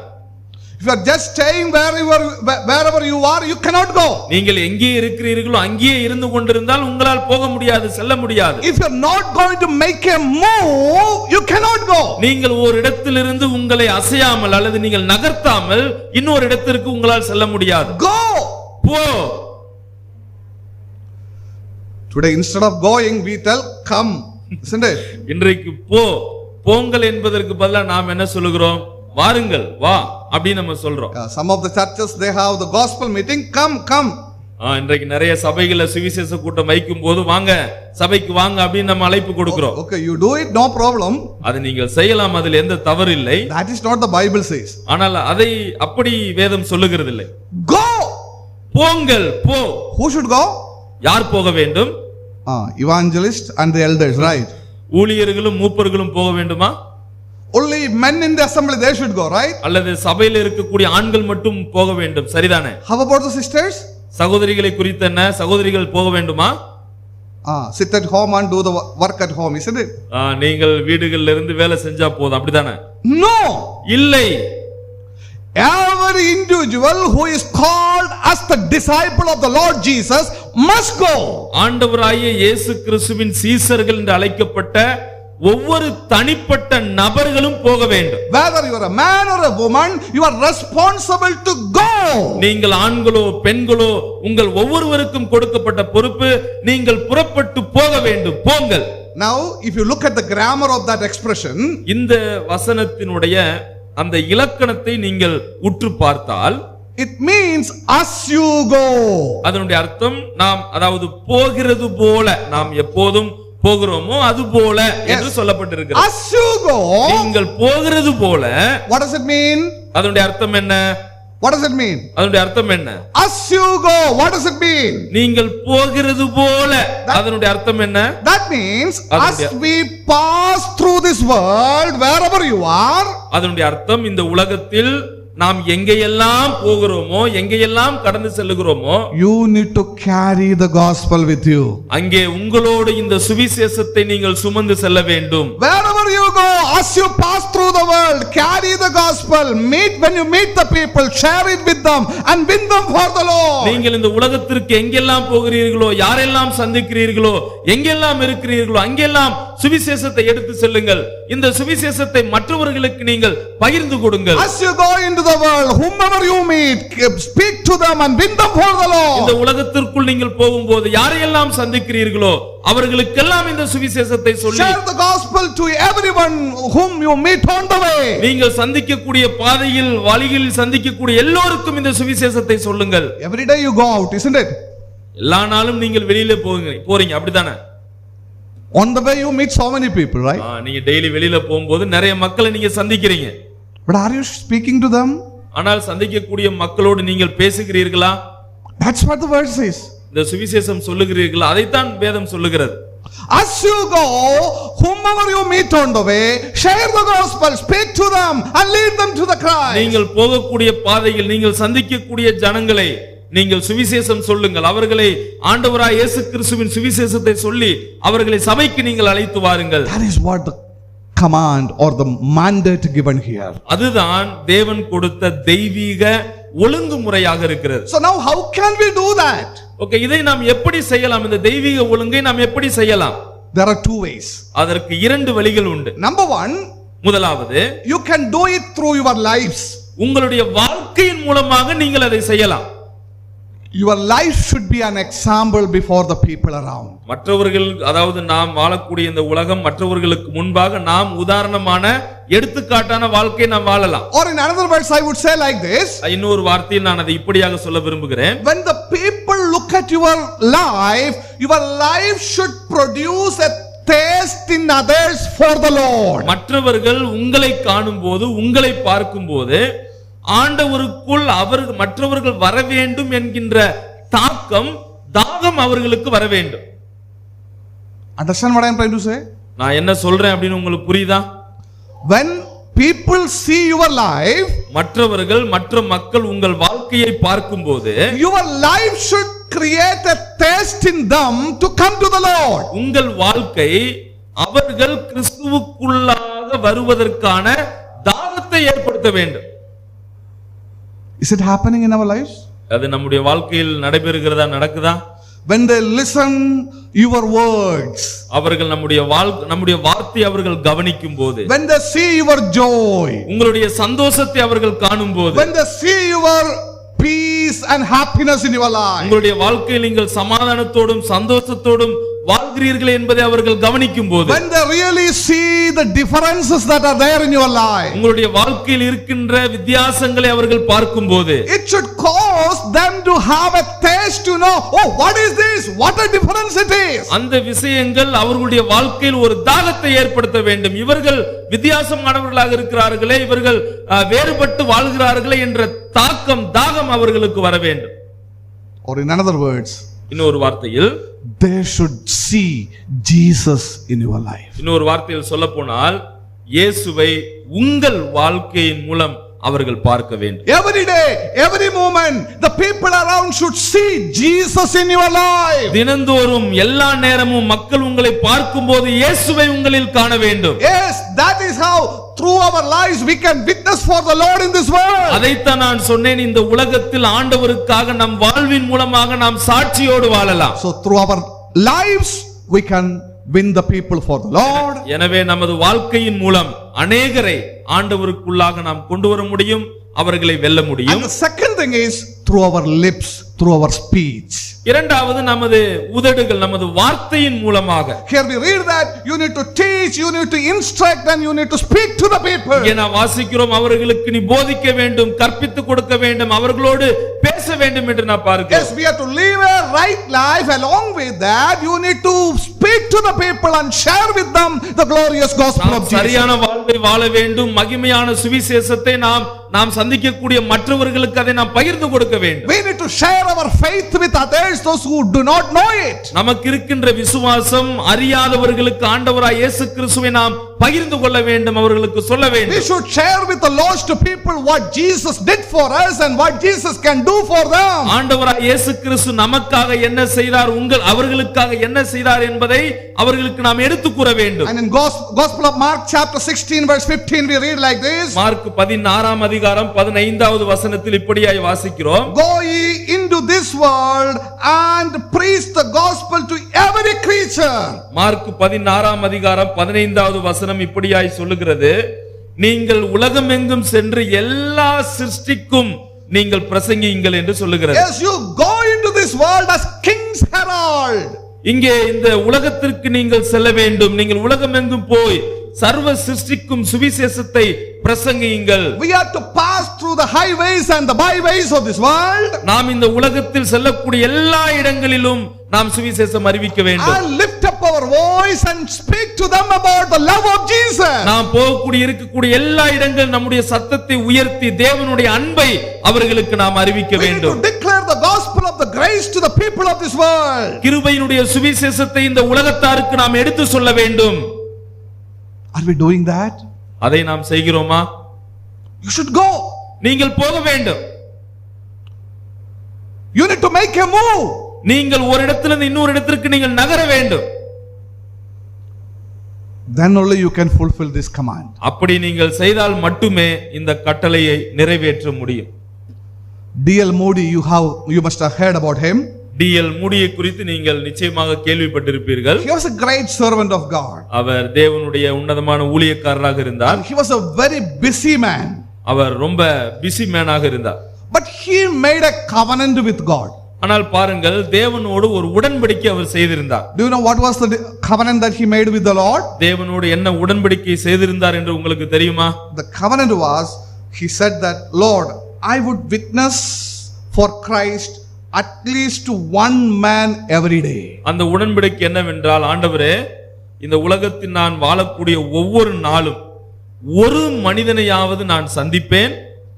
Speaker 11: If you are just staying wherever you are, you cannot go.
Speaker 12: நீங்கள் எங்கே இருக்கிறீர்களோ அங்கேயே இருந்து கொண்டிருந்தால் உங்களால் போக முடியாது, செல்ல முடியாது.
Speaker 11: If you are not going to make a move, you cannot go.
Speaker 12: நீங்கள் ஒரு இடத்திலிருந்து உங்களை அசையாமல் அல்லது நீங்கள் நகர்த்தாமல் இன்னொரு இடத்திற்கு உங்களால் செல்ல முடியாது.
Speaker 11: Go.
Speaker 12: போ.
Speaker 11: Today instead of going, we tell come. Isn't it?
Speaker 12: இன்றைக்கு போங்கள் என்பதற்கு பதிலா நாம் என்ன சொல்லுகிறோம்? வாருங்கள், வா அப்படி நம்ம சொல்றோம்.
Speaker 11: Some of the churches, they have the gospel meeting, come.
Speaker 12: இன்றைக்கு நிறைய சபைகள்ல சுவிசேஷ கூட்டம் வைக்கும் போது வாங்க சபைக்கு வாங்க அப்படின்னு நம்ம அழைப்பு கொடுக்கிறோம்.
Speaker 11: Okay, you do it, no problem.
Speaker 12: அது நீங்கள் செய்யலாம், அதில் எந்த தவறு இல்லை.
Speaker 11: That is not the Bible says.
Speaker 12: ஆனால் அதை அப்படி வேதம் சொல்லுகிறது இல்லை.
Speaker 11: Go,
Speaker 12: போங்கள், போ.
Speaker 11: Who should go?
Speaker 12: யார் போக வேண்டும்?
Speaker 11: Evangelists and the elders, right?
Speaker 12: ஊழியர்களும் மூப்பர்களும் போக வேண்டுமா?
Speaker 11: Only men in the assembly, they should go, right?
Speaker 12: அல்லது சபையில் இருக்கக்கூடிய ஆண்கள் மட்டும் போக வேண்டும், சரிதானே?
Speaker 11: How about the sisters?
Speaker 12: சகோதரிகளை குறித்து என்ன? சகோதரிகள் போக வேண்டுமா?
Speaker 11: Sit at home and do the work at home, isn't it?
Speaker 12: நீங்கள் வீடுகளில் இருந்து வேலை செஞ்சா போதும், அப்படிதானே?
Speaker 11: No,
Speaker 12: இல்லை.
Speaker 11: every individual who is called as the disciple of the Lord Jesus must go.
Speaker 12: ஆண்டவராகிய இயேசு கிறிஸ்துவின் சீசர்கள் என்று அழைக்கப்பட்ட ஒவ்வொரு தனிப்பட்ட நபர்களும் போக வேண்டும்.
Speaker 11: Whether you are a man or a woman, you are responsible to go.
Speaker 12: நீங்கள் ஆண்களோ பெண்களோ உங்கள் ஒவ்வொருவருக்கும் கொடுக்கப்பட்ட பொறுப்பு, நீங்கள் புறப்பட்டு போக வேண்டும், போங்கள்.
Speaker 11: Now if you look at the grammar of that expression,
Speaker 12: இந்த வசனத்தினுடைய அந்த இலக்கணத்தை நீங்கள் உற்று பார்த்தால்,
Speaker 11: it means as you go.
Speaker 12: அதனுடைய அர்த்தம் நாம், அதாவது போகிறது போல, நாம் எப்போதும் போகிறோமோ அது போல என்று சொல்லப்பட்டிருக்கிறது.
Speaker 11: As you go,
Speaker 12: நீங்கள் போகிறது போல.
Speaker 11: What does it mean?
Speaker 12: அதனுடைய அர்த்தம் என்ன?
Speaker 11: What does it mean?
Speaker 12: அதனுடைய அர்த்தம் என்ன?
Speaker 11: As you go, what does it mean?
Speaker 12: நீங்கள் போகிறது போல, அதனுடைய அர்த்தம் என்ன?
Speaker 11: That means as we pass through this world, wherever you are,
Speaker 12: அதனுடைய அர்த்தம் இந்த உலகத்தில் நாம் எங்கெல்லாம் போகிறோமோ, எங்கெல்லாம் கடந்து செல்லுகிறோமோ,
Speaker 11: you need to carry the gospel with you.
Speaker 12: அங்கே உங்களோடு இந்த சுவிசேஷத்தை நீங்கள் சுமந்து செல்ல வேண்டும்.
Speaker 11: Wherever you go, as you pass through the world, carry the gospel. When you meet the people, share it with them and win them for the Lord.
Speaker 12: நீங்கள் இந்த உலகத்திற்கு எங்கெல்லாம் போகிறீர்களோ, யாரெல்லாம் சந்திக்கிறீர்களோ, எங்கெல்லாம் இருக்கிறீர்களோ, அங்கெல்லாம் சுவிசேஷத்தை எடுத்து செல்லுங்கள். இந்த சுவிசேஷத்தை மற்றவர்களுக்கு நீங்கள் பகிர்ந்து கொடுங்கள்.
Speaker 11: As you go into the world, whomever you meet, speak to them and win them for the Lord.
Speaker 12: இந்த உலகத்திற்குள் நீங்கள் போகும்போது யாரையெல்லாம் சந்திக்கிறீர்களோ அவர்களுக்கெல்லாம் இந்த சுவிசேஷத்தை சொல்லி,
Speaker 11: share the gospel to everyone whom you meet on the way.
Speaker 12: நீங்கள் சந்திக்கக்கூடிய பாதையில், வழியில் சந்திக்கக்கூடிய எல்லோருக்கும் இந்த சுவிசேஷத்தை சொல்லுங்கள்.
Speaker 11: Every day you go out, isn't it?
Speaker 12: எல்லா நாளும் நீங்கள் வெளியில போறீங்க, அப்படிதானே?
Speaker 11: On the way you meet so many people, right?
Speaker 12: நீங்க டெய்லி வெளியில போகும்போது நிறைய மக்களை நீங்க சந்திக்கிறீங்க.
Speaker 11: But are you speaking to them?
Speaker 12: ஆனால் சந்திக்கக்கூடிய மக்களோடு நீங்கள் பேசுகிறீர்களா?
Speaker 11: That's what the word says.
Speaker 12: இந்த சுவிசேஷம் சொல்லுகிறீர்களா? அதைத்தான் வேதம் சொல்லுகிறது.
Speaker 11: As you go, whomever you meet on the way, share the gospel, speak to them and lead them to the Christ.
Speaker 12: நீங்கள் போகக்கூடிய பாதையில் நீங்கள் சந்திக்கக்கூடிய ஜனங்களை நீங்கள் சுவிசேஷம் சொல்லுங்கள். அவர்களை ஆண்டவராய் இயேசு கிறிஸ்துவின் சுவிசேஷத்தை சொல்லி அவர்களை சபைக்கு நீங்கள் அழைத்து வாருங்கள்.
Speaker 11: That is what the command or the mandate given here.
Speaker 12: அதுதான் தேவன் கொடுத்த தெய்வீக ஒழுங்குமுறையாக இருக்கிறது.
Speaker 11: So now how can we do that?
Speaker 12: Okay, இதை நாம் எப்படி செய்யலாம்? இந்த தெய்வீக ஒழுங்கை நாம் எப்படி செய்யலாம்?
Speaker 11: There are two ways.
Speaker 12: அதற்கு இரண்டு வழிகள் உண்டு.
Speaker 11: Number one,
Speaker 12: முதலாவது,
Speaker 11: you can do it through your lives.
Speaker 12: உங்களுடைய வாழ்க்கையின் மூலமாக நீங்கள் அதை செய்யலாம்.
Speaker 11: Your life should be an example before the people around.
Speaker 12: மற்றவர்கள், அதாவது நாம் வாழக்கூடிய இந்த உலகம் மற்றவர்களுக்கு முன்பாக நாம் உதாரணமான எடுத்துக்காட்டான வாழ்க்கை நாம் வாழலாம்.
Speaker 11: Or in another words, I would say like this.
Speaker 12: இன்னொரு வார்த்தையில் நான் அதை இப்படியாக சொல்ல விரும்புகிறேன்.
Speaker 11: When the people look at your life should produce a taste in others for the Lord.
Speaker 12: மற்றவர்கள் உங்களை காணும்போது, உங்களை பார்க்கும்போது ஆண்டவருக்குள் மற்றவர்கள் வர வேண்டும் என்கின்ற தாகம் அவர்களுக்கு வர வேண்டும்.
Speaker 11: Understand what I am trying to say?
Speaker 12: நான் என்ன சொல்றேன் அப்படின்னு உங்களுக்கு புரியுதா?
Speaker 11: When people see your life,
Speaker 12: மற்ற மக்கள் உங்கள் வாழ்க்கையை பார்க்கும்போது,
Speaker 11: your life should create a taste in them to come to the Lord.
Speaker 12: உங்கள் வாழ்க்கை அவர்கள் கிறிஸ்துவுக்குள்ளாக வருவதற்கான தாகத்தை ஏற்படுத்த வேண்டும்.
Speaker 11: Is it happening in our lives?
Speaker 12: அது நம்முடைய வாழ்க்கையில் நடைபெறுகிறதா, நடக்குதா?
Speaker 11: When they listen your words,
Speaker 12: அவர்கள் நம்முடைய வார்த்தை அவர்கள் கவனிக்கும் போது,
Speaker 11: when they see your joy,
Speaker 12: உங்களுடைய சந்தோஷத்தை அவர்கள் காணும் போது,
Speaker 11: when they see your peace and happiness in your life,
Speaker 12: உங்களுடைய வாழ்க்கையில் நீங்கள் சமாதானத்தோடும் சந்தோஷத்தோடும் வாழ்கிறீர்கள் என்பதை அவர்கள் கவனிக்கும் போது,
Speaker 11: when they really see the differences that are there in your life,
Speaker 12: உங்களுடைய வாழ்க்கையில் இருக்கின்ற வித்தியாசங்களை அவர்கள் பார்க்கும்போது,
Speaker 11: it should cause them to have a taste to know, oh, what is this, what a difference it is.
Speaker 12: அந்த விஷயங்கள் அவர்களுடைய வாழ்க்கையில் ஒரு தாகத்தை ஏற்படுத்த வேண்டும். இவர்கள் வித்தியாசமானவர்களாக இருக்கிறார்களே, இவர்கள் வேறுபட்டு வாழ்கிறார்களே என்ற தாகம் அவர்களுக்கு வர வேண்டும்.
Speaker 11: Or in other words,
Speaker 12: இன்னொரு வார்த்தையில்,
Speaker 11: they should see Jesus in your life.
Speaker 12: இன்னொரு வார்த்தையில் சொல்ல போனால், இயேசுவை உங்கள் வாழ்க்கையின் மூலம் அவர்கள் பார்க்க வேண்டும்.
Speaker 11: Every day, every moment, the people around should see Jesus in your life.
Speaker 12: தினந்தோறும் எல்லா நேரமும் மக்கள் உங்களை பார்க்கும்போது இயேசுவை உங்களில் காண வேண்டும்.
Speaker 11: Yes, that is how through our lives we can witness for the Lord in this world.
Speaker 12: அதைத்தான் நான் சொன்னேன், இந்த உலகத்தில் ஆண்டவருக்காக நம் வாழ்வின் மூலமாக நாம் சாட்சியோடு வாழலாம்.
Speaker 11: So through our lives we can win the people for the Lord.
Speaker 12: எனவே நமது வாழ்க்கையின் மூலம் அநேகரை ஆண்டவருக்குள்ளாக நாம் கொண்டு வர முடியும், அவர்களை வெல்ல முடியும்.
Speaker 11: And the second thing is through our lips, through our speech.
Speaker 12: இரண்டாவது நமது உதடுகள், நமது வார்த்தையின் மூலமாக.
Speaker 11: Here we read that you need to teach, you need to instruct, and you need to speak to the people.
Speaker 12: இங்கே நாம் வாசிக்கிறோம், அவர்களுக்கு நீ போதிக்க வேண்டும், கற்பித்து கொடுக்க வேண்டும், அவர்களோடு பேச வேண்டும் என்று நான் பார்க்கிறேன்.
Speaker 11: Yes, we have to live a right life. Along with that, you need to speak to the people and share with them the glorious gospel of Jesus.
Speaker 12: சரியான வாழ்வை வாழ வேண்டும், மகிமையான சுவிசேஷத்தை நாம் சந்திக்கக்கூடிய மற்றவர்களுக்கு அதை நாம் பகிர்ந்து கொடுக்க வேண்டும்.
Speaker 11: We need to share our faith with others, those who do not know it.
Speaker 12: நமக்கு இருக்கின்ற விசுவாசம் அறியாதவர்களுக்கு ஆண்டவராய் இயேசு கிறிஸ்துவை நாம் பகிர்ந்து கொள்ள வேண்டும், அவர்களுக்கு சொல்ல வேண்டும்.
Speaker 11: We should share with the lost people what Jesus did for us and what Jesus can do for them.
Speaker 12: ஆண்டவராய் இயேசு கிறிஸ்து நமக்காக என்ன செய்தார், அவர்களுக்காக என்ன செய்தார் என்பதை அவர்களுக்கு நாம் எடுத்து கூற வேண்டும்.
Speaker 11: And in Gospel of Mark chapter 16 verse 15 we read like this.
Speaker 12: Mark 16ஆம் அதிகாரம் 15வது வசனத்தில் இப்படியாய் வாசிக்கிறோம்.
Speaker 11: Go ye into this world and preach the gospel to every creature.
Speaker 12: Mark 16ஆம் அதிகாரம் 15வது வசனம் இப்படியாய் சொல்லுகிறது, நீங்கள் உலகமெங்கும் சென்று எல்லா சிருஷ்டிக்கும் நீங்கள் பிரசங்கியுங்கள் என்று சொல்லுகிறது.
Speaker 11: Yes, you go into this world as king's herald.
Speaker 12: இங்கே இந்த உலகத்திற்கு நீங்கள் செல்ல வேண்டும், நீங்கள் உலகமெங்கும் போய் சர்வ சிருஷ்டிக்கும் சுவிசேஷத்தை பிரசங்கியுங்கள்.
Speaker 11: We have to pass through the highways and the byways of this world.
Speaker 12: நாம் இந்த உலகத்தில் செல்லக்கூடிய எல்லா இடங்களிலும் நாம் சுவிசேஷம் அறிவிக்க வேண்டும்.
Speaker 11: And lift up our voice and speak to them about the love of Jesus.
Speaker 12: நாம் போகக்கூடிய இருக்கக்கூடிய எல்லா இடங்கள் நம்முடைய சத்தத்தை உயர்த்தி தேவனுடைய அன்பை அவர்களுக்கு நாம் அறிவிக்க வேண்டும்.
Speaker 11: We need to declare the gospel of the grace to the people of this world.
Speaker 12: கிருபையினுடைய சுவிசேஷத்தை இந்த உலகத்தாருக்கு நாம் எடுத்து சொல்ல வேண்டும்.
Speaker 11: Are we doing that?
Speaker 12: அதை நாம் செய்கிறோமா?
Speaker 11: You should go.
Speaker 12: நீங்கள் போக வேண்டும்.
Speaker 11: You need to make a move.
Speaker 12: நீங்கள் ஒரு இடத்திலிருந்து இன்னொரு இடத்திற்கு நீங்கள் நகர வேண்டும்.
Speaker 11: Then only you can fulfill this command.
Speaker 12: அப்படி நீங்கள் செய்தால் மட்டுமே இந்த கட்டளையை நிறைவேற்ற முடியும்.
Speaker 11: D.L. Moody, you must have heard about him.
Speaker 12: D.L. மூடியை குறித்து நீங்கள் நிச்சயமாக கேள்விப்பட்டிருப்பீர்கள்.
Speaker 11: He was a great servant of God.
Speaker 12: அவர் தேவனுடைய உன்னதமான ஊழியக்காரராக இருந்தார்.
Speaker 11: And he was a very busy man.
Speaker 12: அவர் ரொம்ப பிஸி மேனாக இருந்தார்.
Speaker 11: But he made a covenant with God.
Speaker 12: ஆனால் பாருங்கள், தேவனோடு ஒரு உடன்படிக்கை அவர் செய்திருந்தார்.
Speaker 11: Do you know what was the covenant that he made with the Lord?
Speaker 12: தேவனோடு என்ன உடன்படிக்கை செய்திருந்தார் என்று உங்களுக்கு தெரியுமா?
Speaker 11: The covenant was, he said that, Lord, I would witness for Christ at least to one man every day.
Speaker 12: அந்த உடன்படிக்கை என்னவென்றால், ஆண்டவரே, இந்த உலகத்தில் நான் வாழக்கூடிய ஒவ்வொரு நாளும் ஒரு மனிதனையாவது நான் சந்திப்பேன்,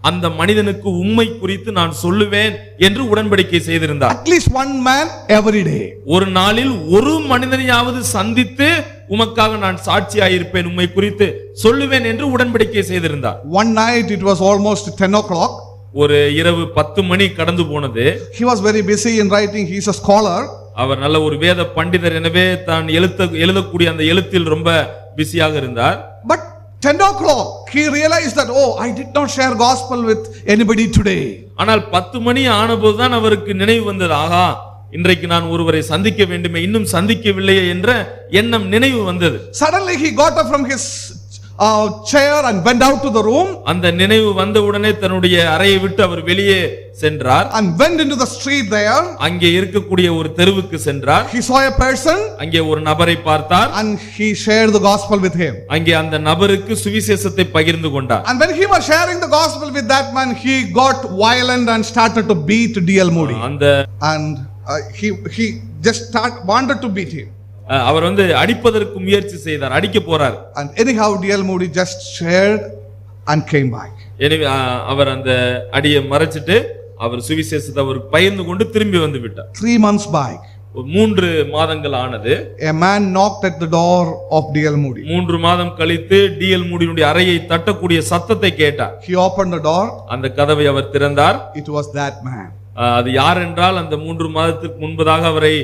Speaker 12: அந்த மனிதனுக்கு உண்மை குறித்து நான் சொல்லுவேன் என்று உடன்படிக்கை செய்திருந்தார்.
Speaker 11: At least one man every day.
Speaker 12: ஒரு நாளில் ஒரு மனிதனையாவது சந்தித்து உமக்காக நான் சாட்சியாயிருப்பேன், உண்மை குறித்து சொல்லுவேன் என்று உடன்படிக்கை செய்திருந்தார்.
Speaker 11: One night it was almost 10 o'clock.
Speaker 12: ஒரு இரவு 10 மணி கடந்து போனது.
Speaker 11: He was very busy in writing. He is a scholar.
Speaker 12: அவர் நல்ல ஒரு வேத பண்டிதர், எனவே தான் எழுதக்கூடிய அந்த எழுத்தில் ரொம்ப பிஸியாக இருந்தார்.
Speaker 11: But 10 o'clock he realized that, oh, I did not share gospel with anybody today.
Speaker 12: ஆனால் 10 மணி ஆனபோது தான் அவருக்கு நினைவு வந்தது, ஆகா, இன்றைக்கு நான் ஒருவரை சந்திக்க வேண்டுமே, இன்னும் சந்திக்கவில்லையே என்ற எண்ணம் நினைவு வந்தது.
Speaker 11: Suddenly he got up from his chair and went out to the room.
Speaker 12: அந்த நினைவு வந்த உடனே தன்னுடைய அறையை விட்டு அவர் வெளியே சென்றார்.
Speaker 11: and went into the street there.
Speaker 12: அங்கே இருக்கக்கூடிய ஒரு தெருவுக்கு சென்றார்.
Speaker 11: He saw a person
Speaker 12: அங்கே ஒரு நபரை பார்த்தார்.
Speaker 11: and he shared the gospel with him.
Speaker 12: அங்கே அந்த நபருக்கு சுவிசேஷத்தை பகிர்ந்து கொண்டார்.
Speaker 11: And when he was sharing the gospel with that man, he got violent and started to beat D.L. Moody. And he just wanted to beat him.
Speaker 12: அவர் அடிப்பதற்கு முயற்சி செய்தார், அடிக்க போறார்.
Speaker 11: And anyhow D.L. Moody just shared and came back.
Speaker 12: எனவே அவர் அந்த அடியை மறைச்சிட்டு அவர் சுவிசேஷத்தை அவர் பகிர்ந்து கொண்டு திரும்பி வந்து விட்டார்.
Speaker 11: 3 months back,
Speaker 12: 3 மாதங்கள் ஆனது.
Speaker 11: a man knocked at the door of D.L. Moody.
Speaker 12: 3 மாதம் கழித்து D.L. மூடியினுடைய அறையை தட்டக்கூடிய சத்தத்தை கேட்டார்.
Speaker 11: He opened the door.
Speaker 12: அந்த கதவை அவர் திறந்தார்.
Speaker 11: It was that man.
Speaker 12: அது யார் என்றால் அந்த 3 மாதத்துக்கு முன்பதாக அவரை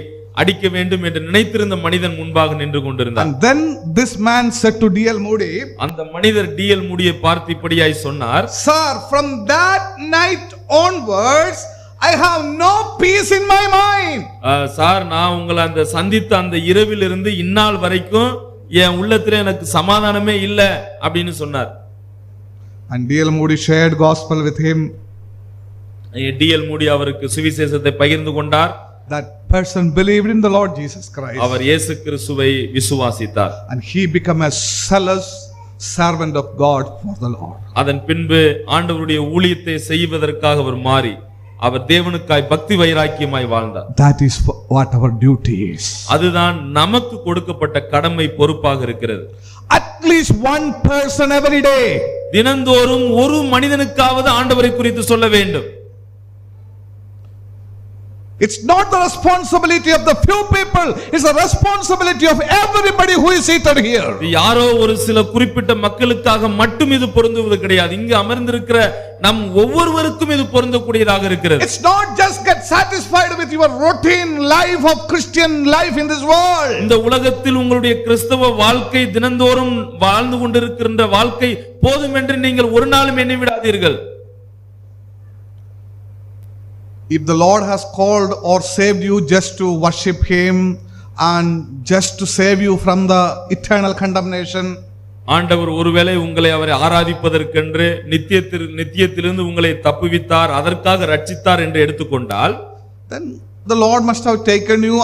Speaker 12: அடிக்க வேண்டும் என்று நினைத்திருந்த மனிதன் முன்பாக நின்று கொண்டிருந்தார்.
Speaker 11: And then this man said to D.L. Moody,
Speaker 12: அந்த மனிதர் D.L. மூடியை பார்த்து இப்படியாய் சொன்னார்,
Speaker 11: sir, from that night onwards I have no peace in my mind.
Speaker 12: Sir, நான் உங்களை அந்த சந்தித்த அந்த இரவிலிருந்து இந்நாள் வரைக்கும் என் உள்ளத்துல எனக்கு சமாதானமே இல்ல அப்படின்னு சொன்னார்.
Speaker 11: And D.L. Moody shared gospel with him.
Speaker 12: D.L. மூடி அவருக்கு சுவிசேஷத்தை பகிர்ந்து கொண்டார்.
Speaker 11: That person believed in the Lord Jesus Christ.
Speaker 12: அவர் இயேசு கிறிஸ்துவை விசுவாசித்தார்.
Speaker 11: And he became a zealous servant of God for the Lord.
Speaker 12: அதன் பின்பு ஆண்டவருடைய ஊழியத்தை செய்வதற்காக அவர் மாறி அவர் தேவனுக்காய் பக்தி வைராக்கியமாய் வாழ்ந்தார்.
Speaker 11: That is what our duty is.
Speaker 12: அதுதான் நமக்கு கொடுக்கப்பட்ட கடமை, பொறுப்பாக இருக்கிறது.
Speaker 11: At least one person every day.
Speaker 12: தினந்தோறும் ஒரு மனிதனுக்காவது ஆண்டவரை குறித்து சொல்ல வேண்டும்.
Speaker 11: It's not the responsibility of the few people, it's the responsibility of everybody who is seated here.
Speaker 12: யாரோ ஒரு சில குறிப்பிட்ட மக்களுக்காக மட்டும் இது பொருந்துவது கிடையாது. இங்கு அமர்ந்திருக்கிற நம் ஒவ்வொருவருக்கும் இது பொருந்தக்கூடியதாக இருக்கிறது.
Speaker 11: It's not just get satisfied with your routine life of Christian life in this world.
Speaker 12: இந்த உலகத்தில் உங்களுடைய கிறிஸ்தவ வாழ்க்கை தினந்தோறும் வாழ்ந்து கொண்டிருக்கின்ற வாழ்க்கை போதும் என்று நீங்கள் ஒரு நாளும் எண்ணி விடாதீர்கள்.
Speaker 11: If the Lord has called or saved you just to worship Him and just to save you from the eternal condemnation,
Speaker 12: ஆண்டவர் ஒருவேளை உங்களை அவரை ஆராதிப்பதற்கென்று நித்தியத்திலிருந்து உங்களை தப்புவித்தார், அதற்காக ரட்சித்தார் என்று எடுத்துக்கொண்டால்,
Speaker 11: then the Lord must have taken you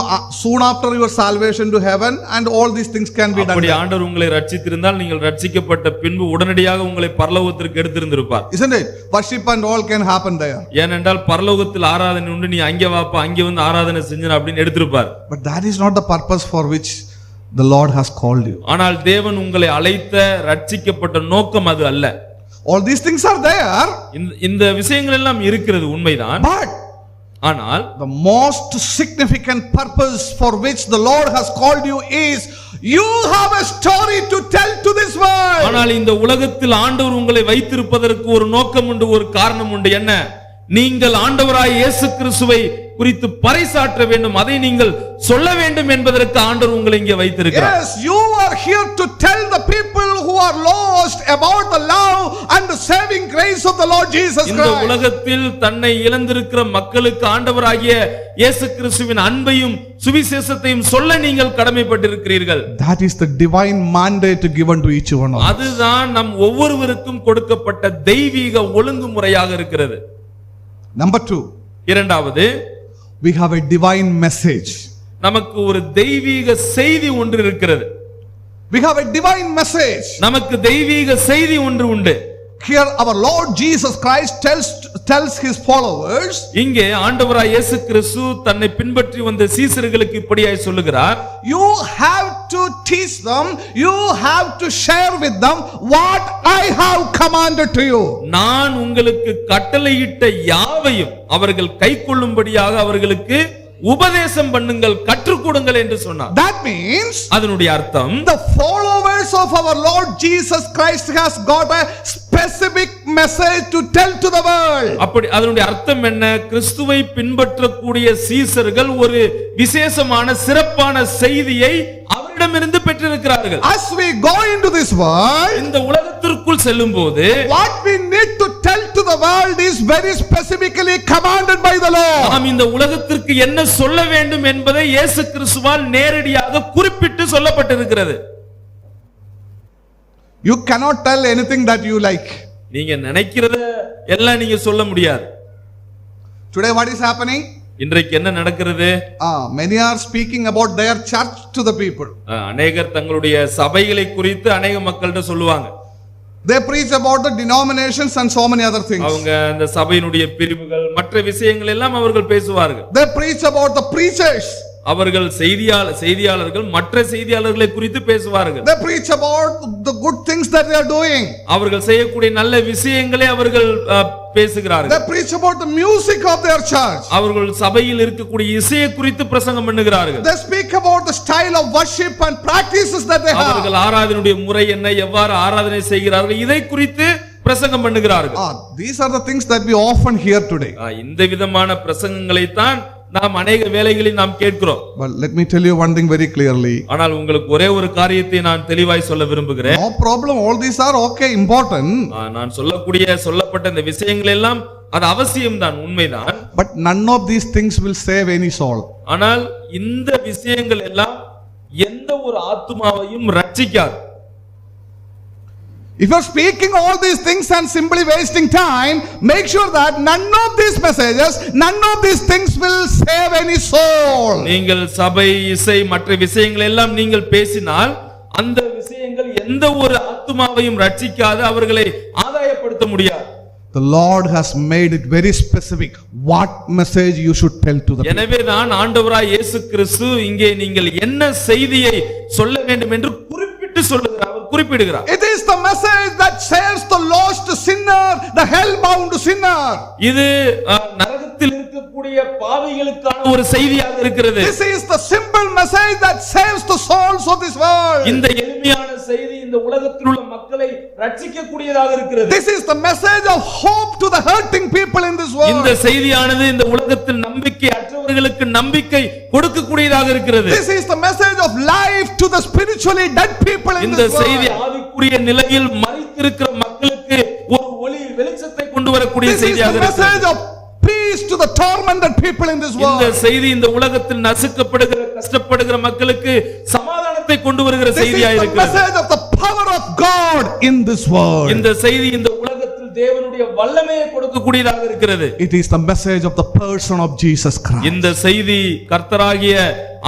Speaker 11: soon after your salvation to heaven and all these things can be done.
Speaker 12: அப்படி ஆண்டவர் உங்களை ரட்சித்திருந்தால் நீங்கள் ரட்சிக்கப்பட்ட பின்பு உடனடியாக உங்களை பரலோகத்திற்கு எடுத்திருந்திருப்பார்.
Speaker 11: Isn't it? Worship and all can happen there.
Speaker 12: ஏனென்றால் பரலோகத்தில் ஆராதனை உண்டு, நீ அங்கே வாப்பா, அங்கே வந்து ஆராதனை செஞ்சு அப்படின்னு எடுத்திருப்பார்.
Speaker 11: But that is not the purpose for which the Lord has called you.
Speaker 12: ஆனால் தேவன் உங்களை அழைத்த ரட்சிக்கப்பட்ட நோக்கம் அது அல்ல.
Speaker 11: All these things are there.
Speaker 12: இந்த விஷயங்கள் எல்லாம் இருக்கிறது, உண்மைதான்.
Speaker 11: But
Speaker 12: ஆனால்
Speaker 11: the most significant purpose for which the Lord has called you is you have a story to tell to this world.
Speaker 12: ஆனால் இந்த உலகத்தில் ஆண்டவர் உங்களை வைத்திருப்பதற்கு ஒரு நோக்கம் உண்டு, ஒரு காரணம் உண்டு. என்ன? நீங்கள் ஆண்டவராய் இயேசு கிறிஸ்துவை குறித்து பறைசாற்ற வேண்டும், அதை நீங்கள் சொல்ல வேண்டும் என்பதற்கு ஆண்டவர் உங்களை இங்கே வைத்திருக்கிறார்.
Speaker 11: Yes, you are here to tell the people who are lost about the love and the saving grace of the Lord Jesus Christ.
Speaker 12: இந்த உலகத்தில் தன்னை இழந்திருக்கிற மக்களுக்கு ஆண்டவராகிய இயேசு கிறிஸ்துவின் அன்பையும் சுவிசேஷத்தையும் சொல்ல நீங்கள் கடமைப்பட்டிருக்கிறீர்கள்.
Speaker 11: That is the divine mandate given to each one of us.
Speaker 12: அதுதான் நம் ஒவ்வொருவருக்கும் கொடுக்கப்பட்ட தெய்வீக ஒழுங்குமுறையாக இருக்கிறது.
Speaker 11: Number 2,
Speaker 12: இரண்டாவது,
Speaker 11: we have a divine message.
Speaker 12: நமக்கு ஒரு தெய்வீக செய்தி ஒன்று இருக்கிறது.
Speaker 11: We have a divine message.
Speaker 12: நமக்கு தெய்வீக செய்தி ஒன்று உண்டு.
Speaker 11: Here our Lord Jesus Christ tells his followers,
Speaker 12: இங்கே ஆண்டவராய் இயேசு கிறிஸ்து தன்னை பின்பற்றி வந்த சீசர்களுக்கு இப்படியாய் சொல்லுகிறார்,
Speaker 11: you have to teach them, you have to share with them what I have commanded to you.
Speaker 12: நான் உங்களுக்கு கட்டளையிட்ட யாவையும் அவர்கள் கைக்கொள்ளும்படியாக அவர்களுக்கு உபதேசம் பண்ணுங்கள், கற்றுக் கொடுங்கள் என்று சொன்னார்.
Speaker 11: That means
Speaker 12: அதனுடைய அர்த்தம்,
Speaker 11: the followers of our Lord Jesus Christ has got a specific message to tell to the world.
Speaker 12: அப்படி அதனுடைய அர்த்தம் என்ன? கிறிஸ்துவை பின்பற்றக்கூடிய சீசர்கள் ஒரு விசேஷமான சிறப்பான செய்தியை அவரிடமிருந்து பெற்றிருக்கிறார்கள்.
Speaker 11: As we go into this world,
Speaker 12: இந்த உலகத்திற்குள் செல்லும்போது
Speaker 11: what we need to tell to the world is very specifically commanded by the Lord.
Speaker 12: நாம் இந்த உலகத்திற்கு என்ன சொல்ல வேண்டும் என்பதை இயேசு கிறிஸ்துவால் நேரடியாக குறிப்பிட்டு சொல்லப்பட்டிருக்கிறது.
Speaker 11: You cannot tell anything that you like.
Speaker 12: நீங்க நினைக்கிறத எல்லாம் நீங்க சொல்ல முடியாது.
Speaker 11: Today what is happening?
Speaker 12: இன்றைக்கு என்ன நடக்கிறது?
Speaker 11: Many are speaking about their church to the people.
Speaker 12: அநேகர் தங்களுடைய சபைகளை குறித்து அநேக மக்கள்கிட்ட சொல்லுவாங்க.
Speaker 11: They preach about the denominations and so many other things.
Speaker 12: அவங்க அந்த சபையினுடைய பிரிவுகள் மற்ற விஷயங்கள் எல்லாம் அவர்கள் பேசுவார்கள்.
Speaker 11: They preach about the preachers.
Speaker 12: அவர்கள் செய்தியாளர்கள் மற்ற செய்தியாளர்களை குறித்து பேசுவார்கள்.
Speaker 11: They preach about the good things that they are doing.
Speaker 12: அவர்கள் செய்யக்கூடிய நல்ல விஷயங்களை அவர்கள் பேசுகிறார்கள்.
Speaker 11: They preach about the music of their church.
Speaker 12: அவர்கள் சபையில் இருக்கக்கூடிய இசையை குறித்து பிரசங்கம் பண்ணுகிறார்கள்.
Speaker 11: They speak about the style of worship and practices that they have.
Speaker 12: அவர்கள் ஆராதனையுடைய முறை என்ன, எவ்வாறு ஆராதனை செய்கிறார்கள், இதை குறித்து பிரசங்கம் பண்ணுகிறார்கள்.
Speaker 11: These are the things that we often hear today.
Speaker 12: இந்த விதமான பிரசங்கங்களை தான் நாம் அநேக வேளைகளில் நாம் கேட்கிறோம்.
Speaker 11: But let me tell you one thing very clearly.
Speaker 12: ஆனால் உங்களுக்கு ஒரே ஒரு காரியத்தை நான் தெளிவாய் சொல்ல விரும்புகிறேன்.
Speaker 11: No problem, all these are okay, important.
Speaker 12: நான் சொல்லப்பட்ட இந்த விஷயங்கள் எல்லாம் அது அவசியம்தான், உண்மைதான்.
Speaker 11: But none of these things will save any soul.
Speaker 12: ஆனால் இந்த விஷயங்கள் எல்லாம் எந்த ஒரு ஆத்துமாவையும் ரட்சிக்காது.
Speaker 11: If you are speaking all these things and simply wasting time, make sure that none of these messages, none of these things will save any soul.
Speaker 12: நீங்கள் சபை இசை மற்ற விஷயங்கள் எல்லாம் நீங்கள் பேசினால் அந்த விஷயங்கள் எந்த ஒரு ஆத்துமாவையும் ரட்சிக்காது, அவர்களை ஆதாயப்படுத்த முடியாது.
Speaker 11: The Lord has made it very specific what message you should tell to the people.
Speaker 12: எனவே தான் ஆண்டவராய் இயேசு கிறிஸ்து இங்கே நீங்கள் என்ன செய்தியை சொல்ல வேண்டும் என்று குறிப்பிட்டு சொல்லுகிறார், குறிப்பிடுகிறார்.
Speaker 11: It is the message that saves the lost sinner, the hell-bound sinner.
Speaker 12: இது நரகத்தில் இருக்கக்கூடிய பாவிகளுக்கான ஒரு செய்தியாக இருக்கிறது.
Speaker 11: This is the simple message that saves the souls of this world.
Speaker 12: இந்த எளிமையான செய்தி இந்த உலகத்தில் உள்ள மக்களை ரட்சிக்கக்கூடியதாக இருக்கிறது.
Speaker 11: This is the message of hope to the hurting people in this world.
Speaker 12: இந்த செய்தியானது இந்த உலகத்தில் நம்பிக்கை அற்றவர்களுக்கு நம்பிக்கை கொடுக்கக்கூடியதாக இருக்கிறது.
Speaker 11: This is the message of life to the spiritually dead people in
Speaker 12: இந்த
Speaker 11: this world.
Speaker 12: செய்தி ஆவிக்குரிய நிலையில் மரித்திருக்கிற மக்களுக்கு ஒரு ஒளி வெளிச்சத்தை கொண்டு வரக்கூடிய செய்தியாக இருக்கிறது.
Speaker 11: This is the message of peace to the tormented people in this world.
Speaker 12: இந்த செய்தி இந்த உலகத்தில் நசுக்கப்படுகிற கஷ்டப்படுகிற மக்களுக்கு சமாதானத்தை கொண்டு வருகிற செய்தியாக இருக்கிறது.
Speaker 11: This is the message of the power of God in this world.
Speaker 12: இந்த செய்தி இந்த உலகத்தில் தேவனுடைய வல்லமையை கொடுக்கக்கூடியதாக இருக்கிறது.
Speaker 11: It is the message of the person of Jesus Christ.
Speaker 12: இந்த செய்தி கர்த்தராகிய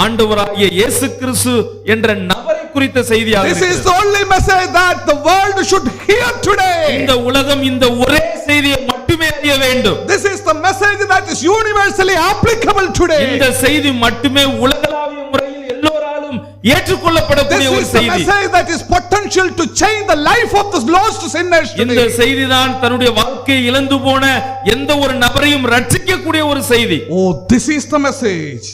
Speaker 12: ஆண்டவராகிய இயேசு கிறிஸ்து என்ற நபரை குறித்த செய்தியாக இருக்கிறது.
Speaker 11: This is the only message that the world should hear today.
Speaker 12: இந்த உலகம் இந்த ஒரே செய்தியை மட்டுமே அறிய வேண்டும்.
Speaker 11: This is the message that is universally applicable today.
Speaker 12: இந்த செய்தி மட்டுமே உலகளாவிய முறையில் எல்லோராலும் ஏற்றுக்கொள்ளப்படக்கூடிய ஒரு செய்தி.
Speaker 11: This is the message that is potential to change the life of the lost sinners today.
Speaker 12: இந்த செய்தி தான் தன்னுடைய வாழ்க்கையை இழந்து போன எந்த ஒரு நபரையும் ரட்சிக்கக்கூடிய ஒரு செய்தி.
Speaker 11: Oh, this is the message.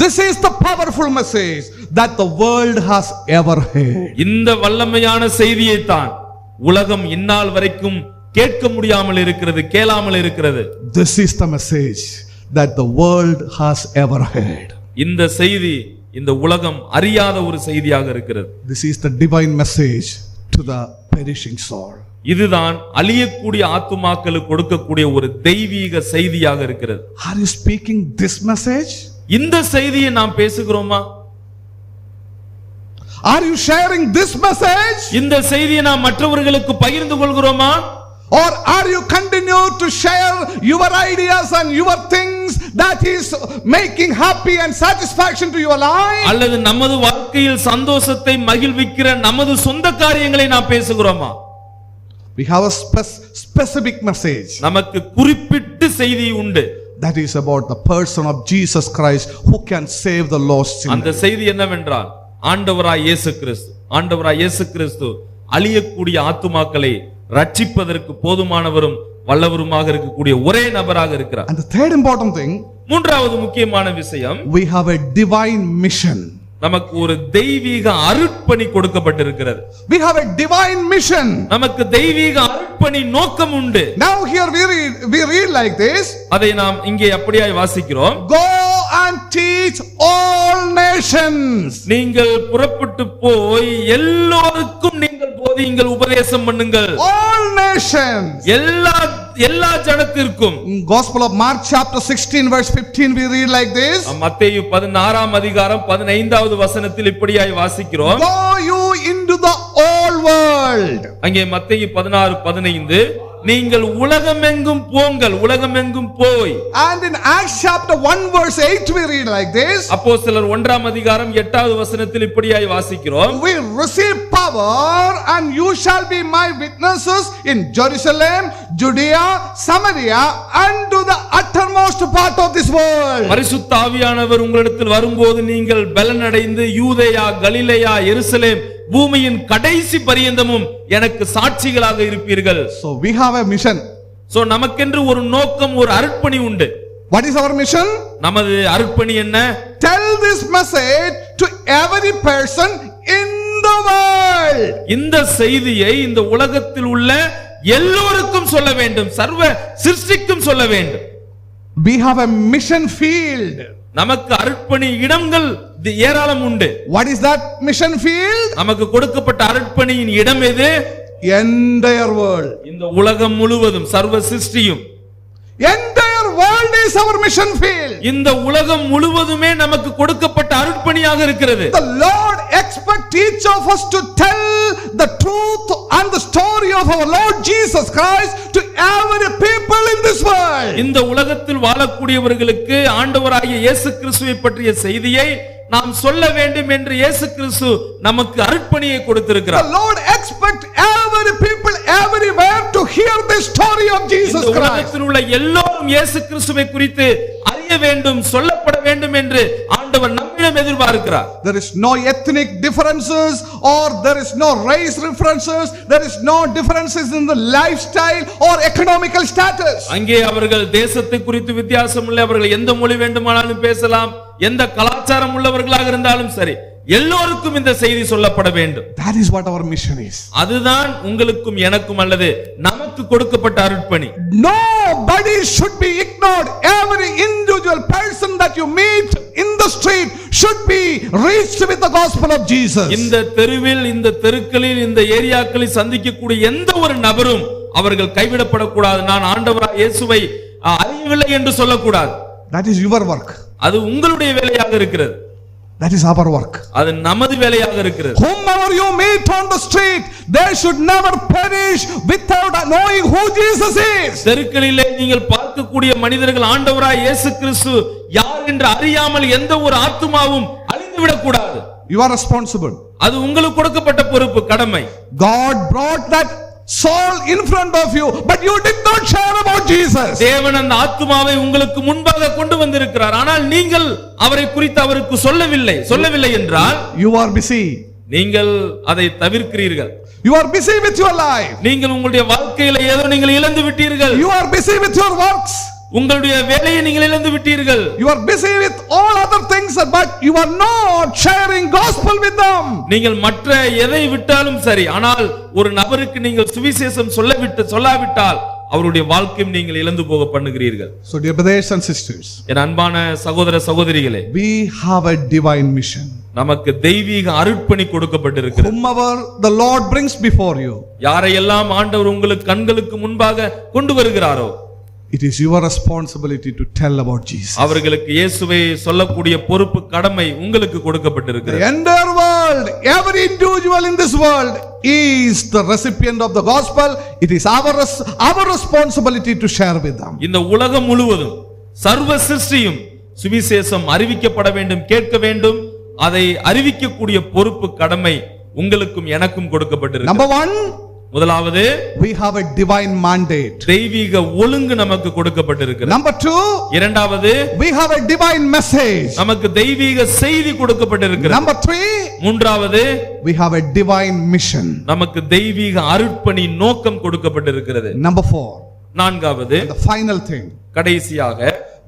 Speaker 11: This is the powerful message that the world has ever heard.
Speaker 12: இந்த வல்லமையான செய்தியை தான் உலகம் இந்நாள் வரைக்கும் கேட்க முடியாமல் இருக்கிறது, கேளாமல் இருக்கிறது.
Speaker 11: This is the message that the world has ever heard.
Speaker 12: இந்த செய்தி இந்த உலகம் அறியாத ஒரு செய்தியாக இருக்கிறது.
Speaker 11: This is the divine message to the perishing soul.
Speaker 12: இதுதான் அழியக்கூடிய ஆத்துமாக்களுக்கு கொடுக்கக்கூடிய ஒரு தெய்வீக செய்தியாக இருக்கிறது.
Speaker 11: Are you speaking this message?
Speaker 12: இந்த செய்தியை நாம் பேசுகிறோமா?
Speaker 11: Are you sharing this message?
Speaker 12: இந்த செய்தியை நாம் மற்றவர்களுக்கு பகிர்ந்து கொள்கிறோமா?
Speaker 11: Or are you continue to share your ideas and your things that is making happy and satisfaction to your life?
Speaker 12: அல்லது நமது வாழ்க்கையில் சந்தோஷத்தை மகிழ்விக்கிற நமது சொந்த காரியங்களை நாம் பேசுகிறோமா?
Speaker 11: We have a specific message.
Speaker 12: நமக்கு குறிப்பிட்ட செய்தி உண்டு.
Speaker 11: That is about the person of Jesus Christ who can save the lost sinner.
Speaker 12: அந்த செய்தி என்னவென்றால் ஆண்டவராய் இயேசு கிறிஸ்து, ஆண்டவராய் இயேசு கிறிஸ்து அழியக்கூடிய ஆத்துமாக்களை ரட்சிப்பதற்கு போதுமானவரும் வல்லவருமாக இருக்கக்கூடிய ஒரே நபராக இருக்கிறார்.
Speaker 11: And the third important thing,
Speaker 12: மூன்றாவது முக்கியமான விஷயம்,
Speaker 11: we have a divine mission.
Speaker 12: நமக்கு ஒரு தெய்வீக அருட்பணி கொடுக்கப்பட்டிருக்கிறது.
Speaker 11: We have a divine mission.
Speaker 12: நமக்கு தெய்வீக அருட்பணி நோக்கம் உண்டு.
Speaker 11: Now here we read like this.
Speaker 12: அதை நாம் இங்கே அப்படியே வாசிக்கிறோம்.
Speaker 11: Go and teach all nations.
Speaker 12: நீங்கள் புறப்பட்டு போய் எல்லோருக்கும் நீங்கள் போதியுங்கள், உபதேசம் பண்ணுங்கள்.
Speaker 11: All nations.
Speaker 12: எல்லா ஜனத்திற்கும்.
Speaker 11: Gospel of Mark chapter 16 verse 15 we read like this.
Speaker 12: மத்தேயு 16ஆம் அதிகாரம் 15வது வசனத்தில் இப்படியாய் வாசிக்கிறோம்.
Speaker 11: Go you into the whole world.
Speaker 12: அங்கே மத்தேயு 16:15, நீங்கள் உலகமெங்கும் போங்கள், உலகமெங்கும் போய்.
Speaker 11: And in Acts chapter 1 verse 8 we read like this.
Speaker 12: அப்போஸ்தலர் 1ஆம் அதிகாரம் 8வது வசனத்தில் இப்படியாய் வாசிக்கிறோம்.
Speaker 11: We receive power and you shall be my witnesses in Jerusalem, Judea, Samaria and to the uttermost part of this world.
Speaker 12: பரிசுத்த ஆவியானவர் உங்களிடத்தில் வரும்போது நீங்கள் பலனடைந்து யூதேயா, கலிலேயா, எருசலேம், பூமியின் கடைசி பரியந்தமும் எனக்கு சாட்சிகளாக இருப்பீர்கள்.
Speaker 11: So we have a mission.
Speaker 12: So நமக்கென்று ஒரு நோக்கம், ஒரு அர்ப்பணி உண்டு.
Speaker 11: What is our mission?
Speaker 12: நமது அர்ப்பணி என்ன?
Speaker 11: Tell this message to every person in the world.
Speaker 12: இந்த செய்தியை இந்த உலகத்தில் உள்ள எல்லோருக்கும் சொல்ல வேண்டும், சர்வ சிருஷ்டிக்கும் சொல்ல வேண்டும்.
Speaker 11: We have a mission field.
Speaker 12: நமக்கு அர்ப்பணி இடங்கள் ஏராளம் உண்டு.
Speaker 11: What is that mission field?
Speaker 12: நமக்கு கொடுக்கப்பட்ட அர்ப்பணியின் இடம் எது?
Speaker 11: Entire world.
Speaker 12: இந்த உலகம் முழுவதும், சர்வ சிருஷ்டியும்.
Speaker 11: Entire world is our mission field.
Speaker 12: இந்த உலகம் முழுவதுமே நமக்கு கொடுக்கப்பட்ட அர்ப்பணியாக இருக்கிறது.
Speaker 11: The Lord expects each of us to tell the truth and the story of our Lord Jesus Christ to every people in this world.
Speaker 12: இந்த உலகத்தில் வாழக்கூடியவர்களுக்கு ஆண்டவராகிய இயேசு கிறிஸ்துவை பற்றிய செய்தியை நாம் சொல்ல வேண்டும் என்று இயேசு கிறிஸ்து நமக்கு அர்ப்பணியை கொடுத்திருக்கிறார்.
Speaker 11: The Lord expects every people everywhere to hear the story of Jesus Christ.
Speaker 12: உலகத்தில் உள்ள எல்லோரும் இயேசு கிறிஸ்துவை குறித்து அறிய வேண்டும், சொல்லப்பட வேண்டும் என்று ஆண்டவர் நம்மிடம் எதிர்பார்க்கிறார்.
Speaker 11: There is no ethnic differences or there is no race differences, there is no differences in the lifestyle or economical status.
Speaker 12: அங்கே அவர்கள் தேசத்தை குறித்து வித்தியாசம் இல்லை, அவர்கள் எந்த மொழி வேண்டுமானாலும் பேசலாம், எந்த கலாச்சாரம் உள்ளவர்களாக இருந்தாலும் சரி, எல்லோருக்கும் இந்த செய்தி சொல்லப்பட வேண்டும்.
Speaker 11: That is what our mission is.
Speaker 12: அதுதான் உங்களுக்கும் எனக்கும் அல்லது நமக்கு கொடுக்கப்பட்ட அர்ப்பணி.
Speaker 11: Nobody should be ignored. Every individual person that you meet in the street should be reached with the gospel of Jesus.
Speaker 12: இந்த தெருவில், இந்த தெருக்களில், இந்த ஏரியாக்களில் சந்திக்கக்கூடிய எந்த ஒரு நபரும் அவர்கள் கைவிடப்படக்கூடாது. நான் ஆண்டவராகிய இயேசுவை அறியவில்லை என்று சொல்லக்கூடாது.
Speaker 11: That is your work.
Speaker 12: அது உங்களுடைய வேலையாக இருக்கிறது.
Speaker 11: That is our work.
Speaker 12: அது நமது வேலையாக இருக்கிறது.
Speaker 11: Whomever you meet on the street, they should never perish without knowing who Jesus is.
Speaker 12: தெருக்களிலே நீங்கள் பார்க்கக்கூடிய மனிதர்கள் ஆண்டவராகிய இயேசு கிறிஸ்து யார் என்று அறியாமல் எந்த ஒரு ஆத்துமாவும் அழிந்து விடக்கூடாது.
Speaker 11: You are responsible.
Speaker 12: அது உங்களுக்கு கொடுக்கப்பட்ட பொறுப்பு, கடமை.
Speaker 11: God brought that soul in front of you, but you did not share about Jesus.
Speaker 12: தேவன் அந்த ஆத்துமாவை உங்களுக்கு முன்பாக கொண்டு வந்திருக்கிறார், ஆனால் நீங்கள் அவரை குறித்து அவருக்கு சொல்லவில்லை என்றால்
Speaker 11: you are busy.
Speaker 12: நீங்கள் அதை தவிர்க்கிறீர்கள்.
Speaker 11: You are busy with your life.
Speaker 12: நீங்கள் உங்களுடைய வாழ்க்கையில ஏதோ நீங்கள் இழந்து விட்டீர்கள்.
Speaker 11: You are busy with your works.
Speaker 12: உங்களுடைய வேலையை நீங்கள் இழந்து விட்டீர்கள்.
Speaker 11: You are busy with all other things, but you are not sharing gospel with them.
Speaker 12: நீங்கள் மற்ற எதை விட்டாலும் சரி, ஆனால் ஒரு நபருக்கு நீங்கள் சுவிசேஷம் சொல்லாவிட்டால் அவருடைய வாழ்க்கையும் நீங்கள் இழந்து போக பண்ணுகிறீர்கள்.
Speaker 11: So dear brothers and sisters,
Speaker 12: என் அன்பான சகோதர சகோதரிகளே,
Speaker 11: we have a divine mission.
Speaker 12: நமக்கு தெய்வீக அர்ப்பணி கொடுக்கப்பட்டிருக்கிறது.
Speaker 11: Whomever the Lord brings before you,
Speaker 12: யாரையெல்லாம் ஆண்டவர் உங்களுக்கு கண்களுக்கு முன்பாக கொண்டு வருகிறாரோ,
Speaker 11: it is your responsibility to tell about Jesus.
Speaker 12: அவர்களுக்கு இயேசுவை சொல்லக்கூடிய பொறுப்பு, கடமை உங்களுக்கு கொடுக்கப்பட்டிருக்கிறது.
Speaker 11: The entire world, every individual in this world is the recipient of the gospel. It is our responsibility to share with them.
Speaker 12: இந்த உலகம் முழுவதும் சர்வ சிருஷ்டியும் சுவிசேஷம் அறிவிக்கப்பட வேண்டும், கேட்க வேண்டும். அதை அறிவிக்கக்கூடிய பொறுப்பு, கடமை உங்களுக்கும் எனக்கும் கொடுக்கப்பட்டிருக்கிறது.
Speaker 11: Number 1,
Speaker 12: முதலாவது,
Speaker 11: we have a divine mandate.
Speaker 12: தெய்வீக ஒழுங்கு நமக்கு கொடுக்கப்பட்டிருக்கிறது.
Speaker 11: Number 2,
Speaker 12: இரண்டாவது,
Speaker 11: we have a divine message.
Speaker 12: நமக்கு தெய்வீக செய்தி கொடுக்கப்பட்டிருக்கிறது.
Speaker 11: Number 3,
Speaker 12: மூன்றாவது,
Speaker 11: we have a divine mission.
Speaker 12: நமக்கு தெய்வீக அர்ப்பணி நோக்கம் கொடுக்கப்பட்டிருக்கிறது.
Speaker 11: Number 4,
Speaker 12: நான்காவது,
Speaker 11: the final thing,
Speaker 12: கடைசியாக,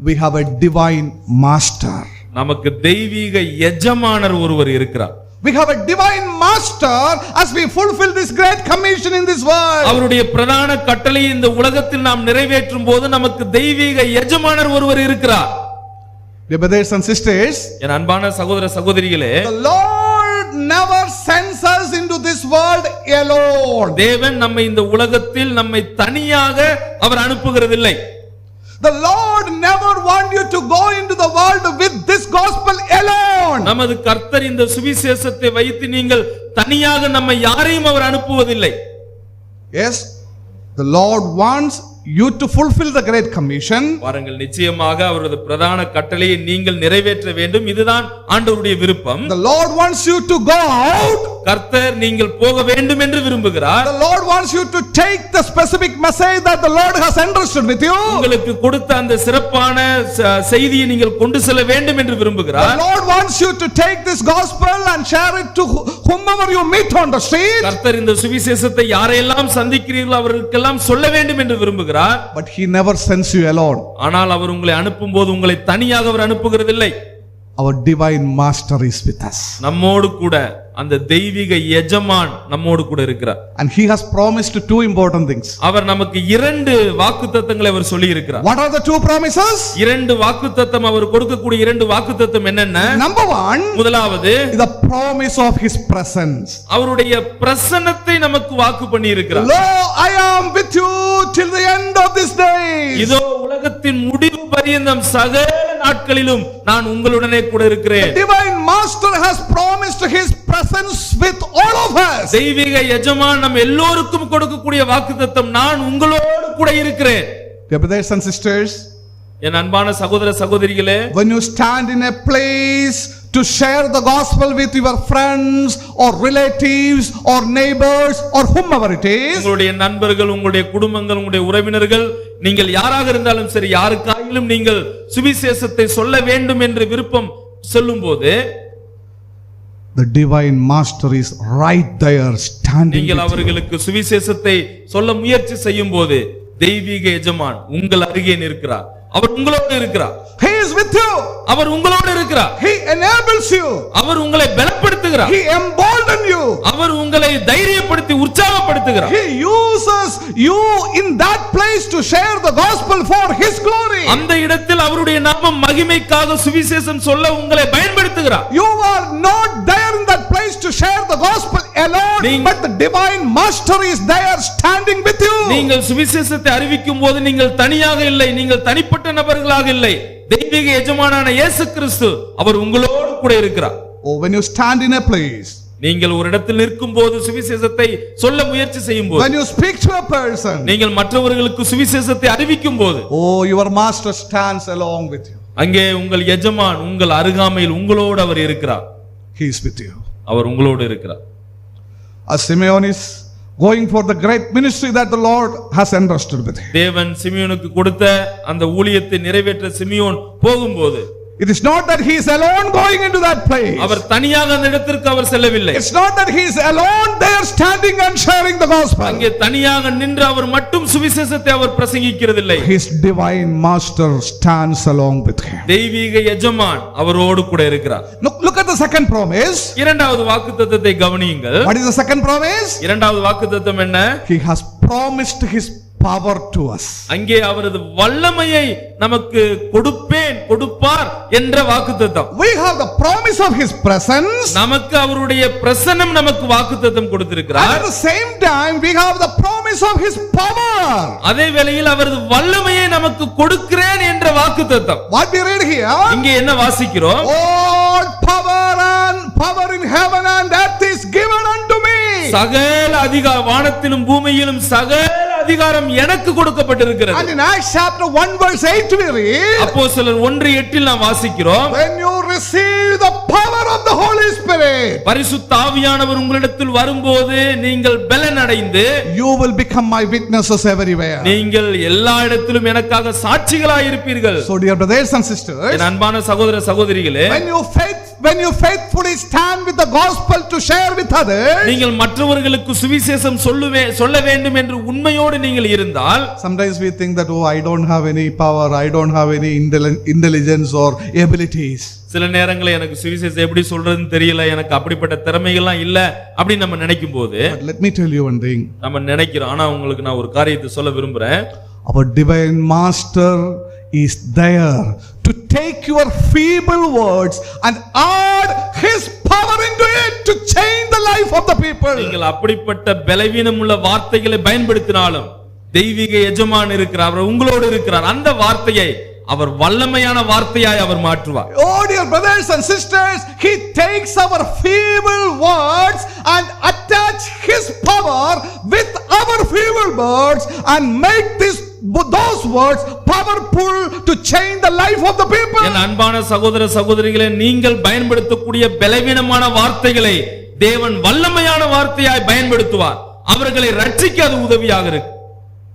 Speaker 11: we have a divine master.
Speaker 12: நமக்கு தெய்வீக எஜமானர் ஒருவர் இருக்கிறார்.
Speaker 11: We have a divine master as we fulfill this great commission in this world.
Speaker 12: அவருடைய பிரதான கட்டளை இந்த உலகத்தில் நாம் நிறைவேற்றும் போது நமக்கு தெய்வீக எஜமானர் ஒருவர் இருக்கிறார்.
Speaker 11: Dear brothers and sisters,
Speaker 12: என் அன்பான சகோதர சகோதரிகளே,
Speaker 11: the Lord never sends us into this world alone.
Speaker 12: தேவன் நம்மை இந்த உலகத்தில் நம்மை தனியாக அவர் அனுப்புகிறதில்லை.
Speaker 11: The Lord never want you to go into the world with this gospel alone.
Speaker 12: நமது கர்த்தர் இந்த சுவிசேஷத்தை வைத்து நீங்கள் தனியாக நம்மை யாரையும் அவர் அனுப்புவதில்லை.
Speaker 11: Yes, The Lord wants you to fulfill the Great Commission.
Speaker 12: பாருங்கள், நிச்சயமாக அவரது பிரதான கட்டளையை நீங்கள் நிறைவேற்ற வேண்டும். இதுதான் ஆண்டவருடைய விருப்பம்.
Speaker 11: The Lord wants you to go out.
Speaker 12: கர்த்தர் நீங்கள் போக வேண்டும் என்று விரும்புகிறார்.
Speaker 11: The Lord wants you to take the specific message that the Lord has entrusted with you.
Speaker 12: உங்களுக்கு கொடுத்த அந்த சிறப்பான செய்தியை நீங்கள் கொண்டு செல்ல வேண்டும் என்று விரும்புகிறார்.
Speaker 11: The Lord wants you to take this gospel and share it to whomever you meet on the street.
Speaker 12: கர்த்தர் இந்த சுவிசேஷத்தை யாரெல்லாம் சந்திக்கிறீர்களோ அவர்களுக்கெல்லாம் சொல்ல வேண்டும் என்று விரும்புகிறார்.
Speaker 11: But he never sends you alone.
Speaker 12: ஆனால் அவர் உங்களை அனுப்பும்போது உங்களை தனியாக அவர் அனுப்புகிறதில்லை.
Speaker 11: Our divine master is with us.
Speaker 12: நம்மோடு கூட அந்த தெய்வீக எஜமான் நம்மோடு கூட இருக்கிறார்.
Speaker 11: And he has promised two important things.
Speaker 12: அவர் நமக்கு இரண்டு வாக்குத்தத்தங்களை அவர் சொல்லி இருக்கிறார்.
Speaker 11: What are the two promises?
Speaker 12: இரண்டு வாக்குத்தத்தம் அவர் கொடுக்கக்கூடிய இரண்டு வாக்குத்தத்தம் என்னென்ன?
Speaker 11: Number one,
Speaker 12: முதலாவது
Speaker 11: the promise of his presence.
Speaker 12: அவருடைய பிரசன்னத்தை நமக்கு வாக்கு பண்ணி இருக்கிறார்.
Speaker 11: Lo, I am with you till the end of this day.
Speaker 12: இதோ உலகத்தின் முடிவு பரியந்தம் சகல நாட்களிலும் நான் உங்களுடனே கூட இருக்கிறேன்.
Speaker 11: The divine master has promised his presence with all of us.
Speaker 12: தெய்வீக எஜமான் நம் எல்லோருக்கும் கொடுக்கக்கூடிய வாக்குத்தத்தம், நான் உங்களோடு கூட இருக்கிறேன்.
Speaker 11: Dear brothers and sisters,
Speaker 12: என் அன்பான சகோதர சகோதரிகளே,
Speaker 11: when you stand in a place to share the gospel with your friends or relatives or neighbors or whomever it is,
Speaker 12: உங்களுடைய நண்பர்கள், உங்களுடைய குடும்பங்கள், உங்களுடைய உறவினர்கள், நீங்கள் யாராக இருந்தாலும் சரி, யாருக்காயிலும் நீங்கள் சுவிசேஷத்தை சொல்ல வேண்டும் என்று விருப்பம் சொல்லும்போது,
Speaker 11: the divine master is right there standing.
Speaker 12: நீங்கள் அவர்களுக்கு சுவிசேஷத்தை சொல்ல முயற்சி செய்யும் போது தெய்வீக எஜமான் உங்கள் அருகே நிற்கிறார். அவர் உங்களோடு இருக்கிறார்.
Speaker 11: He is with you.
Speaker 12: அவர் உங்களோடு இருக்கிறார்.
Speaker 11: He enables you.
Speaker 12: அவர் உங்களை பலப்படுத்துகிறார்.
Speaker 11: He emboldens you.
Speaker 12: அவர் உங்களை தைரியப்படுத்தி உற்சாகப்படுத்துகிறார்.
Speaker 11: He uses you in that place to share the gospel for his glory.
Speaker 12: அந்த இடத்தில் அவருடைய நாமம் மகிமைக்காக சுவிசேஷம் சொல்ல உங்களை பயன்படுத்துகிறார்.
Speaker 11: You are not there in that place to share the gospel alone, but the divine master is there standing with you.
Speaker 12: நீங்கள் சுவிசேஷத்தை அறிவிக்கும் போது நீங்கள் தனியாக இல்லை, நீங்கள் தனிப்பட்ட நபர்களாக இல்லை. தெய்வீக எஜமானான இயேசு கிறிஸ்து அவர் உங்களோடு கூட இருக்கிறார்.
Speaker 11: Oh, when you stand in a place,
Speaker 12: நீங்கள் ஒரு இடத்தில் நிற்கும் போது சுவிசேஷத்தை சொல்ல முயற்சி செய்யும் போது,
Speaker 11: when you speak to a person,
Speaker 12: நீங்கள் மற்றவர்களுக்கு சுவிசேஷத்தை அறிவிக்கும் போது,
Speaker 11: oh, your master stands along with you.
Speaker 12: அங்கே உங்கள் எஜமான் உங்கள் அருகாமையில் உங்களோடு அவர் இருக்கிறார்.
Speaker 11: He is with you.
Speaker 12: அவர் உங்களோடு இருக்கிறார்.
Speaker 11: As Simeon is going for the great ministry that the Lord has entrusted with him,
Speaker 12: தேவன் சிமியோனுக்கு கொடுத்த அந்த ஊழியத்தை நிறைவேற்ற சிமியோன் போகும்போது,
Speaker 11: it is not that he is alone going into that place.
Speaker 12: அவர் தனியாக அந்த இடத்திற்கு அவர் செல்லவில்லை.
Speaker 11: It's not that he is alone there standing and sharing the gospel.
Speaker 12: அங்கே தனியாக நின்று அவர் மட்டும் சுவிசேஷத்தை அவர் பிரசங்கிக்கிறதில்லை.
Speaker 11: His divine master stands along with him.
Speaker 12: தெய்வீக எஜமான் அவரோடு கூட இருக்கிறார்.
Speaker 11: Look at the second promise.
Speaker 12: இரண்டாவது வாக்குத்தத்தத்தை கவனியுங்கள்.
Speaker 11: What is the second promise?
Speaker 12: இரண்டாவது வாக்குத்தத்தம் என்ன?
Speaker 11: He has promised his power to us.
Speaker 12: அங்கே அவரது வல்லமையை நமக்கு கொடுப்பார் என்ற வாக்குத்தத்தம்.
Speaker 11: We have the promise of his presence.
Speaker 12: நமக்கு அவருடைய பிரசன்னம் நமக்கு வாக்குத்தத்தம் கொடுத்திருக்கிறார்.
Speaker 11: At the same time we have the promise of his power.
Speaker 12: அதே வேளையில் அவரது வல்லமையை நமக்கு கொடுக்கிறேன் என்ற வாக்குத்தத்தம்.
Speaker 11: What we read here?
Speaker 12: இங்கே என்ன வாசிக்கிறோம்?
Speaker 11: All power in heaven and earth is given unto me.
Speaker 12: சகல அதிகாரம் வானத்திலும் பூமியிலும் சகல அதிகாரம் எனக்கு கொடுக்கப்பட்டிருக்கிறது.
Speaker 11: And in Acts chapter 1 verse 8 we read,
Speaker 12: அப்போஸ்தலர் 1:8 நாம் வாசிக்கிறோம்,
Speaker 11: when you receive the power of the Holy Spirit,
Speaker 12: பரிசுத்த ஆவியானவர் உங்களிடத்தில் வரும்போது நீங்கள் பலன் அடைந்து,
Speaker 11: you will become my witnesses everywhere.
Speaker 12: நீங்கள் எல்லா இடத்திலும் எனக்காக சாட்சிகளாய் இருப்பீர்கள்.
Speaker 11: So dear brothers and sisters,
Speaker 12: என் அன்பான சகோதர சகோதரிகளே,
Speaker 11: when you faithfully stand with the gospel to share with others,
Speaker 12: நீங்கள் மற்றவர்களுக்கு சுவிசேஷம் சொல்ல வேண்டும் என்று உண்மையோடு நீங்கள் இருந்தால்,
Speaker 11: sometimes we think that, oh, I don't have any power, I don't have any intelligence or abilities.
Speaker 12: சில நேரங்களில் எனக்கு சுவிசேஷம் எப்படி சொல்றதுன்னு தெரியல, எனக்கு அப்படிப்பட்ட திறமைகள்லாம் இல்ல அப்படி நம்ம நினைக்கும் போது,
Speaker 11: let me tell you one thing,
Speaker 12: நம்ம நினைக்கிறோம். ஆனா உங்களுக்கு நான் ஒரு காரியத்தை சொல்ல விரும்புறேன்.
Speaker 11: our divine master is there to take your feeble words and add his power into it to change the life of the people.
Speaker 12: நீங்கள் அப்படிப்பட்ட பலவீனம் உள்ள வார்த்தைகளை பயன்படுத்தினாலும் தெய்வீக எஜமான் இருக்கிறார், அவர் உங்களோடு இருக்கிறார். அந்த வார்த்தையை அவர் வல்லமையான வார்த்தையாய் அவர் மாற்றுவார்.
Speaker 11: Oh dear brothers and sisters, he takes our feeble words and attach match his power with our feeble words and make those words powerful to change the life of the people.
Speaker 12: என் அன்பான சகோதர சகோதரிகளே, நீங்கள் பயன்படுத்தக்கூடிய பலவீனமான வார்த்தைகளை தேவன் வல்லமையான வார்த்தையாய் பயன்படுத்துவார். அவர்களை ரட்சிக்க அது உதவியாக இருக்கு.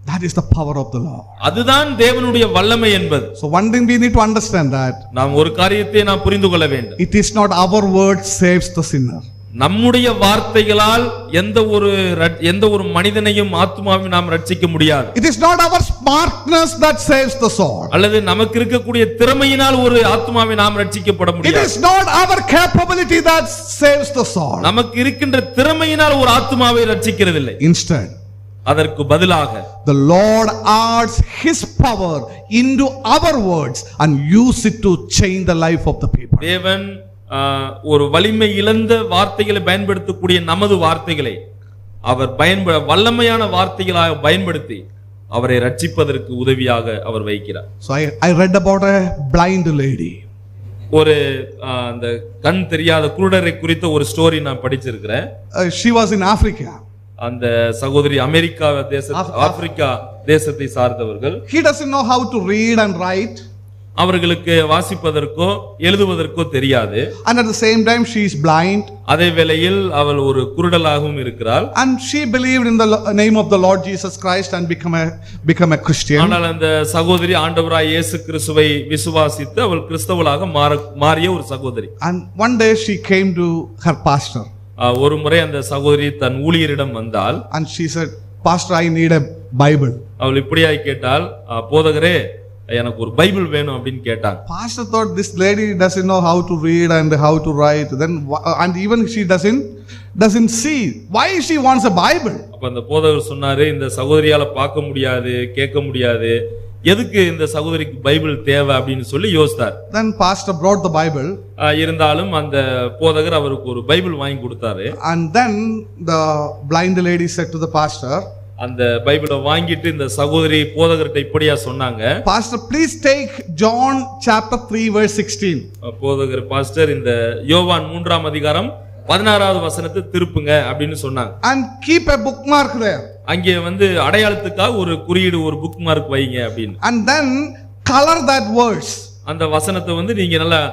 Speaker 11: That is the power of the Lord.
Speaker 12: அதுதான் தேவனுடைய வல்லமை என்பது.
Speaker 11: So one thing we need to understand that
Speaker 12: நாம் ஒரு காரியத்தை நாம் புரிந்து கொள்ள வேண்டும்.
Speaker 11: it is not our word saves the sinner.
Speaker 12: நம்முடைய வார்த்தைகளால் எந்த ஒரு மனிதனையும் ஆத்துமாவையும் நாம் ரட்சிக்க முடியாது.
Speaker 11: It is not our smartness that saves the soul.
Speaker 12: அல்லது நமக்கு இருக்கக்கூடிய திறமையினால் ஒரு ஆத்துமாவை நாம் ரட்சிக்கப்பட
Speaker 11: It
Speaker 12: முடியாது.
Speaker 11: is not our capability that saves the soul.
Speaker 12: நமக்கு இருக்கின்ற திறமையினால் ஒரு ஆத்துமாவை ரட்சிக்கிறதில்லை.
Speaker 11: Instead,
Speaker 12: அதற்கு பதிலாக
Speaker 11: the Lord adds his power into our words and use it to change the life of the people.
Speaker 12: தேவன் ஒரு வலிமை இழந்த வார்த்தைகளை பயன்படுத்தக்கூடிய நமது வார்த்தைகளை அவர் வல்லமையான வார்த்தைகளாக பயன்படுத்தி அவரை ரட்சிப்பதற்கு உதவியாக அவர் வைக்கிறார்.
Speaker 11: So I read about a blind lady.
Speaker 12: ஒரு அந்த கண் தெரியாத குருடரை குறித்த ஒரு ஸ்டோரி நான் படிச்சிருக்கிறேன்.
Speaker 11: She was in Africa.
Speaker 12: அந்த சகோதரி ஆப்பிரிக்கா தேசத்தை சார்ந்தவர்கள்.
Speaker 11: He doesn't know how to read and write.
Speaker 12: அவர்களுக்கு வாசிப்பதற்கோ எழுதுவதற்கோ தெரியாது.
Speaker 11: And at the same time she is blind.
Speaker 12: அதே வேளையில் அவள் ஒரு குருடலாகவும் இருக்கிறாள்.
Speaker 11: And she believed in the name of the Lord Jesus Christ and become a Christian.
Speaker 12: ஆனால் அந்த சகோதரி ஆண்டவராய் இயேசு கிறிஸ்துவை விசுவாசித்து அவள் கிறிஸ்தவளாக மாறிய ஒரு சகோதரி.
Speaker 11: And one day she came to her pastor.
Speaker 12: ஒரு முறை அந்த சகோதரி தன் ஊழியரிடம் வந்தாள்.
Speaker 11: And she said, Pastor, I need a Bible.
Speaker 12: அவள் இப்படியாய் கேட்டாள், போதகரே எனக்கு ஒரு பைபிள் வேணும் அப்படின்னு கேட்டாங்க.
Speaker 11: Pastor thought this lady doesn't know how to read and how to write, then and even she doesn't see why she wants a Bible.
Speaker 12: அப்ப அந்த போதகர் சொன்னாரு, இந்த சகோதரியால பார்க்க முடியாது, கேட்க முடியாது, எதுக்கு இந்த சகோதரிக்கு பைபிள் தேவை அப்படின்னு சொல்லி யோசித்தார்.
Speaker 11: Then pastor brought the Bible.
Speaker 12: இருந்தாலும் அந்த போதகர் அவருக்கு ஒரு பைபிள் வாங்கி கொடுத்தாரு.
Speaker 11: And then the blind lady said to the pastor,
Speaker 12: அந்த பைபிளை வாங்கிட்டு இந்த சகோதரி போதகர்கிட்ட இப்படியா சொன்னாங்க,
Speaker 11: Pastor, please take John chapter 3 verse 16.
Speaker 12: போதகர், பாஸ்டர் இந்த யோவான் 3ஆம் அதிகாரம் 16வது வசனத்தை திருப்புங்க அப்படின்னு சொன்னாங்க.
Speaker 11: And keep a bookmark there.
Speaker 12: அங்கே அடையாளத்துக்காக ஒரு குறியீடு, ஒரு புக் மார்க் வைங்க அப்படின்னு.
Speaker 11: And then color that verse.
Speaker 12: அந்த வசனத்தை நீங்க நல்லா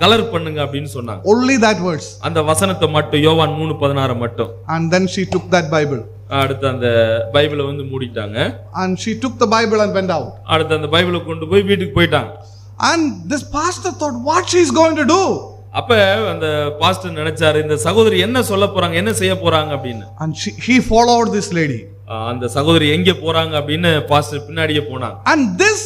Speaker 12: கலர் பண்ணுங்க அப்படின்னு சொன்னாங்க.
Speaker 11: Only that verse.
Speaker 12: அந்த வசனத்தை மட்டும், யோவான் 3:16 மட்டும்.
Speaker 11: And then she took that Bible.
Speaker 12: அடுத்து அந்த பைபிளை மூடிட்டாங்க.
Speaker 11: And she took the Bible and went out.
Speaker 12: அடுத்து அந்த பைபிளை கொண்டு போய் வீட்டுக்கு போயிட்டாங்க.
Speaker 11: And this pastor thought what she is going to do.
Speaker 12: அப்ப அந்த பாஸ்டர் நினைச்சாரு, இந்த சகோதரி என்ன சொல்ல போறாங்க, என்ன செய்ய போறாங்க அப்படின்னு.
Speaker 11: And he followed this lady.
Speaker 12: அந்த சகோதரி எங்க போறாங்க அப்படின்னு பாஸ்டர் பின்னாடியே போனாங்க.
Speaker 11: And this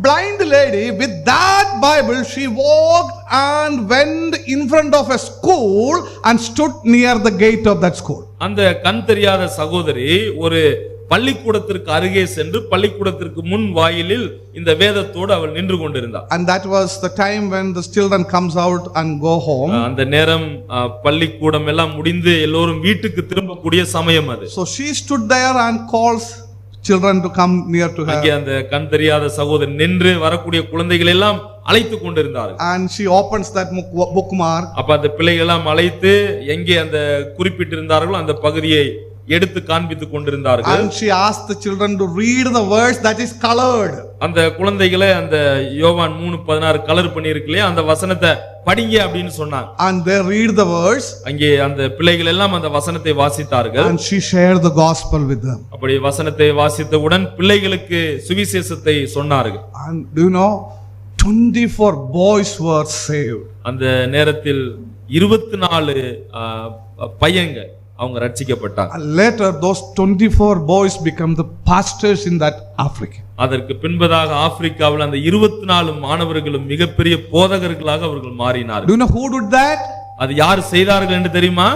Speaker 11: blind lady with that Bible, she walked and went in front of a school and stood near the gate of that school.
Speaker 12: அந்த கண் தெரியாத சகோதரி ஒரு பள்ளிக்கூடத்திற்கு அருகே சென்று பள்ளிக்கூடத்திற்கு முன் வாயிலில் இந்த வேதத்தோடு அவள் நின்று கொண்டிருந்தாள்.
Speaker 11: And that was the time when the children comes out and go home.
Speaker 12: அந்த நேரம் பள்ளிக்கூடம் எல்லாம் முடிந்து எல்லோரும் வீட்டுக்கு திரும்பக்கூடிய சமயம் அது.
Speaker 11: So she stood there and calls children to come near to her.
Speaker 12: அங்கே அந்த கண் தெரியாத சகோதரி நின்று வரக்கூடிய குழந்தைகள் எல்லாம் அழைத்து கொண்டிருந்தார்கள்.
Speaker 11: And she opens that bookmark.
Speaker 12: அப்ப அந்த பிள்ளைகள் எல்லாம் அழைத்து எங்கே அந்த குறிப்பிட்டிருந்தார்களோ அந்த பகுதியை எடுத்து காண்பித்துக் கொண்டிருந்தார்கள்.
Speaker 11: And she asked the children to read the verse that is colored.
Speaker 12: அந்த குழந்தைகளை அந்த யோவான் 3:16 கலர் பண்ணி இருக்குல்லையா, அந்த வசனத்தை படிங்க அப்படின்னு சொன்னாங்க.
Speaker 11: And they read the verse.
Speaker 12: அங்கே அந்த பிள்ளைகள் எல்லாம் அந்த வசனத்தை வாசித்தார்கள்.
Speaker 11: And she shared the gospel with them.
Speaker 12: அப்படி வசனத்தை வாசித்தவுடன் பிள்ளைகளுக்கு சுவிசேஷத்தை சொன்னார்கள்.
Speaker 11: And do you know 24 boys were saved.
Speaker 12: அந்த நேரத்தில் 24 பையன்கள் அவங்க ரட்சிக்கப்பட்டாங்க.
Speaker 11: And later those 24 boys become the pastors in that Africa.
Speaker 12: அதற்கு பின்பதாக ஆப்பிரிக்காவில் அந்த 24 மாணவர்களும் மிகப்பெரிய போதகர்களாக அவர்கள் மாறினார்கள்.
Speaker 11: Do you know who did that?
Speaker 12: அது யார் செய்தார்கள் என்று தெரியுமா?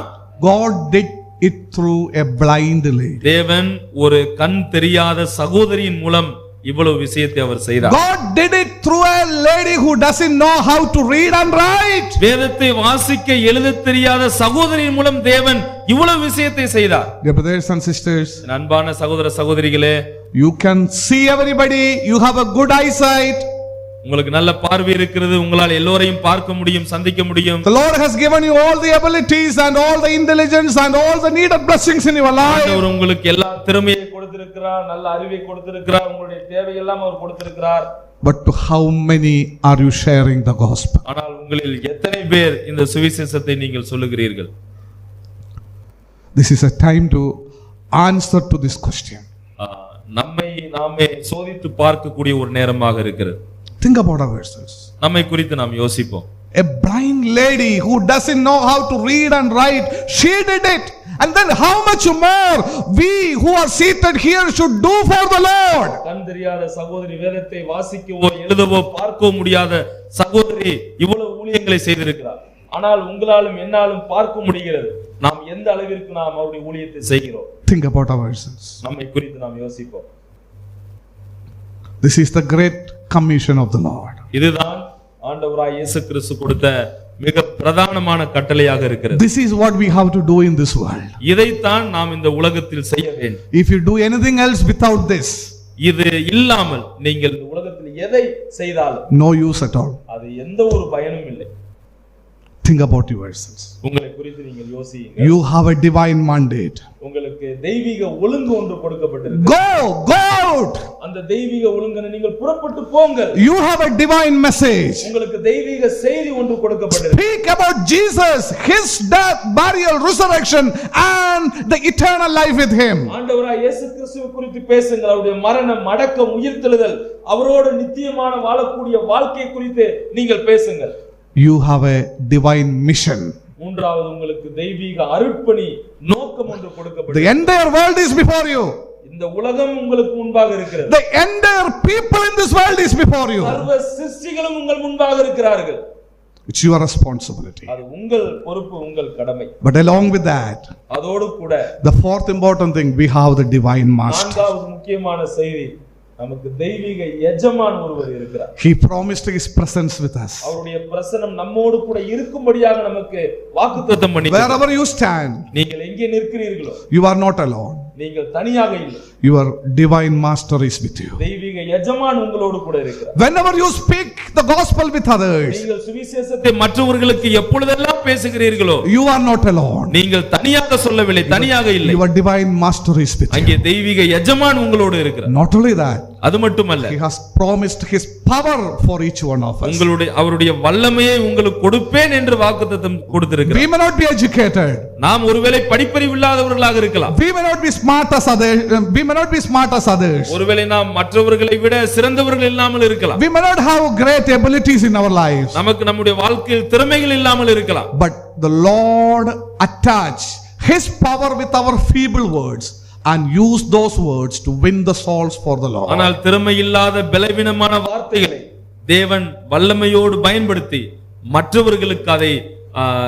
Speaker 11: God did it through a blind lady.
Speaker 12: தேவன் ஒரு கண் தெரியாத சகோதரியின் மூலம் இவ்வளவு விஷயத்தை அவர் செய்தார்.
Speaker 11: God did it through a lady who doesn't know how to read and write.
Speaker 12: வேதத்தை வாசிக்க எழுத தெரியாத சகோதரியின் மூலம் தேவன் இவ்வளவு விஷயத்தை செய்தார்.
Speaker 11: Dear brothers and sisters,
Speaker 12: அன்பான சகோதர சகோதரிகளே,
Speaker 11: you can see everybody, you have a good eyesight.
Speaker 12: உங்களுக்கு நல்ல பார்வை இருக்கிறது, உங்களால் எல்லோரையும் பார்க்க முடியும், சந்திக்க முடியும்.
Speaker 11: The Lord has given you all the abilities and all the intelligence and all the needed blessings in your life.
Speaker 12: ஆண்டவர் உங்களுக்கு எல்லா திறமையை கொடுத்திருக்கிறார், நல்ல அறிவை கொடுத்திருக்கிறார், உங்களுடைய தேவையெல்லாம் அவர் கொடுத்திருக்கிறார்.
Speaker 11: But to how many are you sharing the gospel?
Speaker 12: ஆனால் உங்களில் எத்தனை பேர் இந்த சுவிசேஷத்தை நீங்கள் சொல்லுகிறீர்கள்?
Speaker 11: This is a time to answer to this question.
Speaker 12: நம்மை நாமே சோதித்து பார்க்கக்கூடிய ஒரு நேரமாக இருக்கிறது.
Speaker 11: Think about our verses.
Speaker 12: நம்மை குறித்து நாம் யோசிப்போம்.
Speaker 11: A blind lady who doesn't know how to read and write, she did it. And then how much more we who are seated here should do for the Lord?
Speaker 12: கண் தெரியாத சகோதரி, வேதத்தை வாசிக்கவோ எழுதவோ பார்க்கவோ முடியாத சகோதரி இவ்வளவு ஊழியங்களை செய்திருக்கிறார். ஆனால் உங்களாலும் என்னாலும் பார்க்க முடிகிறது. நாம் எந்த அளவிற்கு நாம் அவருடைய ஊழியத்தை செய்கிறோம்.
Speaker 11: Think about our verses.
Speaker 12: நம்மை குறித்து நாம் யோசிப்போம்.
Speaker 11: This is the great commission of the Lord.
Speaker 12: இதுதான் ஆண்டவராய் இயேசு கிறிஸ்து கொடுத்த மிக பிரதானமான கட்டளையாக இருக்கிறது.
Speaker 11: This is what we have to do in this world.
Speaker 12: இதைத்தான் நாம் இந்த உலகத்தில் செய்ய வேண்டும்.
Speaker 11: If you do anything else without this,
Speaker 12: இது இல்லாமல் நீங்கள் இந்த உலகத்தில் எதை செய்தாலும்
Speaker 11: no use at all.
Speaker 12: அது எந்த ஒரு பயனும் இல்லை.
Speaker 11: Think about your verses.
Speaker 12: உங்களை குறித்து நீங்கள் யோசியுங்க.
Speaker 11: You have a divine mandate.
Speaker 12: உங்களுக்கு தெய்வீக ஒழுங்கு ஒன்று கொடுக்கப்பட்டிருக்கு.
Speaker 11: Go out.
Speaker 12: அந்த தெய்வீக ஒழுங்கனை நீங்கள் புறப்பட்டு போங்கள்.
Speaker 11: You have a divine message.
Speaker 12: உங்களுக்கு தெய்வீக செய்தி ஒன்று கொடுக்கப்பட்டிருக்கு.
Speaker 11: Speak about Jesus, his death, burial, resurrection and the eternal life with him.
Speaker 12: ஆண்டவராய் இயேசு கிறிஸ்துவை குறித்து பேசுங்கள். அவருடைய மரணம், அடக்கம், உயிர்த்தெழுதல், அவரோடு நித்தியமான வாழக்கூடிய வாழ்க்கை குறித்து நீங்கள் பேசுங்கள்.
Speaker 11: You have a divine mission.
Speaker 12: மூன்றாவது, உங்களுக்கு தெய்வீக அருட்பணி நோக்கம் ஒன்று கொடுக்கப்பட்டது.
Speaker 11: The entire world is before you.
Speaker 12: இந்த உலகம் உங்களுக்கு முன்பாக இருக்கிறது.
Speaker 11: The entire people in this world is before you.
Speaker 12: சர்வ சிருஷ்டிகளும் உங்கள் முன்பாக இருக்கிறார்கள்.
Speaker 11: It's your responsibility.
Speaker 12: அது உங்கள் பொறுப்பு, உங்கள் கடமை.
Speaker 11: But along with that,
Speaker 12: அதோடு கூட
Speaker 11: the fourth important thing, we have the divine master.
Speaker 12: நான்காவது முக்கியமான செய்தி, நமக்கு தெய்வீக எஜமான் ஒருவர் இருக்கிறார்.
Speaker 11: He promised his presence with us.
Speaker 12: அவருடைய பிரசன்னம் நம்மோடு கூட இருக்கும்படியாக நமக்கு வாக்குத்தத்தம் பண்ணினார்.
Speaker 11: Wherever you stand,
Speaker 12: நீங்கள் எங்கே நிற்கிறீர்களோ,
Speaker 11: you are not alone.
Speaker 12: நீங்கள் தனியாக இல்லை.
Speaker 11: Your divine master is with you.
Speaker 12: தெய்வீக எஜமான் உங்களோடு கூட இருக்கிறார்.
Speaker 11: Whenever you speak the gospel with others,
Speaker 12: நீங்கள் சுவிசேஷத்தை மற்றவர்களுக்கு எப்பொழுதெல்லாம் பேசுகிறீர்களோ,
Speaker 11: you are not alone.
Speaker 12: நீங்கள் தனியாக சொல்லவில்லை, தனியாக இல்லை.
Speaker 11: Your divine master is with you.
Speaker 12: அங்கே தெய்வீக எஜமான் உங்களோடு இருக்கிறார்.
Speaker 11: Not only that,
Speaker 12: அது மட்டுமல்ல,
Speaker 11: he has promised his power for each one of us.
Speaker 12: அவருடைய வல்லமையை உங்களுக்கு கொடுப்பேன் என்று வாக்குத்தத்தம் கொடுத்திருக்கிறார்.
Speaker 11: We may not be educated.
Speaker 12: நாம் ஒருவேளை படிப்பறிவு இல்லாதவர்களாக இருக்கலாம்.
Speaker 11: We may not be smart as others. We may not be smart as others.
Speaker 12: ஒருவேளை நாம் மற்றவர்களை விட சிறந்தவர்கள் இல்லாமல் இருக்கலாம்.
Speaker 11: We may not have great abilities in our lives.
Speaker 12: நமக்கு நம்முடைய வாழ்க்கையில் திறமைகள் இல்லாமல் இருக்கலாம்.
Speaker 11: But the Lord attached his power with our feeble words and use those words to win the souls for the Lord.
Speaker 12: ஆனால் திறமை இல்லாத பலவீனமான வார்த்தைகளை தேவன் வல்லமையோடு பயன்படுத்தி மற்றவர்களுக்கு அதை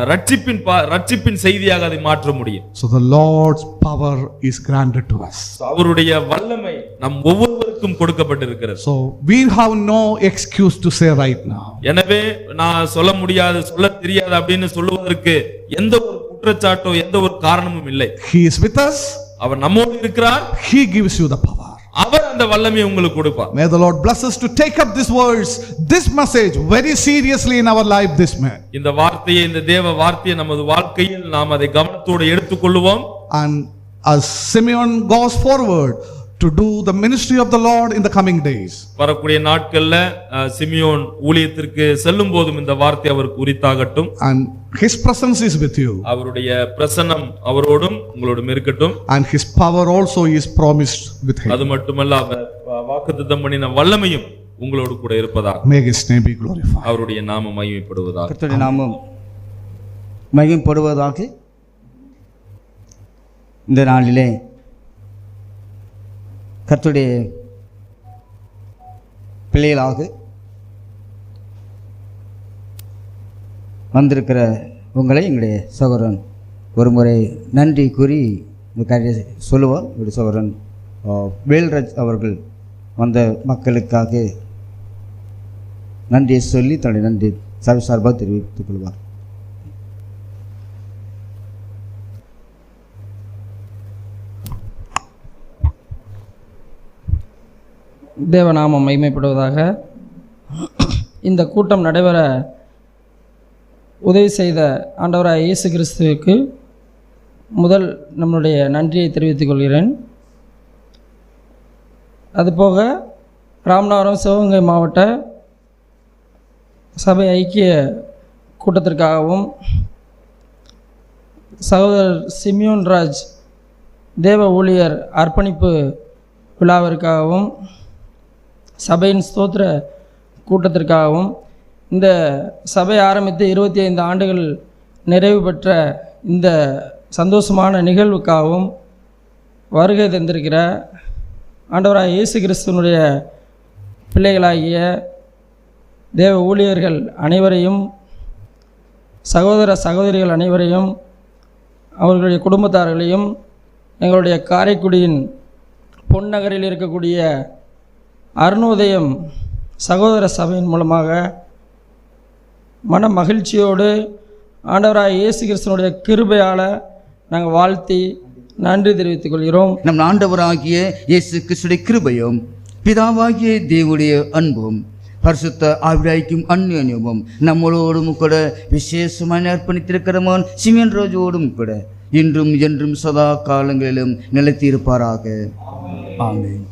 Speaker 12: ரட்சிப்பின் செய்தியாக அதை மாற்ற முடியும்.
Speaker 11: So the Lord's power is granted to us.
Speaker 12: அவருடைய வல்லமை நம் ஒவ்வொருவருக்கும் கொடுக்கப்பட்டிருக்கிறது.
Speaker 11: So we have no excuse to say right now.
Speaker 12: எனவே நான் சொல்ல முடியாது, சொல்ல தெரியாது அப்படின்னு சொல்லுவதற்கு எந்த ஒரு குற்றச்சாட்டோ எந்த ஒரு காரணமும் இல்லை.
Speaker 11: He is with us.
Speaker 12: அவர் நம்மோடு இருக்கிறார்.
Speaker 11: He gives you the power.
Speaker 12: அவர் அந்த வல்லமையை உங்களுக்கு கொடுப்பார்.
Speaker 11: May the Lord bless us to take up this words, this message very seriously in our life this man.
Speaker 12: இந்த வார்த்தையை, இந்த தேவ வார்த்தையை நமது வாழ்க்கையில் நாம் அதை கவனத்தோடு எடுத்துக்கொள்வோம்.
Speaker 11: And as Simeon goes forward to do the ministry of the Lord in the coming days,
Speaker 12: வரக்கூடிய நாட்கள்ல சிமியோன் ஊழியத்திற்கு செல்லும் போதும் இந்த வார்த்தை அவருக்கு உரித்தாகட்டும்.
Speaker 11: and his presence is with you,
Speaker 12: அவருடைய பிரசன்னம் அவரோடும் உங்களோடும் இருக்கட்டும்.
Speaker 11: and his power also is promised with him.
Speaker 12: அது மட்டுமல்ல, அவர் வாக்குத்தத்தம் பண்ணின வல்லமையும் உங்களோடு கூட இருப்பதாக.
Speaker 11: May his name be glorified.
Speaker 12: அவருடைய நாமம் மகிமைப்படுவதாக.
Speaker 1: கர்த்தருடைய நாமம் மகிமைப்படுவதாக. இந்த நாளிலே கர்த்தருடைய பிள்ளைகளாக வந்திருக்கிற உங்களை எங்களுடைய சகோதரன் ஒரு முறை நன்றி கூறி இந்த காரியம் சொல்லுவார். என்னுடைய சகோதரன் வேல்ராஜ் அவர்கள் வந்த மக்களுக்காக நன்றியை சொல்லி தன்னுடைய நன்றி சர்வ சார்பாக தெரிவித்துக் கொள்வார்.
Speaker 15: தேவநாமம் மகிமைப்படுவதாக. இந்த கூட்டம் நடைபெற உதவி செய்த ஆண்டவராக இயேசு கிறிஸ்துவுக்கு முதல் நம்முடைய நன்றியை தெரிவித்துக் கொள்கிறேன். அதுபோக ராமநாதபுரம் சிவகங்கை மாவட்ட சபை ஐக்கிய கூட்டத்திற்காகவும் சகோதரர் சிமியோன் ராஜ் தேவ ஊழியர் அர்ப்பணிப்பு விழாவிற்காகவும் சபையின் ஸ்தோத்திர கூட்டத்திற்காகவும் இந்த சபை ஆரம்பித்து 25 ஆண்டுகள் நிறைவு பெற்ற இந்த சந்தோஷமான நிகழ்வுக்காகவும் வருகை தந்திருக்கிற ஆண்டவராக இயேசு கிறிஸ்துவனுடைய பிள்ளைகளாகிய தேவ ஊழியர்கள் அனைவரையும், சகோதர சகோதரிகள் அனைவரையும், அவர்களுடைய குடும்பத்தார்களையும், எங்களுடைய காரைக்குடியின் பொன்னகரில் இருக்கக்கூடிய அருணோதயம் சகோதர சபையின் மூலமாக மன மகிழ்ச்சியோடு ஆண்டவராக இயேசு கிறிஸ்துவனுடைய கிருபையால் நாங்கள் வாழ்த்தி நன்றி தெரிவித்துக் கொள்கிறோம்.
Speaker 1: நம் ஆண்டவராகிய இயேசு கிறிஸ்துடைய கிருபையும் பிதாவாகிய தேவனுடைய அன்பும் பரிசுத்த ஆவியாய்க்கும் அந்யோன்யமும் நம்மளோடும் கூட விசேஷமாக அர்ப்பணித்திருக்கிறவன் சிமியோன் ராஜோடும் கூட இன்றும் என்றும் சதா காலங்களிலும் நிலைத்திருப்பாராக. ஆமென்.